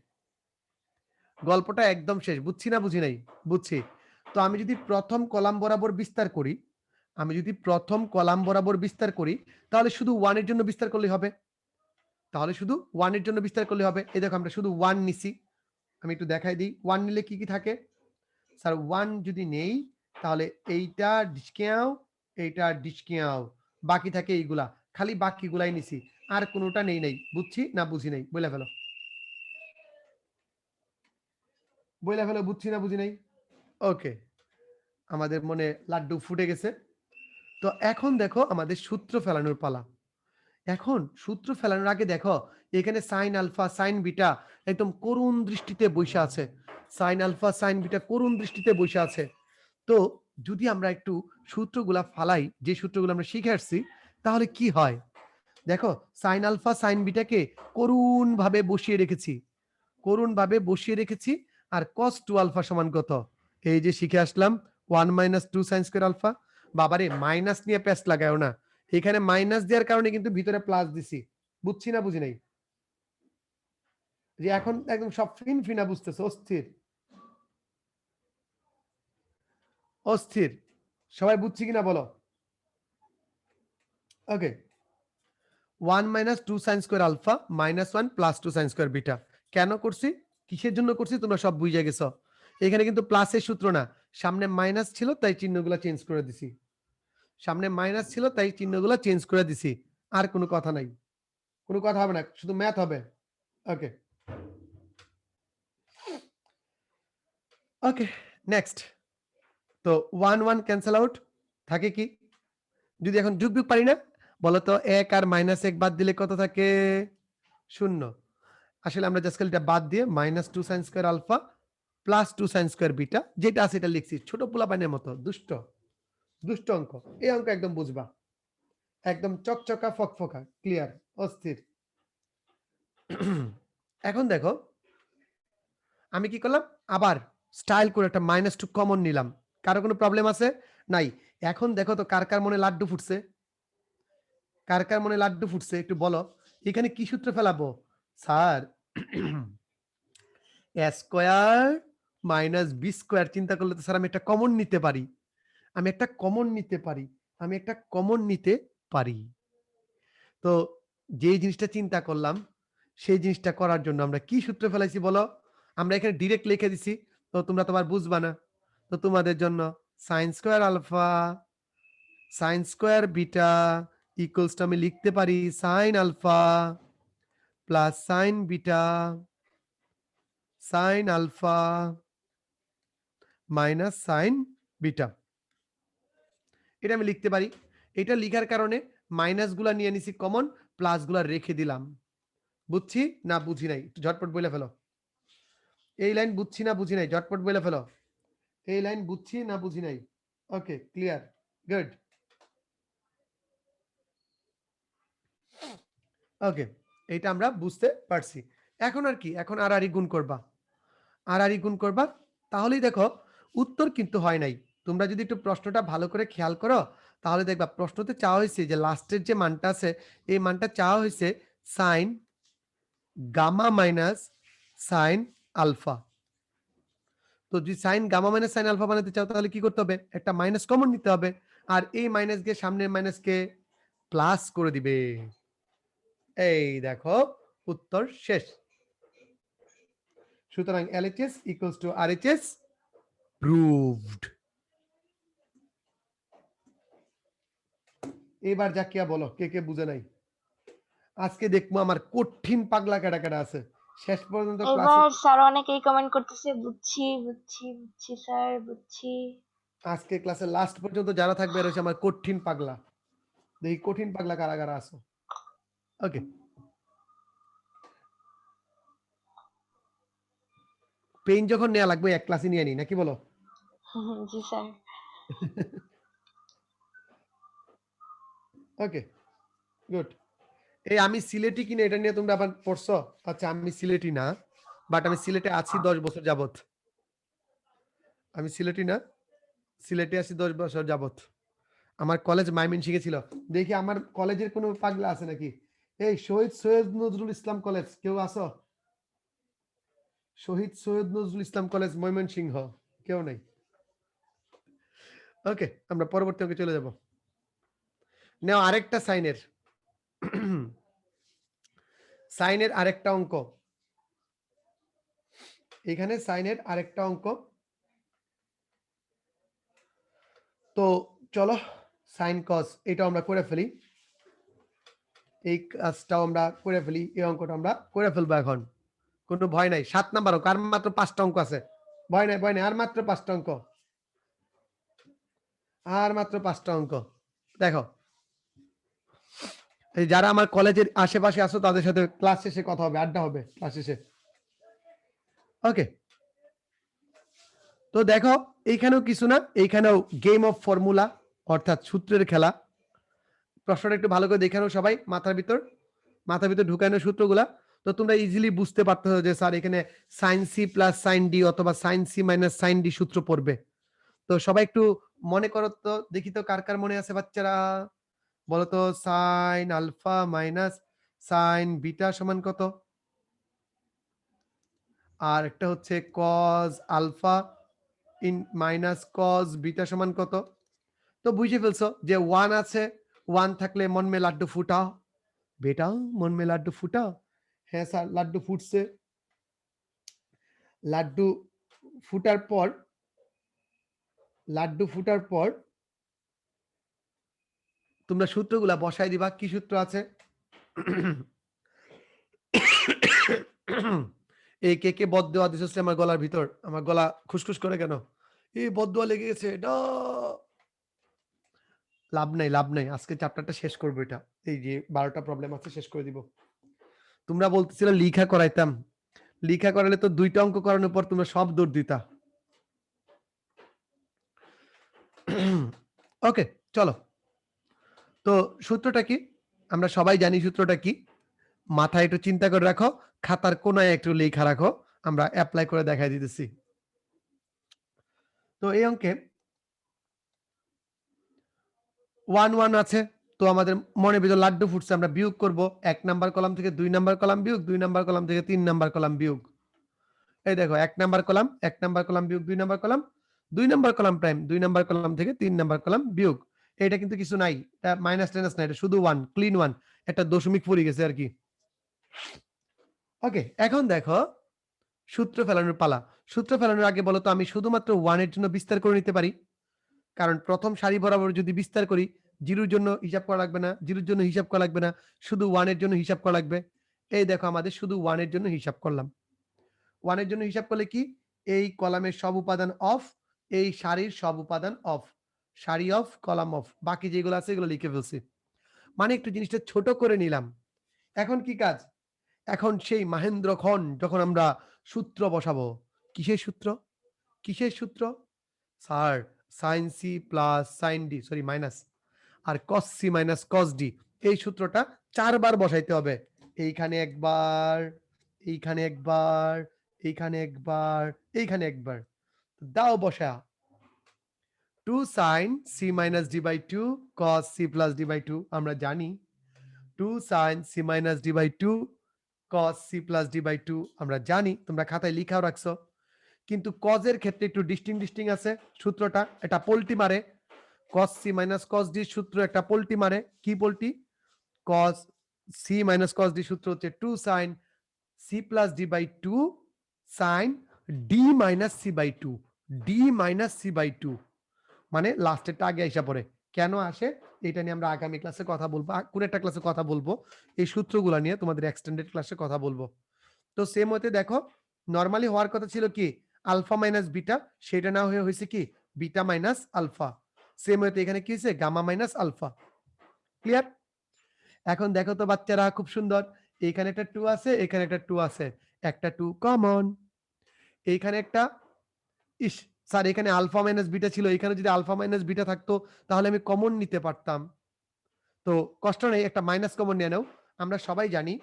গল্পটা একদম শেষ। বুঝছি না বুঝি নাই? বুঝছি। তো আমি যদি প্রথম কলাম বরাবর বিস্তার করি, আমি যদি প্রথম কলাম বরাবর বিস্তার করি, তাহলে শুধু 1 এর জন্য বিস্তার করলেই হবে। তাহলে শুধু 1 এর জন্য বিস্তার করলে হবে। এই দেখো আমরা শুধু 1 নিছি। আমি একটু দেখাই দিই 1 নিলে কি কি থাকে। স্যার 1 যদি নেই তাহলে এইটা ডিসকেয়াও, এইটা ডিসকেয়াও, বাকি থাকে এইগুলা। খালি বাকিগুলাই নিছি, আর কোনোটা নেই নাই। বুঝছি না বুঝি নাই? বলে ফেলো, বলে ফেলো বুঝছি না বুঝি নাই? ওকে, আমাদের মনে লাড্ডু ফুটে গেছে। তো এখন দেখো আমাদের সূত্র ফেলানোর পালা। এখন সূত্র ফেলানোর আগে দেখো এখানে সাইন আলফা সাইন বিটা একদম করুণ দৃষ্টিতে বসে আছে। সাইন আলফা সাইন বিটা করুণ দৃষ্টিতে বসে আছে। তো যদি আমরা একটু সূত্রগুলা ফালাই, যে সূত্রগুলো আমরা শিখে আসছি, তাহলে কি হয় দেখো। সাইন আলফা সাইন বিটাকে করুণ ভাবে বসিয়ে রেখেছি, করুণ ভাবে বসিয়ে রেখেছি। আর cos 2 আলফা সমান কত? এই যে শিখে আসলাম 1 মাইনাস 2 সাইন স্কয়ার আলফা। বাবারে মাইনাস নিয়ে প্যাচ লাগায়ও না, এখানে মাইনাস দেওয়ার কারণে কিন্তু ভিতরে প্লাস দিছি। বুঝছি না বুঝি নাই? যে এখন একদম সব ফিন ফিনা বুঝতেছে। অস্থির অস্থির, সবাই বুঝছি কিনা বলো? Okay, 1 minus 2 sine square alpha minus 1 plus 2 sine square beta. কেন করছি, কিসের জন্য করছি তোমরা সব বুঝে গেছো। এখানে কিন্তু প্লাসের সূত্র না, সামনে মাইনাস ছিল তাই চিহ্নগুলো চেঞ্জ করে দিছি। সামনে মাইনাস ছিল তাই চিহ্নগুলো চেঞ্জ করে দিছি। আর কোনো কথা নাই, কোনো কথা হবে না, শুধু ম্যাথ হবে। ওকে ওকে, নেক্সট। তো 1 1 ক্যান্সেল আউট, থাকে কি? যদি এখন যুগ বিয়োগ পারি না, বলো তো 1 আর মাইনাস 1 বাদ দিলে কত থাকে? 0। আসলে আমরা জাস্ট খালি এটা বাদ দিয়ে minus 2 sine square alpha plus 2 sine square beta যেটা আছে এটা লিখছি। ছোট পোলাপানের মতো দুষ্ট, দুষ্ট অঙ্ক। এই অঙ্ক একদম বুঝবা, একদম চকচকা ফকফকা ক্লিয়ার, অস্থির। এখন দেখো আমি কি করলাম, আবার স্টাইল করে একটা মাইনাস 2 কমন নিলাম। কারো কোনো প্রবলেম আছে? নাই। এখন দেখো তো কার কার মনে লাড্ডু ফুটছে, কার কার মনে লাড্ডু ফুটছে একটু বলো। এখানে কি সূত্র ফেলাবো? স্যার এ স্কয়ার মাইনাস বি স্কয়ার চিন্তা করলে তো স্যার আমি একটা কমন নিতে পারি, আমি একটা কমন নিতে পারি। আমি একটা কমন নিতে পারি। তো যে জিনিসটা চিন্তা করলাম, সেই জিনিসটা করার জন্য আমরা কি সূত্র ফেলাইছি বলো? আমরা এখানে ডিরেক্ট লিখে দিছি। তো তোমরা তো আর বুঝবা না। তো তোমাদের জন্য sin square alpha, sin square beta equals to আমি লিখতে পারি sin alpha plus sin beta sin alpha minus sin beta. এটা আমি লিখতে পারি। এটা লিখার কারণে মাইনাস গুলা নিয়ে নিছি কমন, প্লাস গুলা রেখে দিলাম। বুঝছি না বুঝি নাই? একটু ঝটপট বলে ফেলো। এই লাইন বুঝছি না বুঝি নাই? ঝটপট বলে ফেলো। এই লাইন বুঝছি না বুঝি নাই? ওকে, ক্লিয়ার, গুড। ওকে, এইটা আমরা বুঝতে পারছি। এখন আর কি? এখন আর গুণ করবা। আর গুণ করবা, তাহলেই দেখো উত্তর কিন্তু হয় নাই। তোমরা যদি একটু প্রশ্নটা ভালো করে খেয়াল করো, তাহলে দেখবা প্রশ্নতে চাওয়া হয়েছে যে লাস্টের যে মানটা আছে, এই মানটা চাওয়া হয়েছে sine gamma minus sine alpha. তো যদি sine gamma minus sine alpha বানাতে চাও, তাহলে কি করতে হবে? একটা মাইনাস কমন নিতে হবে, আর এই মাইনাস কে সামনের মাইনাসকে প্লাস করে দিবে। এই দেখো উত্তর শেষ। সুতরাং LHS equals to RHS proved. এবার জাকিয়া বলো কে কে বুঝে নাই? আজকে দেখবো আমার কঠিন পাগলা কেডা কেডা আছে। শেষ পর্যন্ত ক্লাসে এবার স্যার অনেকেই কমেন্ট করতেছে বুঝছি বুঝছি বুঝছি স্যার বুঝছি। আজকে ক্লাসে লাস্ট পর্যন্ত যারা থাকবে রয়েছে আমার কঠিন পাগলা। দেখি কঠিন পাগলা কারা কারা আছো। ওকে, পেইন যখন নেওয়া লাগবে এক ক্লাসে নিয়ে নি, নাকি বলো? জি স্যার। ওকে, গুড। এই আমি সিলেটি কিনা এটা নিয়ে তোমরা আবার পড়ছো? আচ্ছা, আমি সিলেটি না, বাট আমি সিলেটে আছি 10 বছর যাবত। আমি সিলেটি না, সিলেটে আছি 10 বছর যাবত। আমার কলেজ ময়মনসিংহে ছিল। দেখি আমার কলেজের কোনো পাগলা আছে নাকি? এই শহীদ সৈয়দ নজরুল ইসলাম কলেজ কেউ আছো? শহীদ সৈয়দ নজরুল ইসলাম কলেজ ময়মনসিংহ কেউ নাই? ওকে, আমরা পরবর্তী অঙ্কে চলে যাব। নাও আরেকটা সাইনের সাইনের আরেকটা অঙ্ক। এখানে সাইনের আরেকটা অঙ্ক। তো চলো সাইন কস এটা আমরা করে ফেলি। এই কাজটাও আমরা করে ফেলি, এই অঙ্কটা আমরা করে ফেলবো এখন। কোনো ভয় নাই, 7 নাম্বার অঙ্ক, আর মাত্র 5টা অঙ্ক আছে। ভয় নাই ভয় নাই, আর মাত্র 5টা অঙ্ক, আর মাত্র 5টা অঙ্ক। দেখো, এই যারা আমার কলেজের আশেপাশে আছো তাদের সাথে ক্লাস শেষে কথা হবে, আড্ডা হবে ক্লাস শেষে। ওকে, তো দেখো এইখানেও কিছু না, এইখানেও গেম অফ ফর্মুলা অর্থাৎ সূত্রের খেলা। প্রশ্নটা একটু ভালো করে দেখানো সবাই, মাথার ভিতর ঢুকানো সূত্রগুলা। তো তোমরা ইজিলি বুঝতে পারতেছো যে স্যার এখানে sine c plus sine d অথবা sine c minus sine d সূত্র পড়বে। তো সবাই একটু মনে করো তো, দেখি তো কার কার মনে আছে বাচ্চারা, বলো তো sine alpha minus sine beta সমান কত? আর একটা হচ্ছে cos alpha in minus cos beta সমান কত? তো বুঝে ফেলছো যে 1 আছে, 1 থাকলে মন মে লাড্ডু ফুটাও বেটা, মন মে লাড্ডু ফুটাও। হ্যাঁ স্যার, লাড্ডু ফুটছে। লাড্ডু ফুটার পর তোমরা সূত্রগুলা বসাই দিবা। কি সূত্র আছে? এই কে কে বদদোয়া দিচ্ছে আমার গলার ভিতর? আমার গলা খুসখুস করে কেন? এই বদদোয়া লেগে গেছে না। লাভ নাই, আজকে চ্যাপ্টারটা শেষ করবো। এটা এই যে 12টা প্রবলেম আছে শেষ করে দিব। তোমরা বলতেছিলে লিখা করাইতাম, লিখা করালে তো 2টা অঙ্ক করানোর পর তোমরা সব দৌড় দিতা। ওকে, চলো। তো সূত্রটা কি আমরা সবাই জানি। সূত্রটা কি মাথায় একটু চিন্তা করে রাখো, খাতার কোনায় একটু লেখা রাখো, আমরা অ্যাপ্লাই করে দেখাই দিতেছি। তো এই অঙ্কে 1 1 আছে। তো আমাদের মনে ভিতর লাড্ডু ফুটছে, আমরা বিয়োগ করব। 1 নাম্বার কলাম থেকে 2 নাম্বার কলাম বিয়োগ, 2 নাম্বার কলাম থেকে 3 নাম্বার কলাম বিয়োগ। এই দেখো 1 নাম্বার কলাম, 1 নাম্বার কলাম বিয়োগ 2 number column, 2 number column prime, 2 number column থেকে 3 নাম্বার কলাম বিয়োগ। এটা কিন্তু কিছু নাই, এটা মাইনাস টাইনাস না, এটা শুধু 1 ক্লিন 1, একটা দশমিক পড়ে গেছে আর কি। ওকে, এখন দেখো সূত্র ফেলানোর পালা। সূত্র ফেলানোর আগে বলো তো আমি শুধুমাত্র 1 এর জন্য বিস্তার করে নিতে পারি, কারণ প্রথম সারি বরাবর যদি বিস্তার করি জিরোর জন্য হিসাব করা লাগবে না, জিরোর জন্য হিসাব করা লাগবে না, শুধু 1 এর জন্য হিসাব করা লাগবে। এই দেখো আমাদের শুধু 1 এর জন্য হিসাব করলাম। 1 এর জন্য হিসাব করলে কি, এই কলামের সব উপাদান অফ, এই সারির সব উপাদান অফ, সারি অফ কলাম অফ, বাকি যেগুলো আছে এগুলো লিখে ফেলছি। মানে একটু জিনিসটা ছোট করে নিলাম। এখন কি কাজ, এখন সেই মাহেন্দ্রক্ষণ যখন আমরা সূত্র বসাবো, কিসের সূত্র, কিসের সূত্র sir, sine c plus sine d, sorry minus, আর cos c minus cos d, এই সূত্রটা 4 বার বসাইতে হবে। এইখানে একবার, এইখানে একবার, এইখানে একবার, এইখানে একবার, দাও বসা। 2 sin c minus d by 2 cos c plus d by 2 আমরা জানি, 2 sin c minus d by 2 cos c plus d by 2 আমরা জানি, তোমরা খাতায় লিখাও রাখছো। কিন্তু cos এর ক্ষেত্রে একটু ডিস্টিং আছে সূত্রটা, এটা পল্টি মারে। cos c minus cos d সূত্র একটা পল্টি মারে, কি পল্টি, cos c minus cos d সূত্র হচ্ছে 2 sin c plus d by 2 sin d minus c by 2, d minus c by 2, মানে লাস্টেরটা আগে এসে পড়ে। কেন আসে এটা নিয়ে আমরা আগামী ক্লাসে কথা বলবো, কোন একটা ক্লাসে কথা বলবো, এই সূত্রগুলো নিয়ে তোমাদের এক্সটেন্ডেড ক্লাসে কথা বলবো। তো সেম হতে দেখো নরমালি হওয়ার কথা ছিল কি আলফা মাইনাস বিটা, সেটা না হয়ে হয়েছে কি বিটা মাইনাস আলফা। সেম হতে এখানে কি হয়েছে গামা মাইনাস আলফা। ক্লিয়ার? এখন দেখো তো বাচ্চারা খুব সুন্দর, এইখানে একটা 2 আছে, এখানে একটা 2 আছে, একটা 2 কমন, এইখানে একটা, ইস স্যার এখানে আলফা মাইনাস বিটা ছিল, এখানে যদি আলফা মাইনাস বিটা থাকতো তাহলে আমি কমন নিতে পারতাম। তো কষ্ট নেই, একটা মাইনাস কমন নিয়ে নাও। আমরা সবাই জানি,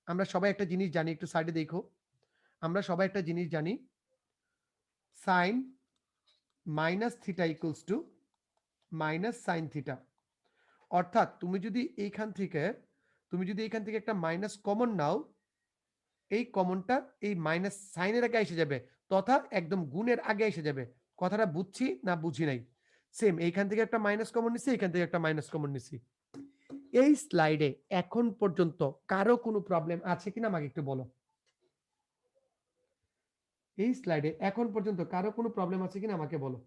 আমরা সবাই একটা জিনিস জানি, একটু সাইডে দেখো, আমরা সবাই একটা জিনিস জানি, sine minus theta equals to minus sine theta. অর্থাৎ তুমি যদি এইখান থেকে একটা মাইনাস কমন নাও, এই কমনটা এই মাইনাস সাইনের আগে এসে যাবে, তথা একদম গুণের আগে এসে যাবে। কথাটা বুঝছি না বুঝি নাই? সেম এইখান থেকে একটা মাইনাস কমন নিছি, এখান থেকে একটা মাইনাস কমন নিছি। এই স্লাইডে এখন পর্যন্ত কারো কোনো প্রবলেম আছে কিনা আমাকে একটু বলো। এই স্লাইডে এখন পর্যন্ত কারো কোনো প্রবলেম আছে কিনা আমাকে বলো।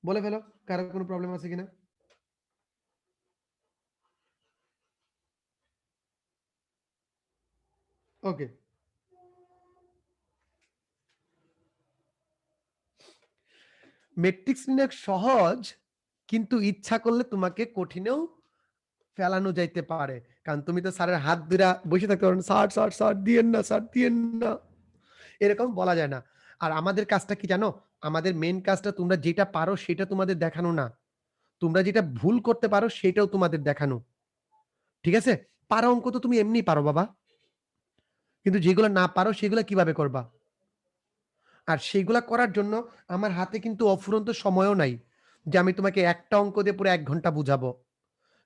বলে ফেলো কারো কোনো প্রবলেম আছে কিনা। ওকে, ম্যাট্রিক্স নির্ণয় সহজ, কিন্তু ইচ্ছা করলে তোমাকে কঠিনেও ফেলানো যাইতে পারে। কারণ তুমি তো স্যারের হাত ধরে বসে থাকতে পারো, স্যার স্যার স্যার দিয়েন না, স্যার দিয়েন না, এরকম বলা যায় না। আর আমাদের কাজটা কি জানো, আমাদের মেন কাজটা তোমরা যেটা পারো সেটা তোমাদের দেখানো না, তোমরা যেটা ভুল করতে পারো সেটাও তোমাদের দেখানো। ঠিক আছে? পারো অঙ্ক তো তুমি এমনি পারো বাবা, কিন্তু যেগুলো না পারো সেগুলো কিভাবে করবা? আর সেগুলা করার জন্য আমার হাতে কিন্তু অফুরন্ত সময়ও নাই যে আমি তোমাকে একটা অঙ্ক দিয়ে পুরো 1 ঘন্টা বুঝাবো।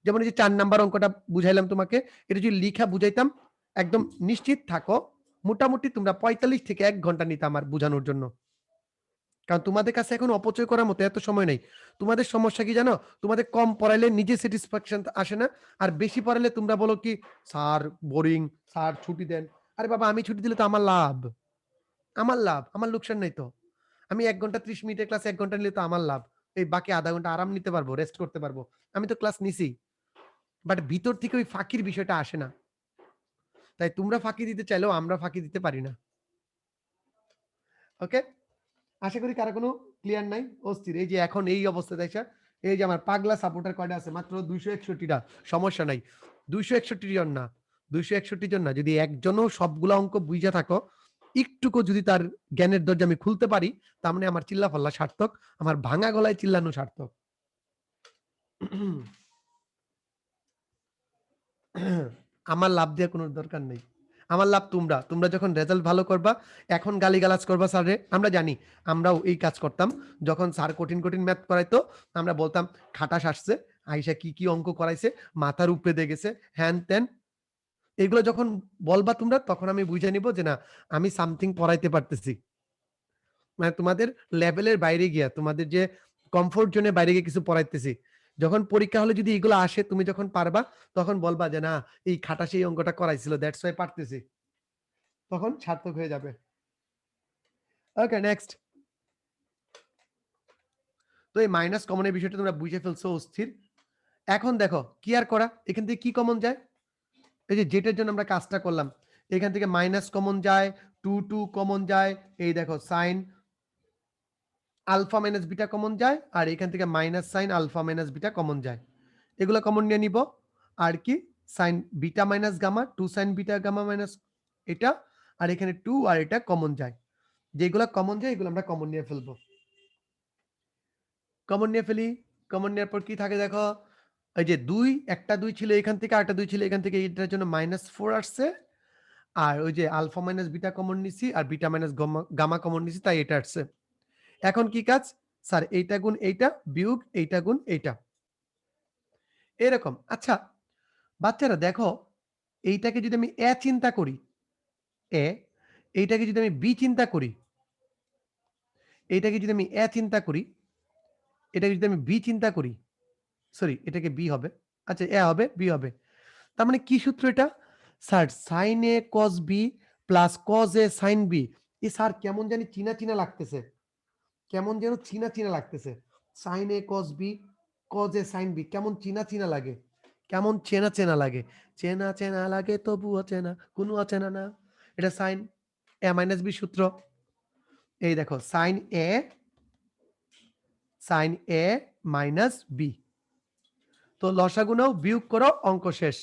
যেমন এই যে 4 নাম্বার অঙ্কটা বুঝাইলাম তোমাকে, এটা যদি লিখা বুঝাইতাম একদম নিশ্চিত থাকো মোটামুটি তোমরা 45 থেকে 1 ঘন্টা নিতে আমার বুঝানোর জন্য। কারণ তোমাদের কাছে এখন অপচয় করার মতো এত সময় নেই। তোমাদের সমস্যা কি জানো? তোমাদের কম পড়াইলে নিজে স্যাটিসফ্যাকশন আসে না, আর বেশি পড়াইলে তোমরা বলো কি স্যার বোরিং, স্যার ছুটি দেন। আরে বাবা আমি ছুটি দিলে তো আমার লাভ, আমার লাভ, আমার লোকসান নাই তো। আমি 1 ঘন্টা 30 মিনিটের ক্লাস 1 ঘন্টা নিলে তো আমার লাভ। এই বাকি আধা ঘন্টা আরাম নিতে পারবো, রেস্ট করতে পারবো। আমি তো ক্লাস নিছি। বাট ভিতর থেকে ওই ফাঁকির বিষয়টা আসে না। তাই তোমরা ফাঁকি দিতে চাইলেও আমরা ফাঁকি দিতে পারি না। ওকে? আশা করি কারো কোনো ক্লিয়ার নাই, অস্থির। এই যে এখন এই অবস্থা দেখছ, এই যে আমার পাগলা সাপোর্টার কয়টা আছে মাত্র 261 টা। সমস্যা নাই। 261 জন না, 261 জন না, যদি একজনও সবগুলা অঙ্ক বুঝা থাকো, একটুকু যদি তার জ্ঞানের দরজা আমি খুলতে পারি, তার মানে আমার চিল্লাফাল্লা সার্থক, আমার ভাঙা গলায় চিল্লানো সার্থক। আমার লাভ দেওয়ার কোনো দরকার নেই। আমার লাভ তোমরা, তোমরা যখন রেজাল্ট ভালো করবা, এখন গালিগালাজ করবা স্যারে, আমরা জানি, আমরাও এই কাজ করতাম। যখন স্যার কঠিন কঠিন ম্যাথ করাইতো আমরা বলতাম খাটাস আসছে, আইসা কি কি অঙ্ক করাইছে, মাথার উপরে দিয়ে গেছে, হ্যান ত্যান। এগুলো যখন বলবা তোমরা, তখন আমি বুঝে নিব যে না আমি সামথিং পড়াইতে পারতেছি। মানে তোমাদের লেভেলের বাইরে গিয়া, তোমাদের যে কমফোর্ট জোনের বাইরে গিয়ে কিছু পড়াইতেছি। যখন পরীক্ষা হলে যদি এগুলো আসে, তুমি যখন পারবা, তখন বলবা যে, "না, এই খাটাস এই অঙ্কটা করাইছিল। দ্যাটস ওয়াই পারতেছি।" তখন সার্থক হয়ে যাবে। ওকে, নেক্সট। তো এই মাইনাস কমনের বিষয়টা তোমরা বুঝে ফেলছো অস্থির। এখন দেখো, কি আর করা? এখান থেকে কি কমন যায়? এই যে যেটার জন্য আমরা কাজটা করলাম। এখান থেকে মাইনাস কমন যায়, 2 কমন যায়। এই দেখো sine alpha minus beta common যায়, আর এখান থেকে minus sine alpha minus beta common যায়। এগুলো কমন নিয়ে নিব। আর কি? Sine beta minus gamma, 2 sine beta gamma minus এটা, আর এখানে 2 আর এটা কমন যায়। যেগুলা কমন যায় এগুলো আমরা কমন নিয়ে ফেলবো। কমন নিয়ে ফেলি। কমন নেওয়ার পর কি থাকে দেখো, এই যে 2, একটা 2 ছিল এখান থেকে, আরেকটা 2 ছিল এখান থেকে, এটার জন্য -4 আসছে। আর ওই যে আলফা মাইনাস বিটা কমন নিছি, আর বিটা মাইনাস গামা কমন নিছি, তাই এটা আসছে। এখন কি কাজ? স্যার এইটা গুণ এইটা বিয়োগ এইটা গুণ এইটা। এরকম। আচ্ছা, বাচ্চারা দেখো, এইটাকে যদি আমি এ চিন্তা করি, এ, এইটাকে যদি আমি বি চিন্তা করি, এইটাকে যদি আমি এ চিন্তা করি, এটাকে যদি আমি বি চিন্তা করি, সরি এটাকে বি হবে। আচ্ছা এ হবে, বি হবে। তার মানে কি সূত্র এটা? Sir sin a cos b plus cos a sin b। A sir কেমন জানি চিনা, চিনা লাগতেছে। কেমন যেন চিনা, চিনা লাগতেছে। sin a cos b cos a sin b কেমন চিনা, চিনা লাগে। কেমন চেনা, চেনা লাগে। চেনা, চেনা লাগে তবুও চেনা, কোনো অচেনা না। এটা sin a মাইনাস b সূত্র। এই দেখো sin a মাইনাস b। তো লসাগু নাও, বিয়োগ করো, অঙ্ক শেষ।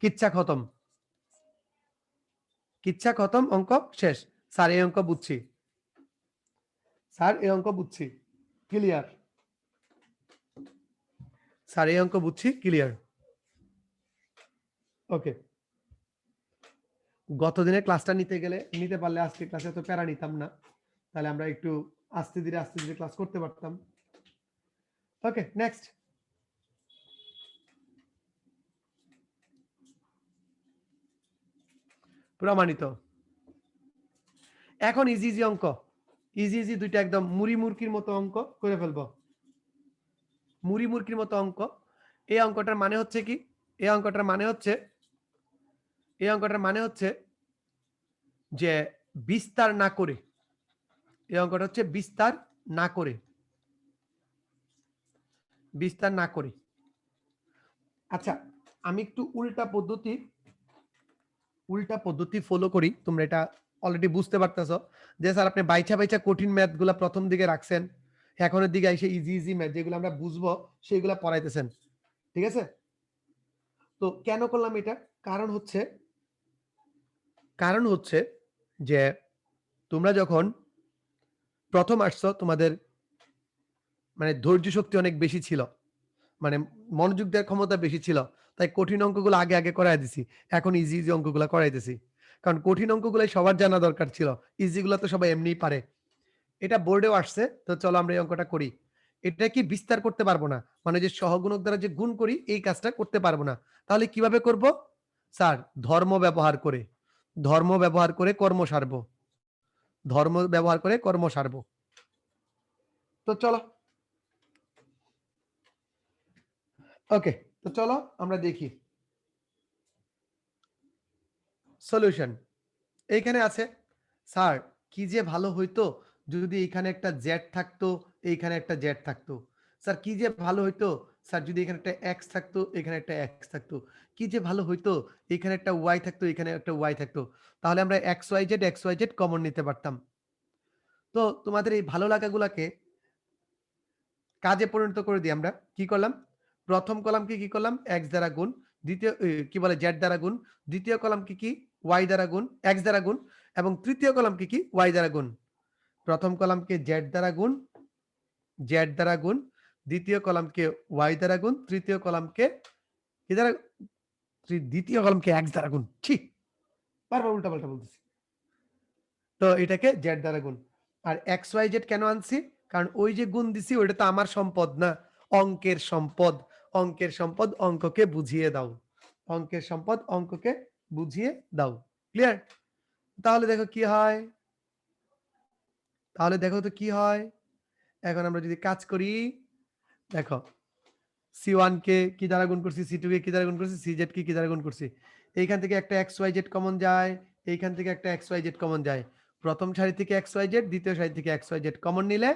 কিচ্ছা খতম। কিচ্ছা খতম, অঙ্ক শেষ। স্যার এই অঙ্ক বুঝছি। স্যার এই অঙ্ক বুঝছি, ক্লিয়ার। স্যার এই অঙ্ক বুঝছি, ক্লিয়ার। ওকে, গত দিনের ক্লাসটা নিতে পারলে আজকে ক্লাসে তো প্যারা নিতাম না, তাহলে আমরা একটু আস্তে ধীরে ক্লাস করতে পারতাম। ওকে, নেক্সট। প্রমাণিত। এখন ইজি ইজি অঙ্ক, ইজি ইজি দুইটা একদম মুড়ি মুরকির মতো অঙ্ক করে ফেলবো। মুড়ি মুরকির মতো অঙ্ক। এই অঙ্কটার মানে হচ্ছে কি? এই অঙ্কটার মানে হচ্ছে, এই অঙ্কটার মানে হচ্ছে যে বিস্তার না করে, এই অঙ্কটা হচ্ছে বিস্তার না করে, বিস্তার না করে। আচ্ছা, আমি একটু উল্টা পদ্ধতি ফলো করি। তোমরা এটা অলরেডি বুঝতে পারতেছো যে স্যার আপনি বাইচা বাইচা কঠিন ম্যাথ গুলা প্রথম দিকে রাখছেন, এখনের দিকে এসে ইজি ইজি ম্যাথ যেগুলো আমরা বুঝবো সেগুলা পড়াইতেছেন। ঠিক আছে? তো কেন করলাম এটা? কারণ হচ্ছে যে তোমরা যখন প্রথম আসছো, তোমাদের মানে ধৈর্য শক্তি অনেক বেশি ছিল, মানে মনোযোগ দেওয়ার ক্ষমতা বেশি ছিল, তাই কঠিন অঙ্কগুলো আগে আগে করাই দিছি। এখন ইজি ইজি অঙ্কগুলো করাইতেছি, কারণ কঠিন অঙ্কগুলাই সবার জানা দরকার ছিল, ইজিগুলো তো সবাই এমনিই পারে। এটা বোর্ডেও আসছে, তো চলো আমরা এই অঙ্কটা করি। এটা কি বিস্তার করতে পারবো না, মানে যে সহগুণক দ্বারা যে গুণ করি এই কাজটা করতে পারবো না। তাহলে কিভাবে করব? স্যার ধর্ম ব্যবহার করে, ধর্ম ব্যবহার করে কর্ম সারবো, ধর্ম ব্যবহার করে কর্ম সারবো। তো চলো, ওকে, তো চলো আমরা দেখি সলিউশন। এইখানে আছে, স্যার কি যে ভালো হইতো যদি এখানে একটা জেড থাকতো, এইখানে একটা জেড থাকতো। স্যার কি যে ভালো হইতো স্যার যদি এখানে একটা এক্স থাকতো, এখানে একটা এক্স থাকতো। কি যে ভালো হইতো এখানে একটা ওয়াই থাকতো, এখানে একটা ওয়াই থাকতো। তাহলে আমরা এক্স ওয়াই জেড কমন নিতে পারতাম। তো তোমাদের এই ভালো লাগাগুলাকে কাজে পরিণত করে দিই আমরা। কি করলাম? প্রথম কলামকে কি করলাম? এক্স দ্বারা গুণ, দ্বিতীয় কি বলে জেড দ্বারা গুণ, দ্বিতীয় কলামকে কি ওয়াই দ্বারা গুণ, এক্স দ্বারা গুণ, এবং তৃতীয় কলামকে কি ওয়াই দ্বারা গুণ। প্রথম কলামকে জেড দ্বারা গুণ, জেড দ্বারা গুণ, দ্বিতীয় কলামকে ওয়াই দ্বারা গুণ, তৃতীয় কলামকে কি দ্বারা, দ্বিতীয় কলামকে এক্স দ্বারা গুণ। ঠিক, বারবার উল্টা পাল্টা বলতেছি। তো এটাকে জেড দ্বারা গুণ। আর এক্স ওয়াই জেড কেন আনছি? কারণ ওই যে গুণ দিছি ওইটা তো আমার সম্পদ না, অঙ্কের সম্পদ। অঙ্কের সম্পদ অঙ্ককে বুঝিয়ে দাও, অঙ্কের সম্পদ অঙ্ককে বুঝিয়ে দাও। ক্লিয়ার? তাহলে দেখো কি হয়, তাহলে দেখো তো কি হয়। এখন আমরা যদি কাজ করি, দেখো C1 কে কি দ্বারা গুণ করছি, C2 কে কি দ্বারা গুণ করছি, CZ কে কি দ্বারা গুণ করছি। এইখান থেকে একটা XYZ কমন যায়, এইখান থেকে একটা XYZ কমন যায়। প্রথম সারি থেকে XYZ, দ্বিতীয় সারি থেকে XYZ কমন নিলে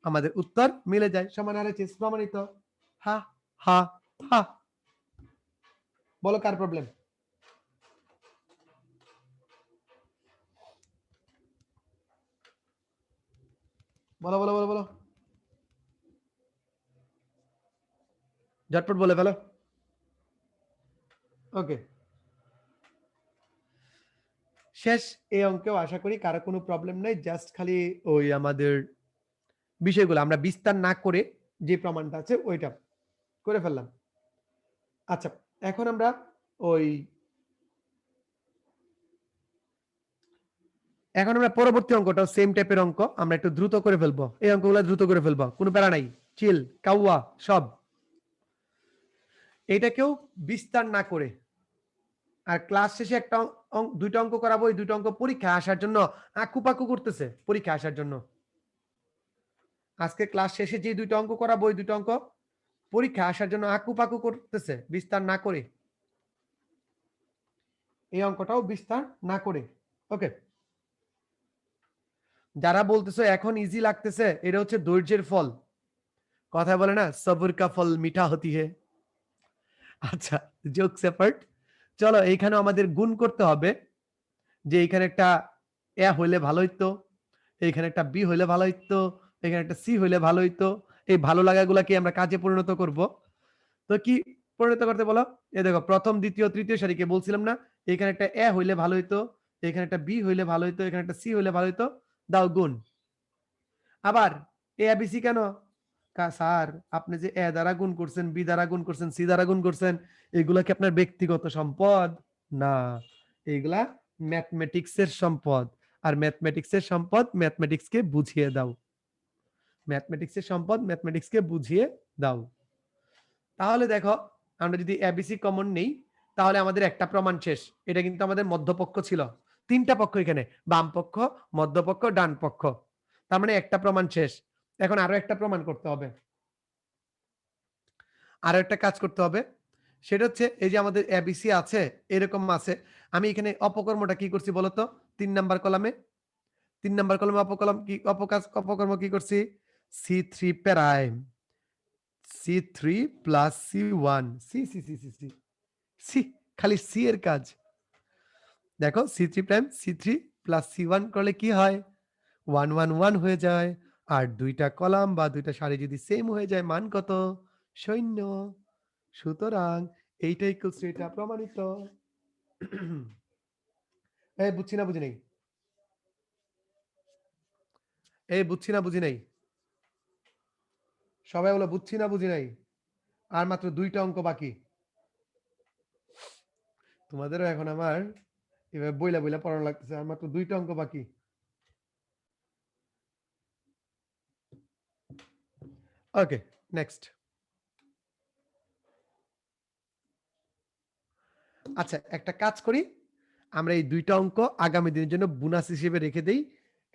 আমাদের উত্তর মিলে যায়। সমান RHS প্রমাণিত। হা হা হা। বলো কার প্রবলেম? বলো বলো বলো বলো, ঝটপট বলে ফেলো। ওকে, শেষ এই অঙ্কেও আশা করি কারো কোনো প্রবলেম নেই। জাস্ট খালি ওই আমাদের বিষয়গুলো আমরা বিস্তার না করে যে প্রমাণটা আছে ওইটা করে ফেললাম। আচ্ছা, এখন আমরা ওই এখন আমরা পরবর্তী অঙ্কটাও সেম টাইপের অঙ্ক আমরা একটু দ্রুত করে ফেলবো। এই অঙ্কগুলো দ্রুত করে ফেলবো, কোনো প্যারা নাই, চিল কাউয়া সব। এটাকেও বিস্তার না করে, আর ক্লাস শেষে একটা দুইটা অঙ্ক করাবো। এই দুইটা অঙ্ক পরীক্ষা আসার জন্য আকুপাকু করতেছে, পরীক্ষা আসার জন্য। আজকে ক্লাস শেষে যে দুইটা অঙ্ক করাবো, ওই দুইটা অঙ্ক পরীক্ষা আসার জন্য আকুপাকু করতেছে, বিস্তার না করে। এই অঙ্কটাও বিস্তার না করে। ওকে, যারা বলতেছো এখন ইজি লাগতেছে, এটা হচ্ছে ধৈর্যের ফল। কথা বলে না, সবর কা ফল মিঠা হতি হে। আচ্ছা, জোকস অ্যাপার্ট, চলো এইখানে আমাদের গুণ করতে হবে। যে এইখানে একটা এ হইলে ভালো হইতো, এইখানে একটা বি হইলে ভালো হইতো, এখানে একটা সি হইলে ভালো হইতো। এই ভালো লাগাগুলাকে আমরা কাজে পরিণত করব। তো কি পরিণত করতে বলো? এই দেখো, প্রথম দ্বিতীয় তৃতীয় সারিকে বলছিলাম না, এখানে একটা এ হইলে ভালো হইতো, এখানে একটা বি হইলে ভালো হইতো, এখানে একটা সি হইলে ভালো হইতো, দাও গুণ। আবার এ বি সি কেন? স্যার আপনি যে এ দ্বারা গুণ করছেন, বি দ্বারা গুণ করছেন, সি দ্বারা গুণ করছেন, এগুলা কি আপনার ব্যক্তিগত সম্পদ? না, এগুলা ম্যাথমেটিক্সের সম্পদ। আর ম্যাথমেটিক্সের সম্পদ ম্যাথমেটিক্সকে বুঝিয়ে দাও। ম্যাথমেটিক্সের সম্পদ ম্যাথমেটিক্সকে বুঝিয়ে দাও। তাহলে দেখো, আমরা যদি এবিসি কমন নেই, তাহলে আমাদের একটা প্রমাণ শেষ। এটা কিন্তু আমাদের মধ্যপক্ষ ছিল, তিনটা পক্ষ এখানে, বাম পক্ষ, মধ্যপক্ষ, ডান পক্ষ। তার মানে একটা প্রমাণ শেষ। এখন আরো একটা প্রমাণ করতে হবে, আরো একটা কাজ করতে হবে। সেটা হচ্ছে এই যে আমাদের এবিসি আছে, এরকম আছে। আমি এখানে অপকর্মটা কি করছি বলতো? 3 নাম্বার কলামে, 3 নাম্বার কলামে অপকলম কি অপকর্ম কি করছি? C3 prime, C3 plus C1, C C C C C C, খালি সি এর কাজ। দেখো C3 prime C3 plus C1 করলে কি হয়? 1 1 1 হয়ে যায়। আর দুইটা কলাম বা দুইটা সারি যদি সেম হয়ে যায়, মান কত? 0। সুতরাং এইটা ইকুয়ালস টু এটা, প্রমাণিত। এই বুঝছি না বুঝি নাই, এই বুঝছি না বুঝি নাই, সবাই বলো বুঝছি না বুঝি নাই। আর মাত্র দুইটা অঙ্ক বাকি। তোমাদেরও এখন আমার এভাবে বইলা বইলা পড়ানো লাগতেছে। আর মাত্র দুইটা অঙ্ক বাকি। ওকে, নেক্সট। আচ্ছা, একটা কাজ করি, আমরা এই দুইটা অঙ্ক আগামী দিনের জন্য বোনাস হিসেবে রেখে দেই।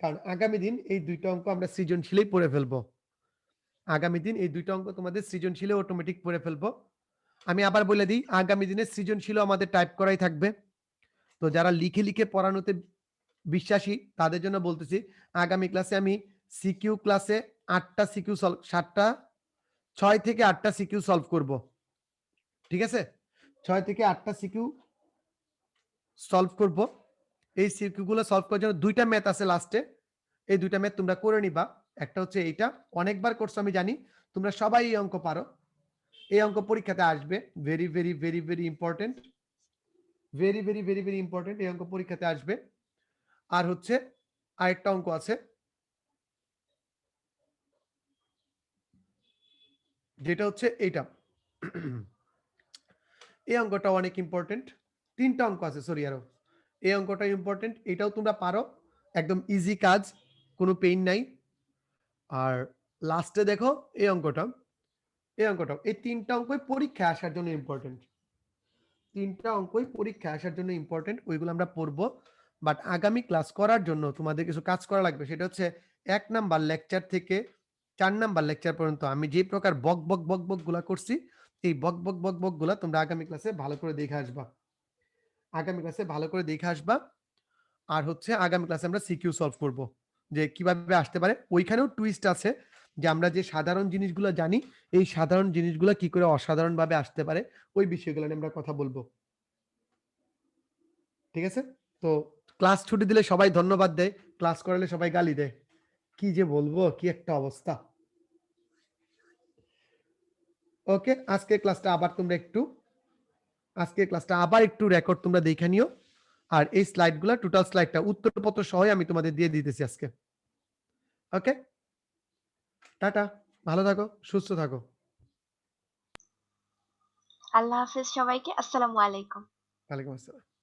কারণ আগামী দিন এই দুইটা অঙ্ক আমরা সৃজনশীলেই পড়ে ফেলবো। আগামী দিন এই দুইটা অঙ্ক তোমাদের সৃজনশীলে অটোমেটিক পড়ে ফেলবো। আমি আবার বলে দিই, আগামী দিনে সৃজনশীল আমাদের টাইপ করাই থাকবে। তো যারা লিখে লিখে পড়ানোতে বিশ্বাসী তাদের জন্য বলতেছি, আগামী ক্লাসে আমি সিকিউ ক্লাসে 8টা সিকিউ সলভ, 7টা 6 থেকে 8টা সিকিউ সলভ করব। ঠিক আছে, 6 থেকে 8টা সিকিউ সলভ করব। এই সিকিউগুলো সলভ করার জন্য দুইটা ম্যাথ আছে লাস্টে, এই দুইটা ম্যাথ তোমরা করে নিবা। একটা হচ্ছে এইটা, অনেকবার করছো আমি জানি, তোমরা সবাই এই অঙ্ক পারো। এই অঙ্ক পরীক্ষাতে আসবে, very very very very important, very very very very important. এই অঙ্ক পরীক্ষাতে আসবে। আর হচ্ছে আরেকটা অঙ্ক আছে, যেটা হচ্ছে এইটা। এই অঙ্কটা অনেক ইম্পর্টেন্ট। তিনটা অঙ্ক আছে, সরি আরো। এই অঙ্কটা ইম্পর্টেন্ট, এটাও তোমরা পারো, একদম ইজি কাজ, কোনো পেইন নাই। আর লাস্টে দেখো এই অঙ্কটা, এই অঙ্কটা, এই তিনটা অঙ্কই পরীক্ষা আসার জন্য ইম্পর্টেন্ট। তিনটা অঙ্কই পরীক্ষা আসার জন্য ইম্পর্টেন্ট, ওইগুলো আমরা পড়বো। বাট আগামী ক্লাস করার জন্য তোমাদের কিছু কাজ করা লাগবে। সেটা হচ্ছে ১ নাম্বার লেকচার থেকে ৪ নাম্বার লেকচার পর্যন্ত আমি যে প্রকার বক করছি, এই বক তোমরা আগামী ক্লাসে ভালো করে দেখে আসবা। আগামী ক্লাসে ভালো করে দেখে আসবা। আর হচ্ছে আগামী ক্লাসে আমরা সিকিউ সলভ করব। যে কিভাবে আসতে পারে। ওইখানেও টুইস্ট আছে যে আমরা যে সাধারণ জিনিসগুলো জানি, এই সাধারণ জিনিসগুলো কি করে অসাধারণভাবে আসতে পারে, ওই বিষয়গুলো নিয়ে আমরা কথা বলব। ঠিক আছে? তো ক্লাস ছুটি দিলে সবাই ধন্যবাদ দেয়, ক্লাস করালে সবাই গালি দেয়। কি যে বলবো, কি একটা অবস্থা। ওকে, আজকের ক্লাসটা আবার একটু রেকর্ড তোমরা দেখে নিও। আর এই স্লাইডগুলা টোটাল স্লাইডটা উত্তরপত্র সহই আমি তোমাদের দিয়ে দিতেছি আজকে। ওকে? টাটা। ভালো থাকো, সুস্থ থাকো। আল্লাহ হাফেজ সবাইকে। আসসালামু আলাইকুম। ওয়ালাইকুম আসসালাম।